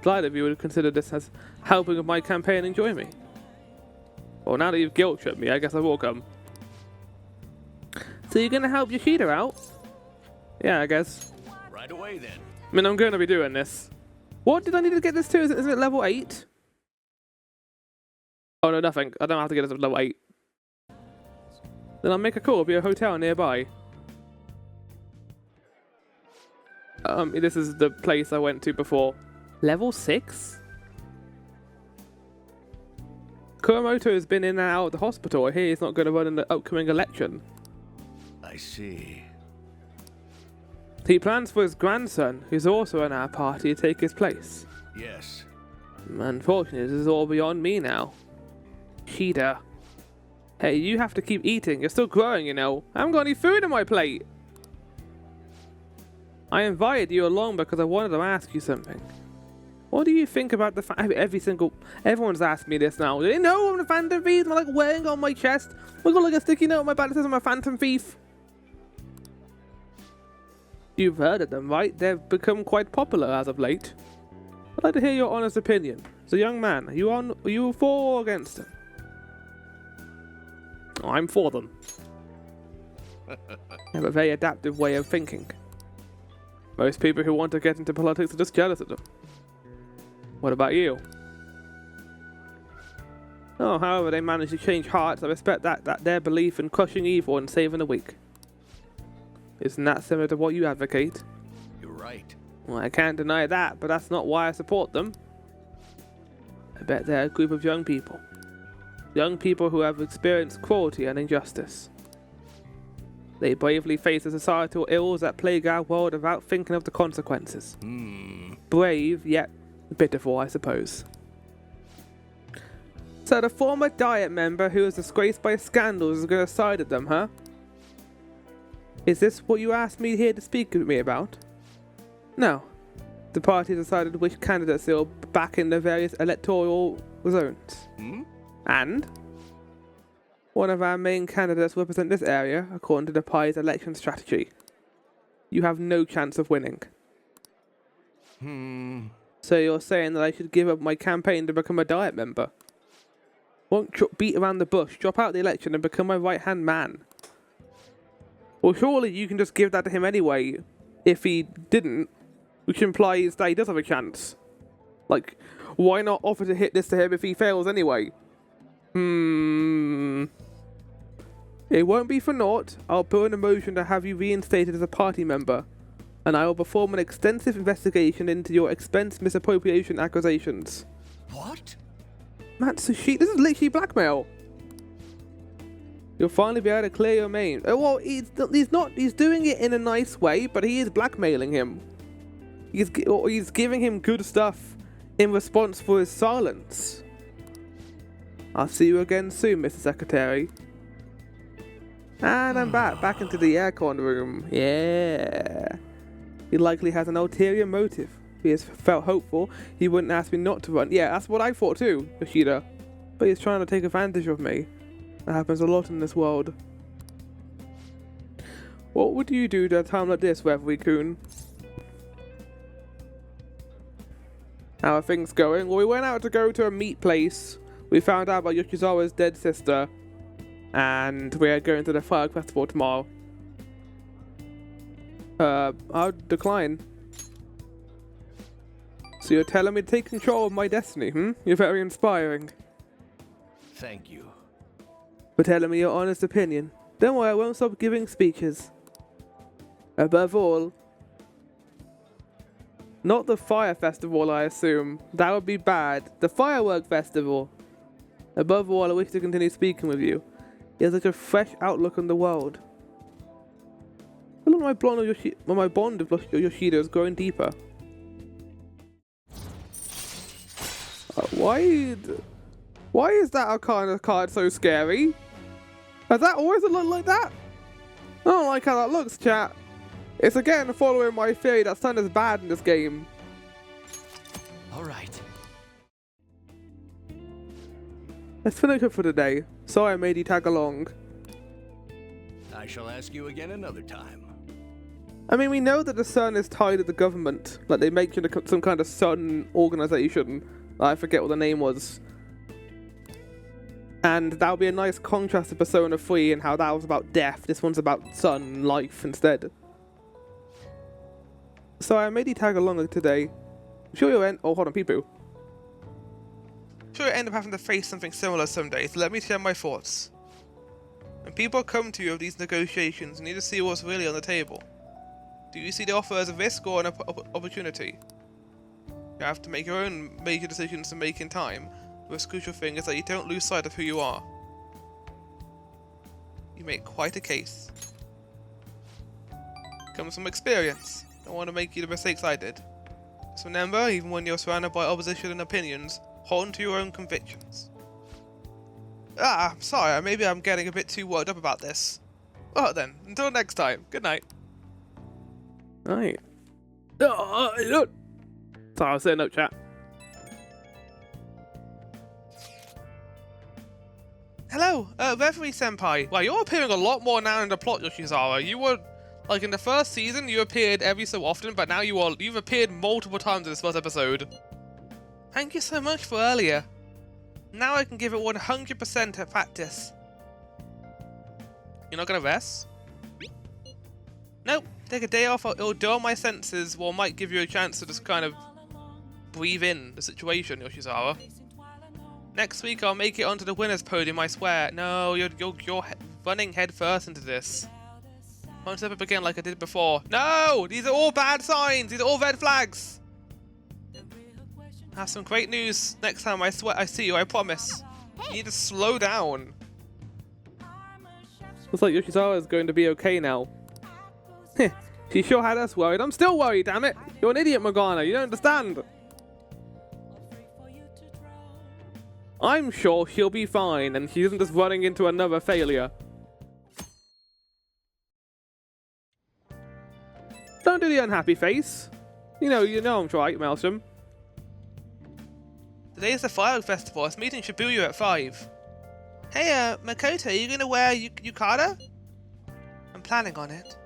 Glad if you would consider this as helping with my campaign and join me. Well, now that you've guilt-tripped me, I guess I will come. So you're gonna help Yoshida out? Yeah, I guess. Right away then. I mean, I'm gonna be doing this. What did I need to get this to? Is it level 8? Oh no, nothing. I don't have to get it to level 8. Then I'll make a call. Be a hotel nearby. This is the place I went to before. Level 6? Kuramoto has been in and out of the hospital. I hear he's not going to run in the upcoming election. I see. He plans for his grandson, who's also in our party, to take his place. Yes. Unfortunately, this is all beyond me now. Shida. Hey, you have to keep eating. You're still growing, you know. I haven't got any food on my plate. I invited you along because I wanted to ask you something. What do you think about the fact everyone's asked me this now? Do they know I'm a Phantom Thief? I'm like wearing on my chest. I've got like a sticky note on my back that says I'm a Phantom Thief. You've heard of them, right? They've become quite popular as of late. I'd like to hear your honest opinion. As a young man, are you for or against them? Oh, I'm for them. I have a very adaptive way of thinking. Most people who want to get into politics are just jealous of them. What about you? Oh, however they manage to change hearts, I respect that their belief in crushing evil and saving the weak. Isn't that similar to what you advocate? You're right. Well, I can't deny that, but that's not why I support them. I bet they're a group of young people. Young people who have experienced cruelty and injustice. They bravely face the societal ills that plague our world without thinking of the consequences. Brave, yet pitiful, I suppose. So the former Diet member who was disgraced by scandals is going to side with them, huh? Is this what you asked me here to speak with me about? No. The party decided which candidates they will back in the various electoral zones. And one of our main candidates represent this area, according to the party's election strategy. You have no chance of winning. So you're saying that I should give up my campaign to become a Diet member? Won't beat around the bush, drop out the election and become my right-hand man? Well, surely you can just give that to him anyway, if he didn't, which implies that he does have a chance. Like, why not offer to hit this to him if he fails anyway? It won't be for naught. I'll put in a motion to have you reinstated as a party member, and I will perform an extensive investigation into your expense misappropriation accusations. What? Matsushi, this is literally blackmail. You'll finally be able to clear your main. Well, he's doing it in a nice way, but he is blackmailing him. He's giving him good stuff in response for his silence. I'll see you again soon, Mr. Secretary. And I'm back into the aircon room. Yeah. He likely has an ulterior motive. He has felt hopeful he wouldn't ask me not to run. Yeah, that's what I thought too, Yoshida. But he's trying to take advantage of me. That happens a lot in this world. What would you do at a time like this, Reverie-kun? How are things going? Well, we went out to go to a meat place. We found out about Yoshizawa's dead sister. And we're going to the firework festival tomorrow. I'll decline. So you're telling me to take control of my destiny, hmm? You're very inspiring. Thank you. For telling me your honest opinion. Don't worry, I won't stop giving speeches. Above all, not the fire festival, I assume. That would be bad. The firework festival. Above all, I wish to continue speaking with you. You have such a fresh outlook on the world. I feel like my bond with Yoshida is growing deeper. Why is that kind of card so scary? Has that always looked like that? I don't like how that looks, chat. It's again following my theory that Sun is bad in this game. Alright. Let's finish up for today. Sorry I made you tag along. I shall ask you again another time. I mean, we know that the Sun is tied to the government. Like, they make some kind of Sun organization. I forget what the name was. And that would be a nice contrast to Persona 3 and how that was about death. This one's about sun, life instead. So I made you tag along today. I'm sure you'll end. Oh, hold on, Peepoo. I'm sure you'll end up having to face something similar someday, so let me share my thoughts. When people come to you with these negotiations, you need to see what's really on the table. Do you see the offer as a risk or an opportunity? You have to make your own major decisions to make in time. The most crucial thing is that you don't lose sight of who you are. You make quite a case. Comes from experience. Don't want to make you the mistakes I did. Just remember, even when you're surrounded by opposition and opinions, hold on to your own convictions. I'm sorry, maybe I'm getting a bit too worked up about this. Well then, until next time, good night. Right. Sorry, I was setting up chat. Hello, Reverie-senpai. Wow, you're appearing a lot more now in the plot, Yoshizawa. You were, like, in the first season, you appeared every so often, but now you've appeared multiple times in this first episode. Thank you so much for earlier. Now I can give it 100% at practice. You're not gonna rest? Nope. Take a day off, it'll dull my senses, or might give you a chance to just kind of breathe in the situation, Yoshizawa. Next week I'll make it onto the winner's podium, I swear. No, you're running head first into this. Won't step up again like I did before. No! These are all bad signs! These are all red flags! I have some great news next time I see you, I promise. You need to slow down. Looks like Yoshizawa is going to be okay now. She sure had us worried. I'm still worried, damn it! You're an idiot, Morgana. You don't understand. I'm sure she'll be fine, and she isn't just running into another failure. Don't do the unhappy face. You know I'm right, Maelstrom. Today is the firework festival. It's meeting Shibuya at 5. Hey, Makoto, are you gonna wear yukata? I'm planning on it.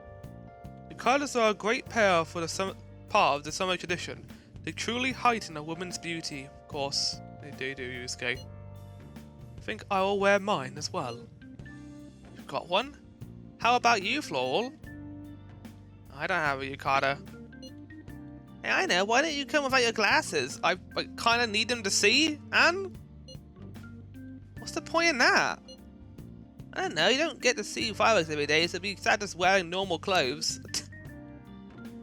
Yukatas are a great pair for the part of the summer tradition. They truly heighten a woman's beauty, of course. They do, Yusuke. I think I will wear mine as well. You've got one? How about you, Floral? I don't have a yukata. Hey, I know. Why don't you come without your glasses? I kind of need them to see, Anne? What's the point in that? I don't know. You don't get to see fireworks every day, so it'd be sad just wearing normal clothes.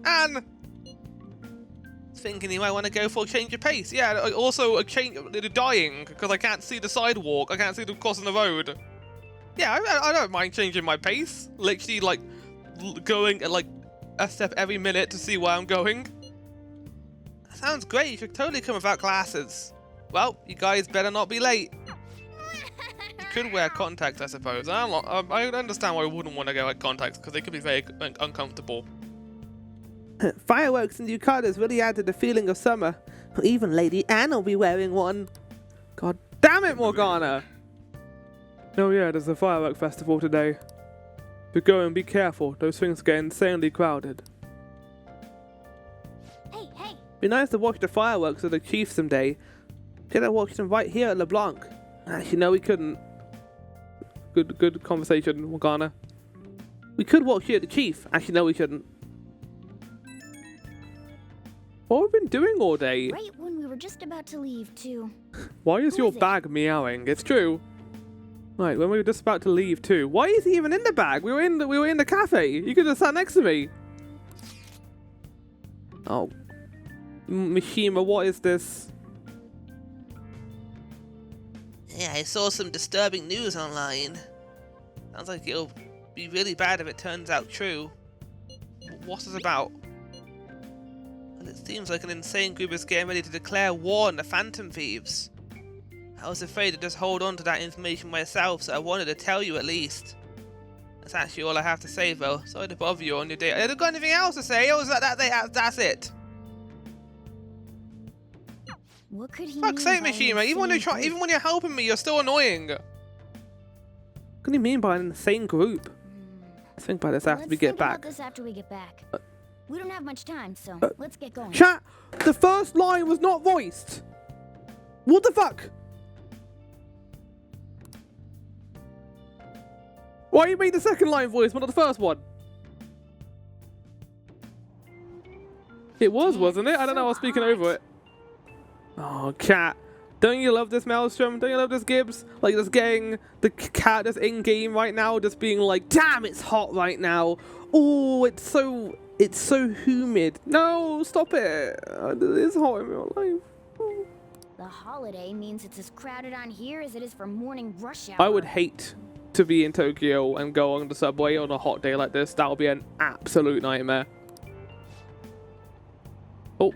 Anne! Thinking you might want to go for a change of pace. Yeah, also a change. Dying because I can't see the sidewalk. I can't see them crossing the road. Yeah, I don't mind changing my pace. Literally, like, going at, like, a step every minute to see where I'm going. That sounds great. You should totally come without glasses. Well, you guys better not be late. You could wear contacts, I suppose. I understand why you wouldn't want to go with contacts, because they could be very uncomfortable. Fireworks and yukatas really add to the feeling of summer. Even Lady Anne will be wearing one. God damn it, Morgana! Oh yeah, there's a firework festival today. But go and be careful, those things get insanely crowded. Hey, hey! Be nice to watch the fireworks of the chief someday. Could have watched them right here at LeBlanc. Actually, no, we couldn't. Good conversation, Morgana. We could watch here at the chief. Actually, no, we couldn't. What have we been doing all day? Right when we were just about to leave, too. Why is your bag meowing? It's true. Right, when we were just about to leave too. Why is he even in the bag? We were in the cafe. You could have sat next to me. Oh, Mishima, what is this? Yeah, I saw some disturbing news online. Sounds like it'll be really bad if it turns out true. What's it about? Well, it seems like an insane group is getting ready to declare war on the Phantom Thieves. I was afraid to just hold on to that information myself, so I wanted to tell you at least. That's actually all I have to say, though. Sorry to bother you on your day. Have you got anything else to say, or is that's it? What could he Fuck's sake, Mishima! Even when you're helping me, you're still annoying. What do you mean by an insane group? Let's think about this after we get back. Let's think about this after we get back. We don't have much time, so let's get going. Chat! The first line was not voiced! What the fuck? Why you made the second line voice, but not the first one? It was, wasn't it? I don't know, I was speaking over it. Oh, cat. Don't you love this Maelstrom? Don't you love this Gibbs? Like, just getting the cat that's in-game right now, just being like, damn, it's hot right now. Oh, it's so humid. No, stop it. It is hot in real life. Oh. The holiday means it's as crowded on here as it is for morning rush hour. I would hate to be in Tokyo and go on the subway on a hot day like this. That would be an absolute nightmare. Oh.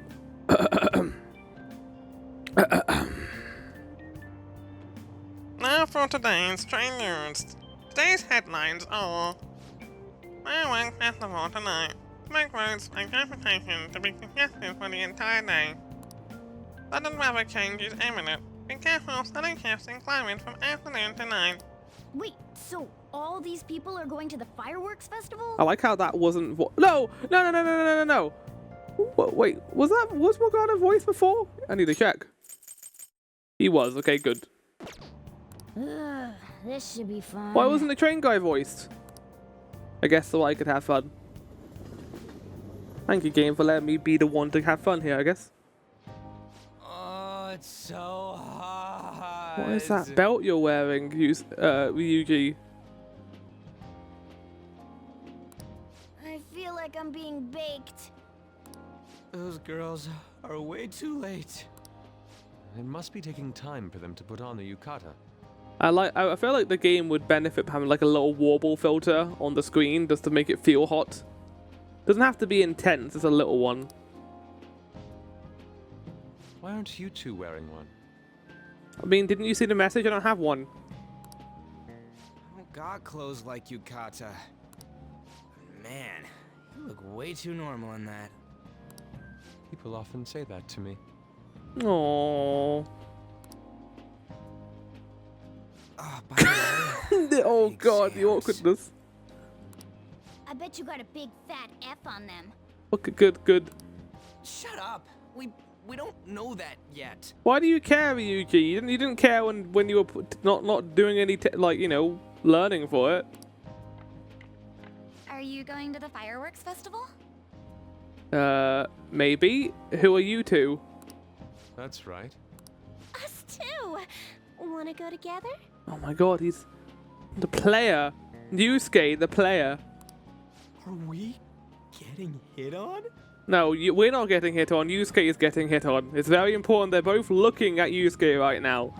Now for today's train news. Today's headlines are: Firework Festival tonight. Smoke roads and transportation to be congested for the entire day. Sudden weather change is imminent. Be careful of sudden shifts in climate from afternoon to night. Wait, so all these people are going to the fireworks festival? I like how that wasn't No! Wait, was Morgana voiced before? I need to check. He was, okay, good. This should be fun. Why wasn't the train guy voiced? I guess so I could have fun. Thank you, game, for letting me be the one to have fun here, I guess. Oh, it's so hot. What is that belt you're wearing, Ryuji? I feel like I'm being baked. Those girls are way too late. It must be taking time for them to put on the yukata. I feel like the game would benefit from having like a little warble filter on the screen just to make it feel hot. Doesn't have to be intense, it's a little one. Why aren't you two wearing one? I mean, didn't you see the message? I don't have one. I don't got clothes like yukata. Man, you look way too normal in that. People often say that to me. Aww. Oh, by the way, oh god, the awkwardness. I bet you got a big fat F on them. Okay, good. Shut up. We don't know that yet. Why do you care, Ryuji? You didn't care when you were not doing any learning for it. Are you going to the fireworks festival? Maybe. Who are you two? That's right. Us too. Wanna go together? Oh my god, he's the player. Yusuke, the player. Are we getting hit on? No, we're not getting hit on. Yusuke is getting hit on. It's very important. They're both looking at Yusuke right now.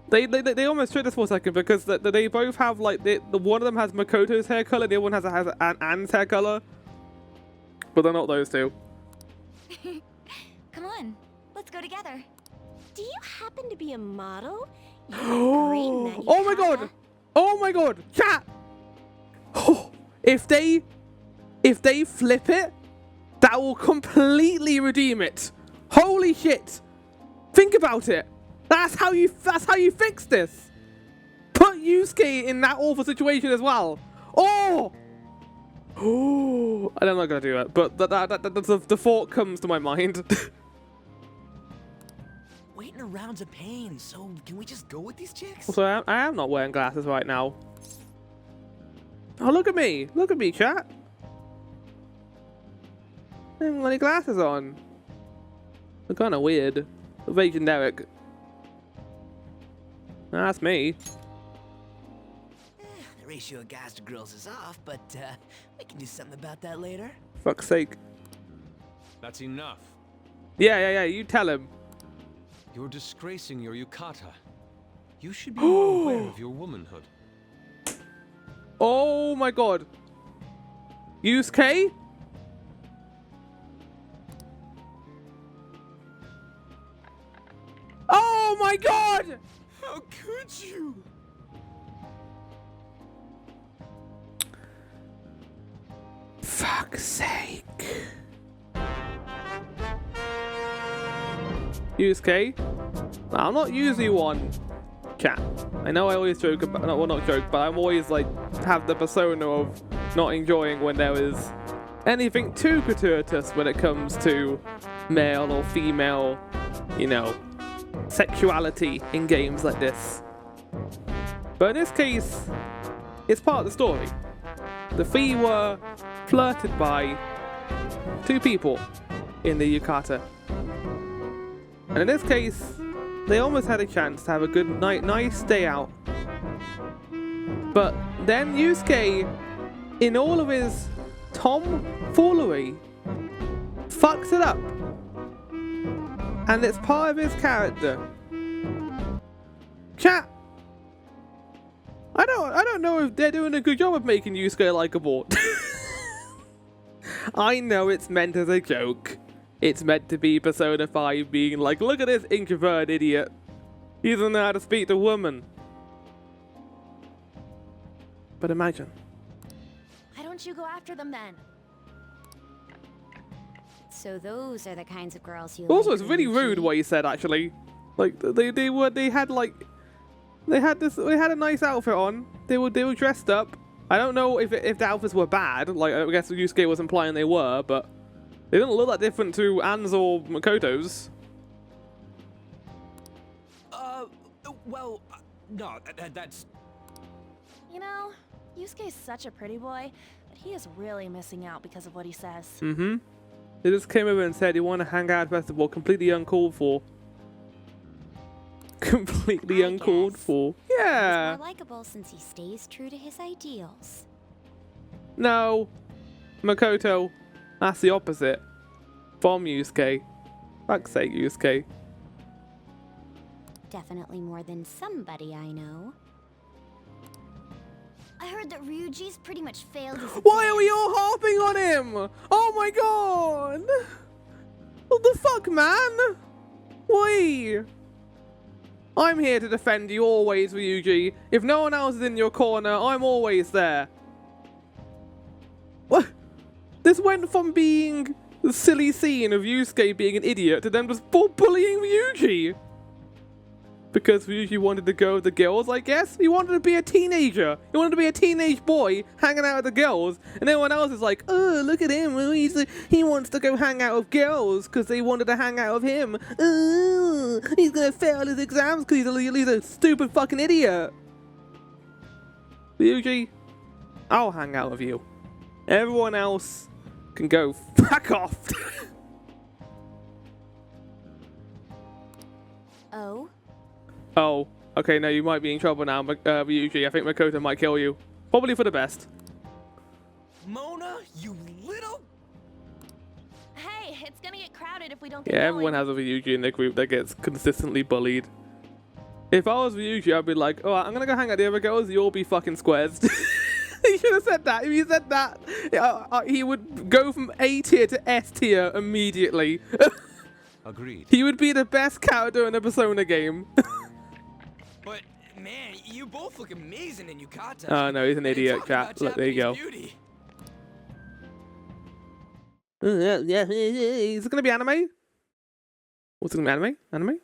They almost tricked us for a second because they both have like the one of them has Makoto's hair color, the other one has Anne's hair color, but they're not those two. Come on, let's go together. Do you happen to be a model? You look great in that Oh my god! Oh my god! Chat! If they flip it, that will completely redeem it. Holy shit! Think about it. That's how you fix this. Put Yusuke in that awful situation as well. Oh! Oh! I'm not gonna do it, but the thought comes to my mind. Waiting around's a pain, so can we just go with these chicks? Also, I am not wearing glasses right now. Oh, look at me. Look at me, chat. I haven't got any glasses on. They're kind of weird. They're very generic. That's me. The ratio of guys to girls is off, but we can do something about that later. Fuck's sake. That's enough. Yeah, you tell him. You're disgracing your yukata. You should be more aware of your womanhood. Oh my god. Yusuke? Oh my god! How could you? Fuck's sake. Yusuke? I'm not usually one. Chat. I know I always joke about, well, not joke, but I'm always like have the persona of not enjoying when there is anything too gratuitous when it comes to male or female, you know, sexuality in games like this. But in this case, it's part of the story. The three were flirted by two people in the yukata. And in this case, they almost had a chance to have a good nice day out. But then Yusuke, in all of his tomfoolery, fucks it up. And it's part of his character. Chat. I don't know if they're doing a good job of making Yusuke likable. I know it's meant as a joke. It's meant to be Persona 5 being like, look at this introverted idiot. He doesn't know how to speak to women. But imagine. Why don't you go after them then? So those are the kinds of girls you Also, like, it's really rude what you said, actually. Like, they had a nice outfit on. They were dressed up. I don't know if the outfits were bad. Like, I guess Yusuke was implying they were, but they didn't look that different to Anne's or Makoto's. Well, no, that's... You know, Yusuke's such a pretty boy, but he is really missing out because of what he says. Mm-hmm. They just came over and said he wanted to hang out at festival, completely uncalled for. Completely uncalled for. Yeah. He's more likable since he stays true to his ideals. No. Makoto. That's the opposite. From Yusuke. Fuck's sake, Yusuke. Definitely more than somebody I know. I heard that Ryuji's pretty much failed his Why are we all harping on him? Oh my god! What the fuck, man? Wait. I'm here to defend you always, Ryuji. If no one else is in your corner, I'm always there. What? This went from being the silly scene of Yusuke being an idiot to them just bullying Ryuji. Because Ryuji wanted to go with the girls, I guess? He wanted to be a teenager. He wanted to be a teenage boy hanging out with the girls. And everyone else is like, oh, look at him. He wants to go hang out with girls because they wanted to hang out with him. Oh, he's going to fail his exams because he's a stupid fucking idiot. Ryuji, I'll hang out with you. Everyone else can go fuck off. Oh? Oh, okay, no, you might be in trouble now, Ryuji. I think Makoto might kill you. Probably for the best. Mona, you little... Hey, it's gonna get crowded if we don't get Yeah, going. everyone has a Ryuji in their group that gets consistently bullied. If I was Ryuji, I'd be like, oh, I'm gonna go hang out with the other girls, you'll be fucking squares. He should have said that. If he said that, he would go from A tier to S tier immediately. Agreed. He would be the best character in a Persona game. But, man, you both look amazing in Yukata. Oh, no, he's an idiot, Talk chat. about Look, there you go. Japanese beauty. Yeah, is it gonna be anime? What's it gonna be, anime? Anime?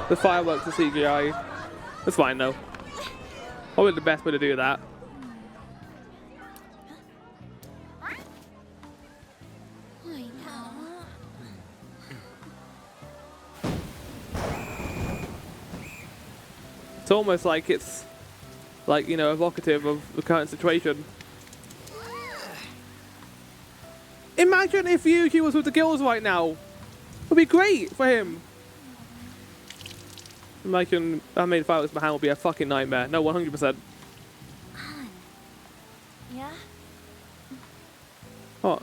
The fireworks are CGI. That's fine though. Probably the best way to do that. It's almost like it's, like, you know, evocative of the current situation. Imagine if Yuji was with the girls right now. It would be great for him. Imagine I made fireworks behind would be a fucking nightmare. No, 100%. Yeah? What?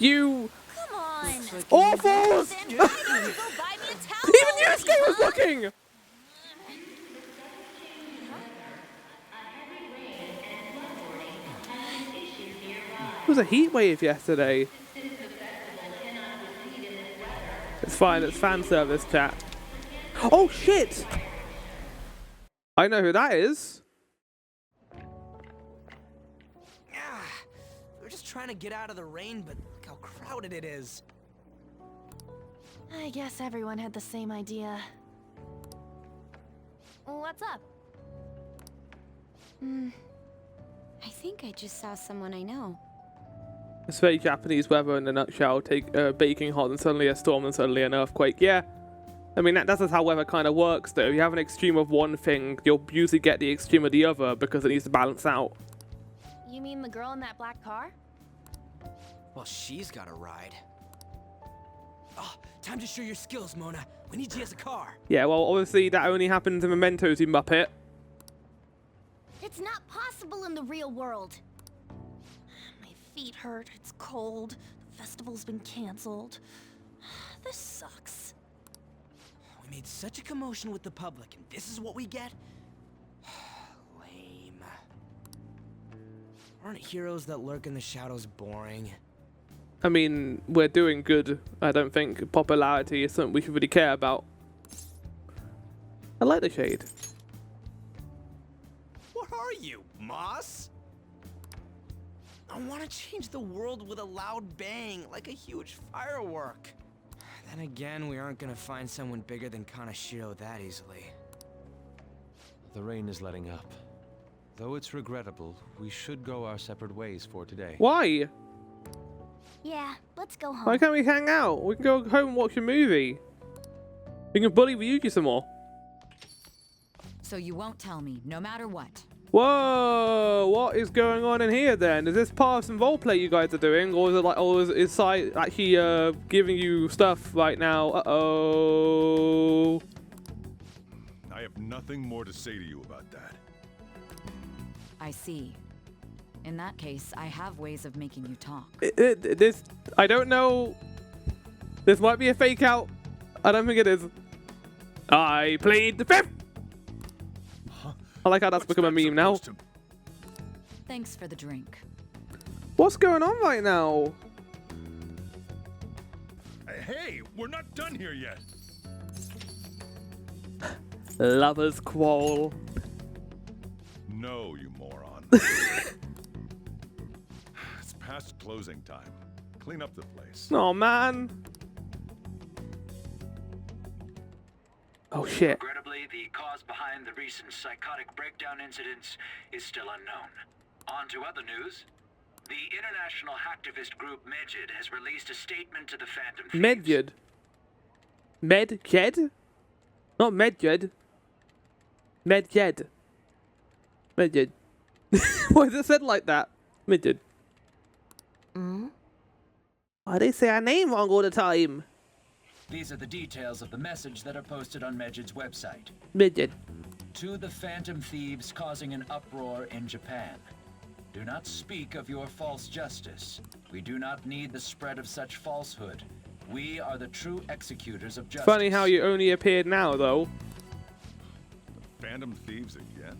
You Come on! awfuls! Even Yusuke was looking! It was a heat wave yesterday. It's fine, it's fan service, chat. Oh shit! I know who that is. We're just trying to get out of the rain, but look how crowded it is. I guess everyone had the same idea. What's up? I think I just saw someone I know. It's very Japanese weather in a nutshell. Take baking hot and suddenly a storm and suddenly an earthquake. Yeah. I mean, that's just how weather kind of works though. You have an extreme of one thing, you'll usually get the extreme of the other because it needs to balance out. You mean the girl in that black car? Well, she's got a ride. Oh, time to show your skills, Mona. We need you as a car. Yeah, well, obviously that only happens in Mementos, you muppet. It's not possible in the real world. My feet hurt, it's cold, the festival's been cancelled. This sucks. We made such a commotion with the public, and this is what we get? Lame. Aren't heroes that lurk in the shadows boring? I mean, we're doing good. I don't think popularity is something we should really care about. I like the shade. What are you, Moss? I want to change the world with a loud bang, like a huge firework. Then again, we aren't gonna find someone bigger than Kanashiro that easily. The rain is letting up. Though it's regrettable, we should go our separate ways for today. Why? Yeah, let's go home. Why can't we hang out? We can go home and watch a movie. We can bully Ryuji some more. So you won't tell me, no matter what. Whoa! What is going on in here then? Is this part of some roleplay you guys are doing, or is it like, or is Sai actually giving you stuff right now? Uh-oh. I have nothing more to say to you about that. I see. In that case, I have ways of making you talk. This, I don't know. This might be a fake out. I don't think it is. I plead the fifth. I like how that's become a meme now. Thanks for the drink. What's going on right now? Hey, we're not done here yet. Lovers quarrel. No, you moron. It's past closing time. Clean up the place. Oh man. Oh shit. Regrettably, the cause behind the recent psychotic breakdown incidents is still unknown. On to other news. The international hacktivist group Medjed has released a statement to the Phantom Thieves. Medjed? Medjed? Not Medjed. Medjed. Medjed. Why is it said like that? Midget. Hmm? Why they say our name wrong all the time? These are the details of the message that are posted on Medjed's website. Midget. To the Phantom Thieves causing an uproar in Japan. Do not speak of your false justice. We do not need the spread of such falsehood. We are the true executors of justice. Funny how you only appeared now, though. Phantom Thieves again?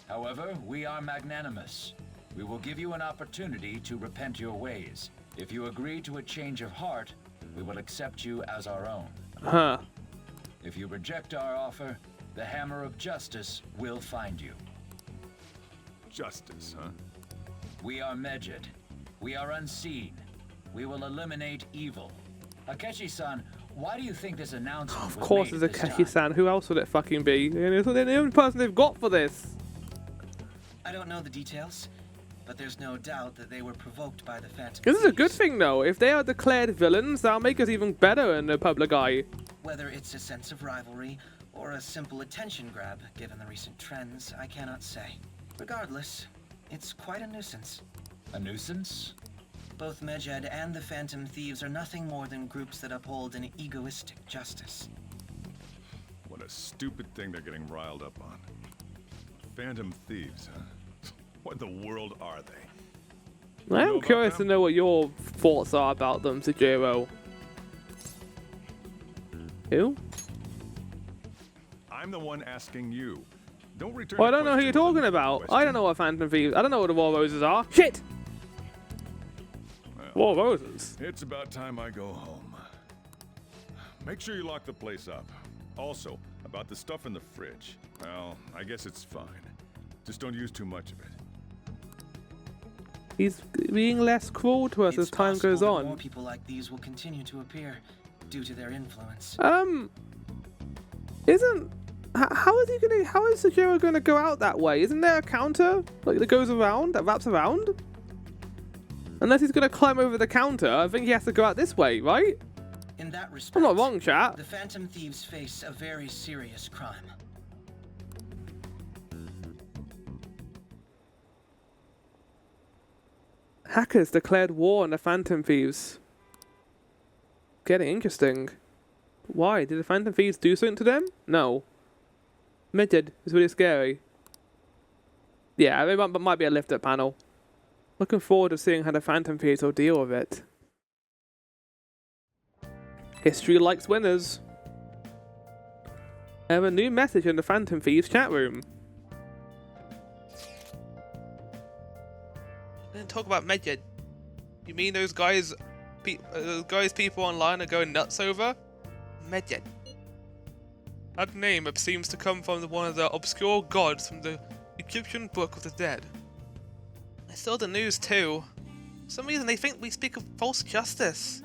However, we are magnanimous. We will give you an opportunity to repent your ways. If you agree to a change of heart, we will accept you as our own. Huh. If you reject our offer, the hammer of justice will find you. Justice, huh? We are Medjed. We are unseen. We will eliminate evil. Akechi-san, why do you think this announcement Of was course made it's at this Akechi-san. Who else would it fucking be? It's the only person they've got for this. I don't know the details, but there's no doubt that they were provoked by the Phantom This is a Thieves. good thing, though. If they are declared villains, that'll make us even better in the public eye. Whether it's a sense of rivalry or a simple attention grab, given the recent trends, I cannot say. Regardless, it's quite a nuisance. A nuisance? Both Medjed and the Phantom Thieves are nothing more than groups that uphold an egoistic justice. What a stupid thing they're getting riled up on. Phantom Thieves, huh? What in the world are they? I'm curious to know what your thoughts are about them, Sejiro. Who? I'm the one asking you. Don't return. Well, I don't know who you're talking about. I don't know what Phantom Thieves. I don't know what the War Roses are. Shit! Well, War Roses. It's about time I go home. Make sure you lock the place up. Also, about the stuff in the fridge. Well, I guess it's fine. Just don't use too much of it. He's being less cruel to us as time goes More on. people like these will continue to appear due to their influence. How is Sejiro gonna go out that way? Isn't there a counter like that goes around, that wraps around? Unless he's gonna climb over the counter, I think he has to go out this way, right? In that respect, I'm not wrong, chat. The Phantom Thieves face a very serious crime. Hackers declared war on the Phantom Thieves. Getting interesting. Why? Did the Phantom Thieves do something to them? No. Medjed is really scary. Yeah, it might be a lift-up panel. Looking forward to seeing how the Phantom Thieves will deal with it. History likes winners. I have a new message in the Phantom Thieves chat room. Then talk about Medjed. You mean those guys people online are going nuts over? Medjed. That name seems to come from one of the obscure gods from the Egyptian Book of the Dead. I saw the news too. For some reason they think we speak of false justice.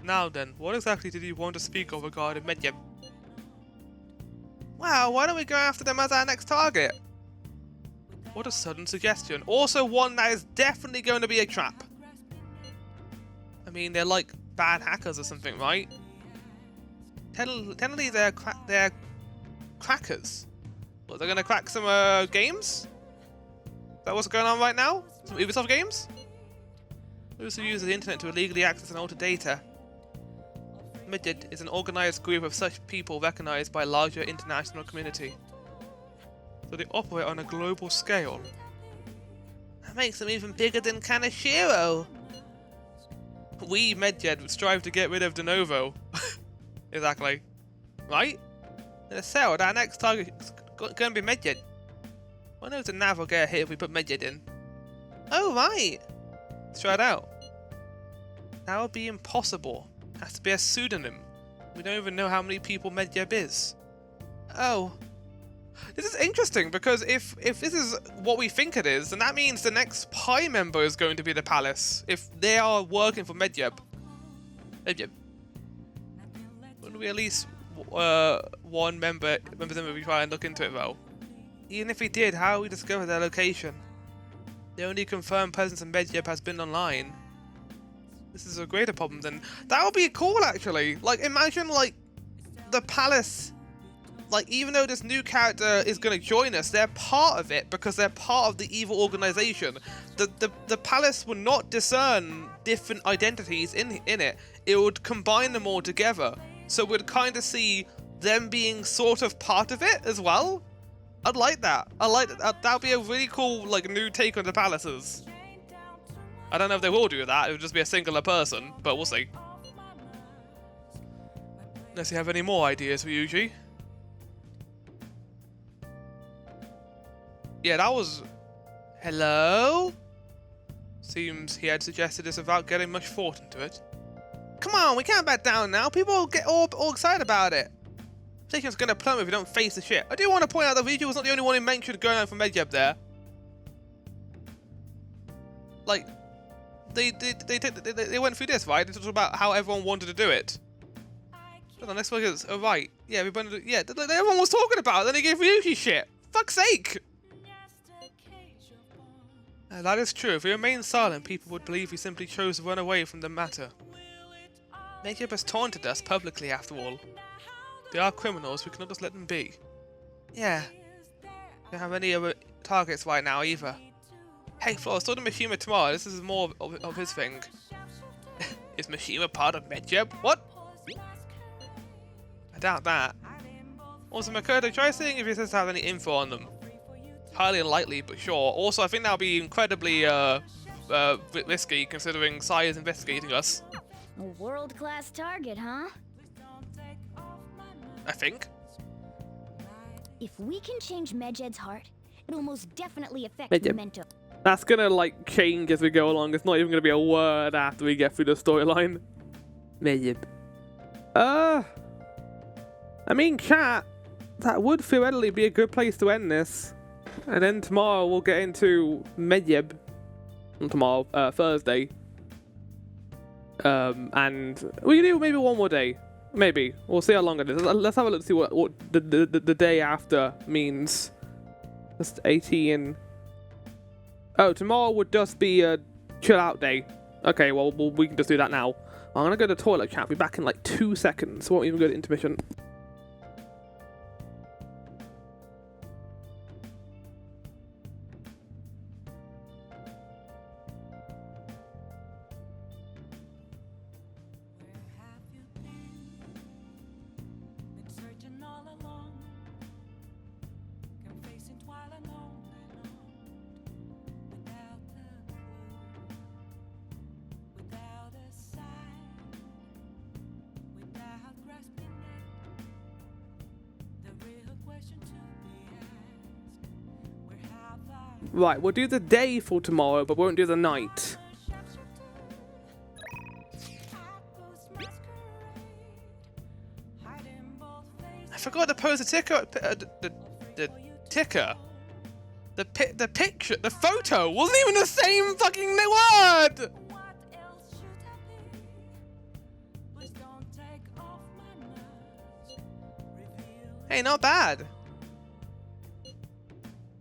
Now then, what exactly did you want to speak of regarding Medjed? Wow, why don't we go after them as our next target? What a sudden suggestion. Also one that is definitely going to be a trap. I mean, they're like bad hackers or something, right? Technically they're crackers. What, they're going to crack some games? Is that what's going on right now? Some Ubisoft games? Those who use the internet to illegally access and alter data. Medjed is an organized group of such people recognized by a larger international community. So they operate on a global scale. That makes them even bigger than Kaneshiro. We, Medjed, would strive to get rid of De Novo. Exactly. Right? In a cell, our next target is going to be Medjed. I know the nav will get a hit if we put Medjed in. Oh, right. Let's try it out. That would be impossible. It has to be a pseudonym. We don't even know how many people Medjed is. Oh. This is interesting because if this is what we think it is, then that means the next Pi member is going to be the Palace. If they are working for Medjed. Wouldn't we at least one member of them would try and look into it though? Even if we did, how would we discover their location? The only confirmed presence of Medjed has been online. This is a greater problem than that would be cool actually. Like imagine like the Palace like, even though this new character is going to join us, they're part of it because they're part of the evil organization. The palace would not discern different identities in it. It would combine them all together. So we'd kind of see them being sort of part of it as well. I'd like that. I like that. That'd be a really cool, like, new take on the palaces. I don't know if they will do that. It would just be a singular person, but we'll see. Unless you have any more ideas, Ryuji. Yeah, that was... Hello? Seems he had suggested this without getting much thought into it. Come on, we can't back down now. People get all excited about it. Station's gonna plummet if we don't face the shit. I do want to point out that Ryuji was not the only one who mentioned going out from Medjeb there. Like, they went through this, right? They talked about how everyone wanted to do it. Hold on, next one is, oh right, yeah, everyone was talking about it, then they gave Ryuji shit. Fuck's sake! That is true. If we remain silent, people would believe we simply chose to run away from the matter. Medjeb has taunted us publicly, after all. They are criminals, we cannot just let them be. Yeah. We don't have any other targets right now, either. Hey, Flo, I saw the Mishima tomorrow. This is more of his thing. Is Mishima part of Medjeb? What? I doubt that. Also, Makoto, try seeing if he says to have any info on them. Highly unlikely, but sure. Also, I think that'll be incredibly risky, considering Sai is investigating us. A world-class target, huh? I think. If we can change Medjed's heart, it'll most definitely affect Medjeb. Memento. That's gonna, like, change as we go along. It's not even gonna be a word after we get through the storyline. Medjeb. I mean, chat, that would theoretically be a good place to end this. And then tomorrow we'll get into Medjeb. Not tomorrow, Thursday. And we can do maybe one more day. Maybe. We'll see how long it is. Let's have a look to see what the day after means. Just 18. Oh, tomorrow would just be a chill out day. Okay, well, we can just do that now. I'm gonna go to the toilet, chat. I'll be back in like 2 seconds. Won't even go to intermission. Right, we'll do the day for tomorrow, but won't do the night. I forgot to pose the ticker. The ticker. The picture. The photo wasn't even the same fucking word. Hey, not bad.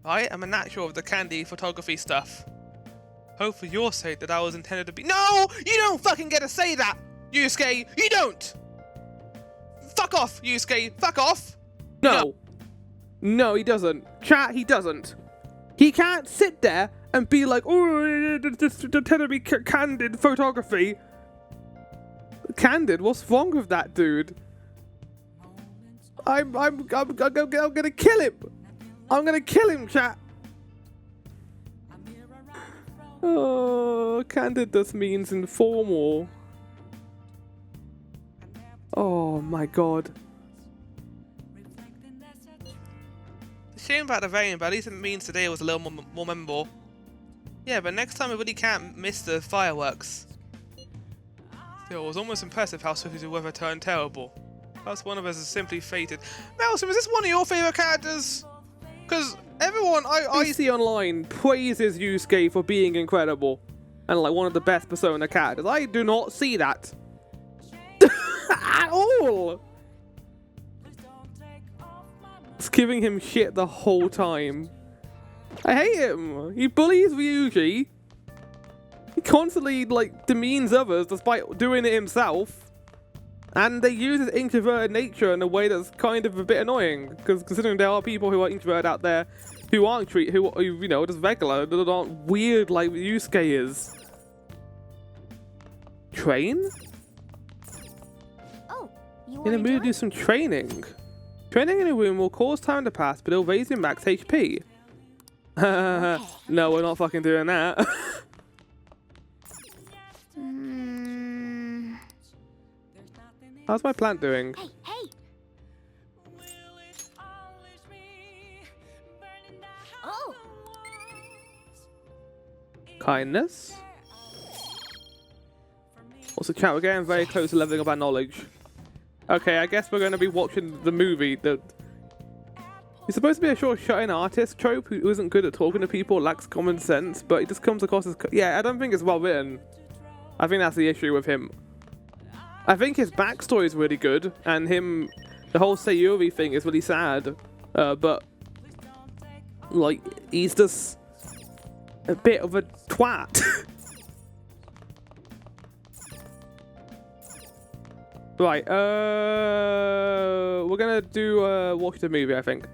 Right, I'm a natural of the candy photography stuff. Hope for your sake that I was intended to be— No! You don't fucking get to say that, Yusuke! You don't! Fuck off, Yusuke! Fuck off! No. No, he doesn't. Chat, he doesn't. He can't sit there and be like, oh, just intended to be candid photography. Candid? What's wrong with that, dude? I'm gonna kill him! I'm gonna kill him, chat! Oh, candid just means informal. Oh my god. Shame about the rain, but at least it means today was a little more memorable. Yeah, but next time we really can't miss the fireworks. Still, it was almost impressive how swiftly the weather turned terrible. Perhaps one of us is simply fated. Melson, is this one of your favourite characters? Because everyone I see online praises Yusuke for being incredible and like one of the best Persona characters. I do not see that at all. It's giving him shit the whole time. I hate him. He bullies Ryuji. He constantly like demeans others despite doing it himself. And they use his introverted nature in a way that's kind of a bit annoying, because considering there are people who are introverted out there who aren't who you know, just regular, that aren't weird like Yusuke is. Train? Oh, you In a want mood to do some training. Training in a room will cause time to pass, but it'll raise your max HP. No, we're not fucking doing that. How's my plant doing? Hey, hey! Oh! Kindness. Also, chat, we're getting very close to leveling up our knowledge. Okay, I guess we're going to be watching the movie. He's supposed to be a short-shutting artist trope who isn't good at talking to people, lacks common sense, but he just comes across as... Yeah, I don't think it's well written. I think that's the issue with him. I think his backstory is really good, and the whole Sayuri thing is really sad. But, like, he's just a bit of a twat. Right, we're gonna do watch the movie, I think.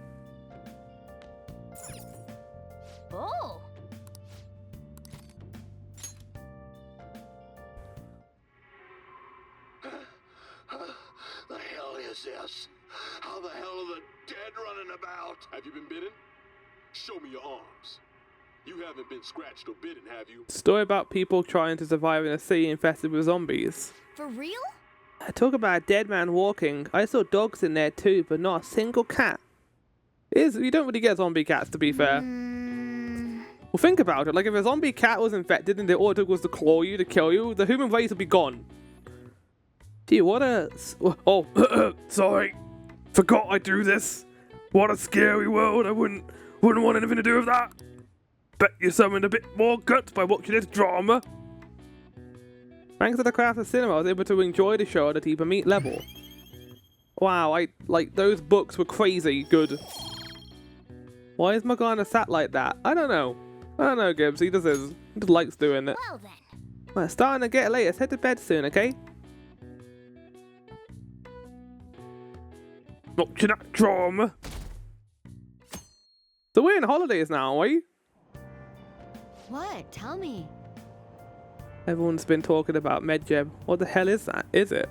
Oh! The hell is this? How the hell are the dead running about? Have you been bitten? Show me your arms. You haven't been scratched or bitten, have you? Story about people trying to survive in a city infested with zombies. For real? I talk about a dead man walking. I saw dogs in there too, but not a single cat. You don't really get zombie cats, to be fair. Well, think about it. Like, if a zombie cat was infected and the order was to claw you, to kill you, the human race would be gone. Gee, what a... Oh, sorry. Forgot I do this. What a scary world. I wouldn't want anything to do with that. Bet you summoned a bit more guts by watching this drama. Thanks to the craft of cinema, I was able to enjoy the show at a deeper meat level. Wow, those books were crazy good. Why is Morgana sat like that? I don't know. Gibbs. He just likes doing it. Well then. Well, it's starting to get late. Let's head to bed soon, okay? Watching that drama. So we're in holidays now, are we? What? Tell me. Everyone's been talking about Medjeb. What the hell is that? Is it?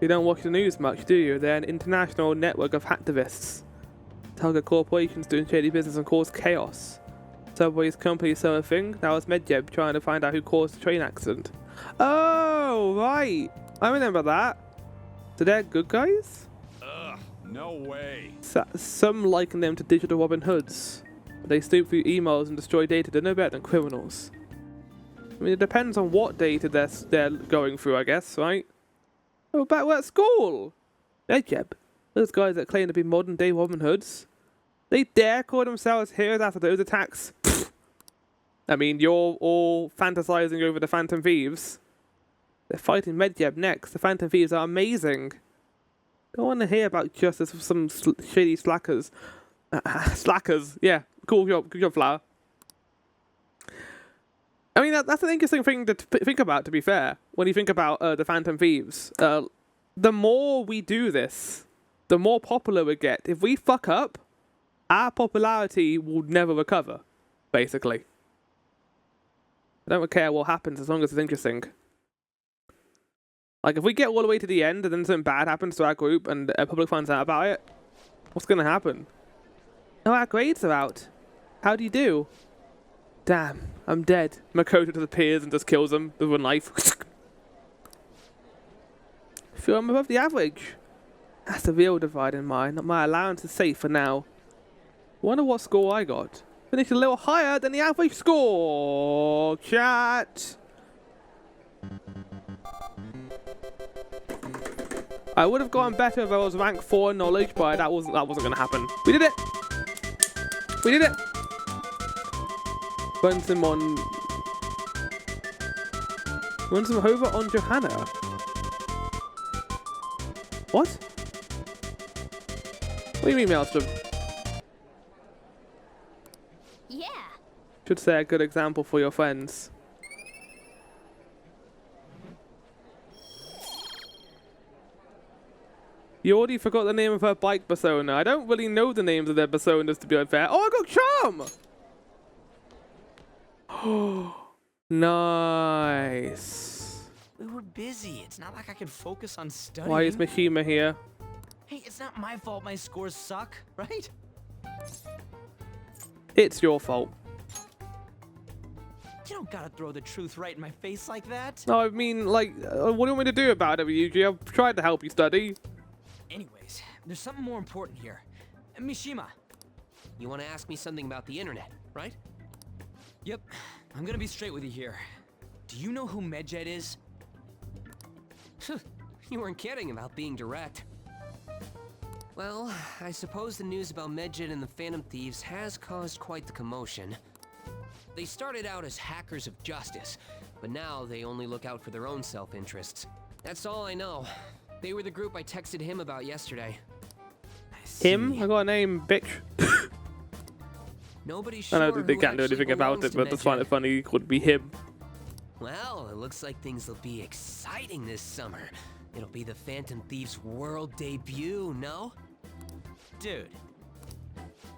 You don't watch the news much, do you? They're an international network of hacktivists. Target corporations doing shady business and cause chaos. Subway's company saw a thing. That was Medjeb trying to find out who caused the train accident. Oh, right. I remember that. So they're good guys? Ugh, no way. Some liken them to digital Robin Hoods. They snoop through emails and destroy data. They're no better than criminals. I mean, it depends on what data they're going through, I guess, right? Oh, back we're at school! Medjeb. Those guys that claim to be modern-day Robin Hoods. They dare call themselves heroes after those attacks? Pfft. I mean, you're all fantasizing over the Phantom Thieves. They're fighting Medjeb next. The Phantom Thieves are amazing. Don't want to hear about justice for some shady slackers. Slackers, yeah. Cool job, Flower. I mean, that's an interesting thing to think about, to be fair, when you think about the Phantom Thieves. The more we do this, the more popular we get. If we fuck up, our popularity will never recover, basically. I don't care what happens as long as it's interesting. Like, if we get all the way to the end and then something bad happens to our group and the public finds out about it, what's going to happen? Oh, our grades are out. How do you do? Damn, I'm dead. Makoto just appears and just kills them with a knife. Feel I'm above the average. That's the real divide in mind. My allowance is safe for now. Wonder what score I got. Finished a little higher than the average score. Chat. I would have gotten better if I was rank 4 in knowledge, but that wasn't gonna happen. We did it. We did it. Runs him over on Johanna. What? What do you mean, Maelstrom? Yeah. Should say a good example for your friends. You already forgot the name of her bike persona. I don't really know the names of their personas, to be unfair. Oh, I got Charm! Oh, nice. We were busy. It's not like I could focus on studying. Why is Mishima here? Hey, it's not my fault my scores suck, right? It's your fault. You don't gotta throw the truth right in my face like that. No, I mean, like, what do you want me to do about it, Ryuji? I've tried to help you study. Anyways, there's something more important here. Mishima. You want to ask me something about the internet, right? Yep. I'm gonna be straight with you here. Do you know who Medjed is? You weren't kidding about being direct. Well, I suppose the news about Medjed and the Phantom Thieves has caused quite the commotion. They started out as hackers of justice, but now they only look out for their own self-interests. That's all I know. They were the group I texted him about yesterday. Him? I got a name, bitch. Nobody's I sure know they can't do anything about it, but that's fine. It's funny. It could be him. Well, it looks like things will be exciting this summer. It'll be the Phantom Thieves' world debut, no? Dude.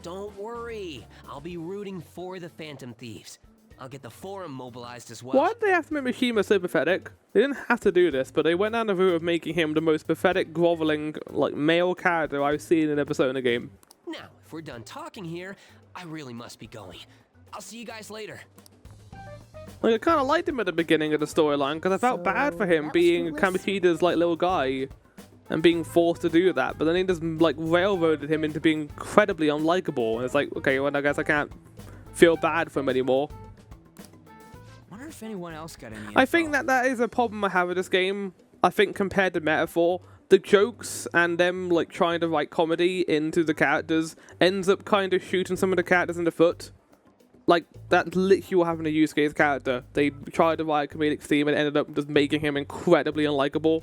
Don't worry. I'll be rooting for the Phantom Thieves. I'll get the forum mobilized as well. Why did they have to make Mishima so pathetic? They didn't have to do this, but they went down the route of making him the most pathetic, groveling, like, male character I've seen in a Persona game. Now, if we're done talking here, I really must be going. I'll see you guys later. Like, I kind of liked him at the beginning of the storyline, because I felt bad for him being Kamoshida's, like, little guy and being forced to do that, but then he just, like, railroaded him into being incredibly unlikable, and it's like, okay, well, I guess I can't feel bad for him anymore. Wonder if anyone else got any info. I think that is a problem I have with this game. I think compared to Metaphor, the jokes and them, like, trying to write comedy into the characters ends up kind of shooting some of the characters in the foot. Like, that's literally what happened to Yusuke's character. They tried to write a comedic theme and ended up just making him incredibly unlikable.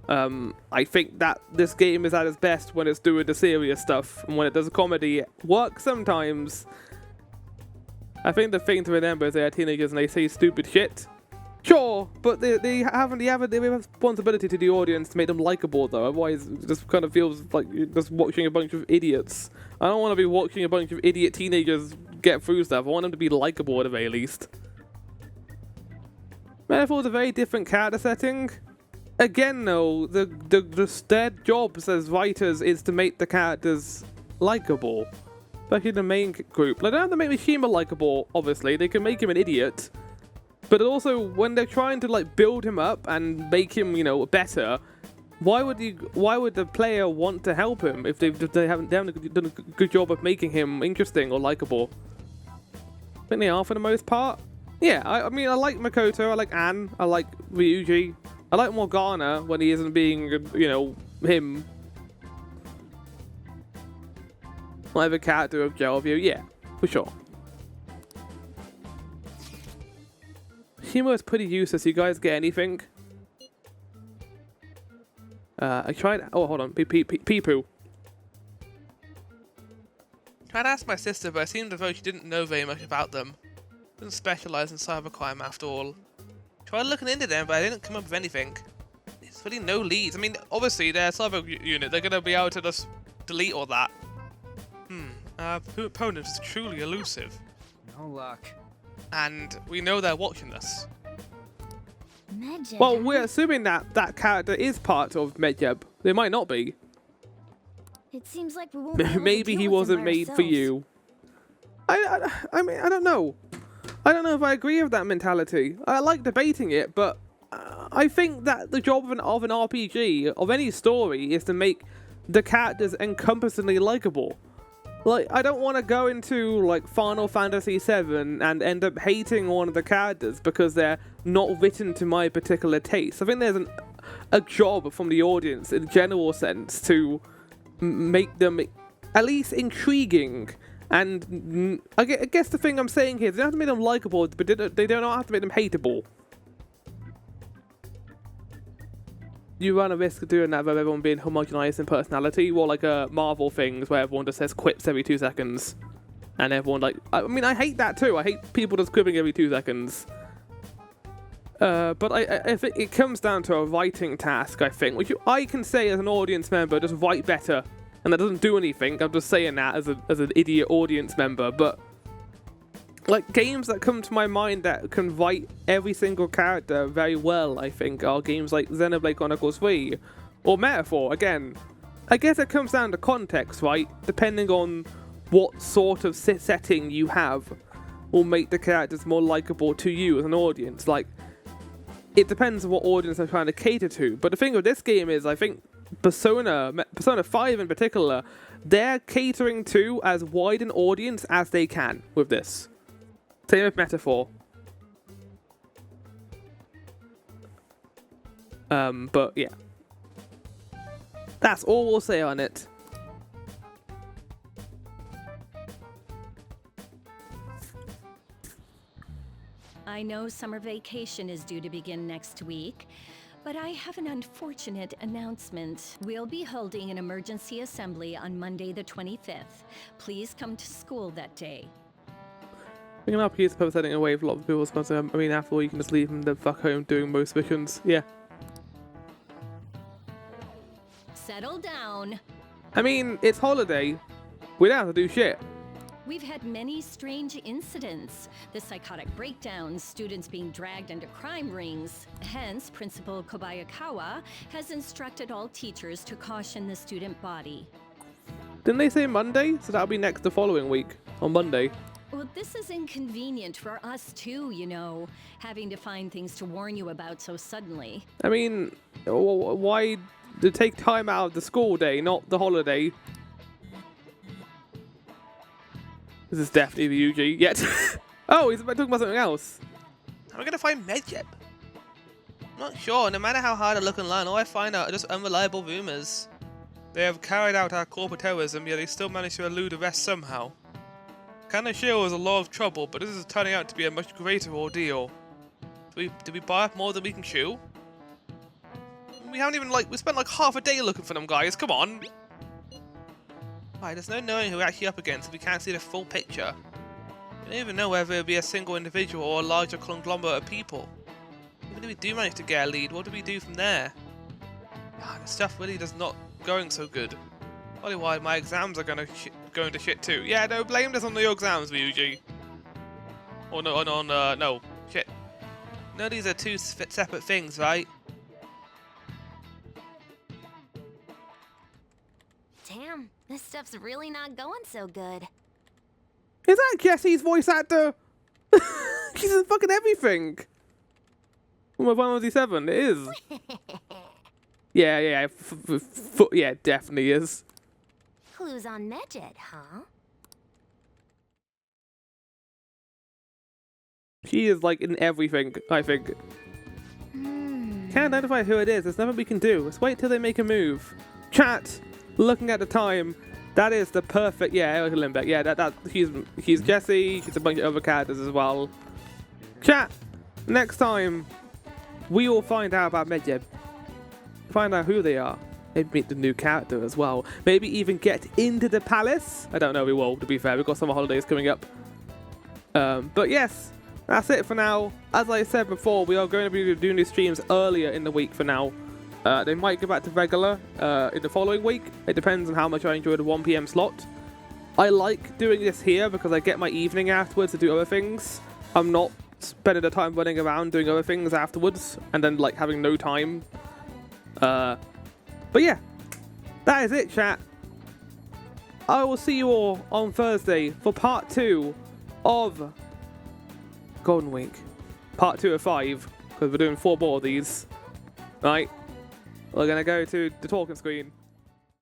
I think that this game is at its best when it's doing the serious stuff, and when it does comedy, it works sometimes. I think the thing to remember is they are teenagers and they say stupid shit. Sure, but they have the responsibility to the audience to make them likable, though. Otherwise, it just kind of feels like you're just watching a bunch of idiots. I don't want to be watching a bunch of idiot teenagers get through stuff. I want them to be likable at the very least. Metaphor is a very different character setting. Again, though, their jobs as writers is to make the characters likable. Especially the main group. Like, they don't have to make Mishima likable, obviously. They can make him an idiot. But also, when they're trying to, like, build him up and make him, you know, better, why would the player want to help him if they haven't done a good job of making him interesting or likable? I think they are for the most part. Yeah, I mean, I like Makoto, I like Anne, I like Ryuji, I like Morgana when he isn't being, you know, him. Like the character of Gelview, yeah, for sure. Humor is pretty useless. You guys get anything? I tried. Oh, hold on. Pee-poo. I'd asked my sister, but it seemed as though she didn't know very much about them. Didn't specialize in cybercrime after all. Tried looking into them, but I didn't come up with anything. There's really no leads. I mean, obviously, their cyber unit, they're gonna be able to just delete all that. Opponent is truly elusive. No luck. And we know they're watching us. Medjed. Well, we're assuming that character is part of Medjed. They might not be. It seems like we won't be able to Maybe deal he with wasn't them made by for ourselves. you. I mean, I don't know. I don't know if I agree with that mentality. I like debating it, but I think that the job of an RPG, of any story, is to make the characters encompassingly likable. Like, I don't want to go into, like, Final Fantasy VII and end up hating one of the characters because they're not written to my particular taste. I think there's a job from the audience, in a general sense, to make them at least intriguing. And I guess the thing I'm saying here is they don't have to make them likable, but they don't have to make them hateable. You run a risk of doing that of everyone being homogenized in personality, or like Marvel things where everyone just says quips every 2 seconds. And everyone, like, I mean, I hate that too. I hate people just quipping every 2 seconds. But I think it comes down to a writing task, I think, which I can say as an audience member, just write better. And that doesn't do anything, I'm just saying that as an idiot audience member, but like games that come to my mind that can write every single character very well, I think, are games like Xenoblade Chronicles 3 or Metaphor. Again, I guess it comes down to context, right? Depending on what sort of setting you have will make the characters more likable to you as an audience. Like, it depends on what audience I'm trying to cater to. But the thing with this game is, I think Persona 5 in particular, they're catering to as wide an audience as they can with this. Same with Metaphor. But yeah. That's all we'll say on it. I know summer vacation is due to begin next week, but I have an unfortunate announcement. We'll be holding an emergency assembly on Monday the 25th. Please come to school that day. Picking up he's setting away for a lot of people's sponsor. I mean, after all, you can just leave them the fuck home doing most missions. Yeah. Settle down. I mean, it's holiday. We don't have to do shit. We've had many strange incidents. The psychotic breakdowns, students being dragged into crime rings. Hence, Principal Kobayakawa has instructed all teachers to caution the student body. Didn't they say Monday? So that'll be the following week, on Monday. Well, this is inconvenient for us too, you know, having to find things to warn you about so suddenly. I mean, why to take time out of the school day, not the holiday? This is definitely the UG yet. Oh, he's talking about something else. How are we gonna find Medjeb? I'm not sure. No matter how hard I look online, all I find out are just unreliable rumors. They have carried out our corporate terrorism, yet they still managed to elude arrest somehow. Kanashiro is a lot of trouble, but this is turning out to be a much greater ordeal. Did we buy up more than we can chew? We haven't even we spent like half a day looking for them guys, come on! Right, there's no knowing who we're actually up against if we can't see the full picture. We don't even know whether it'll be a single individual or a larger conglomerate of people. Even if we do manage to get a lead, what do we do from there? The stuff really does not going so good. Probably why my exams are going to shit too. Yeah, no, blame this on your exams, Ryuji. Or no, shit. No, these are two separate things, right? Damn, this stuff's really not going so good. Is that Jesse's voice actor? She's in fucking everything. Well, my Final Fantasy 7, it is. Yeah, yeah, definitely is. Clues on Medjed, huh? She is like in everything, I think. Can't identify who it is. There's nothing we can do. Let's wait till they make a move. Chat. Looking at the time, that is the perfect. Yeah, Eric Lindbeck. Yeah, he's Jesse. He's a bunch of other characters as well. Chat. Next time, we will find out about Medjeb. Find out who they are. Maybe meet the new character as well. Maybe even get into the palace. I don't know. We will. To be fair, we've got summer holidays coming up. But yes, that's it for now. As I said before, we are going to be doing these streams earlier in the week for now. They might go back to regular in the following week. It depends on how much I enjoy the 1 PM slot. I like doing this here because I get my evening afterwards to do other things. I'm not spending the time running around doing other things afterwards and then like having no time. But yeah, that is it, chat. I will see you all on Thursday for part 2 of Golden Week. Part 2 of 5, because we're doing 4 more of these. Right? We're going to go to the talking screen.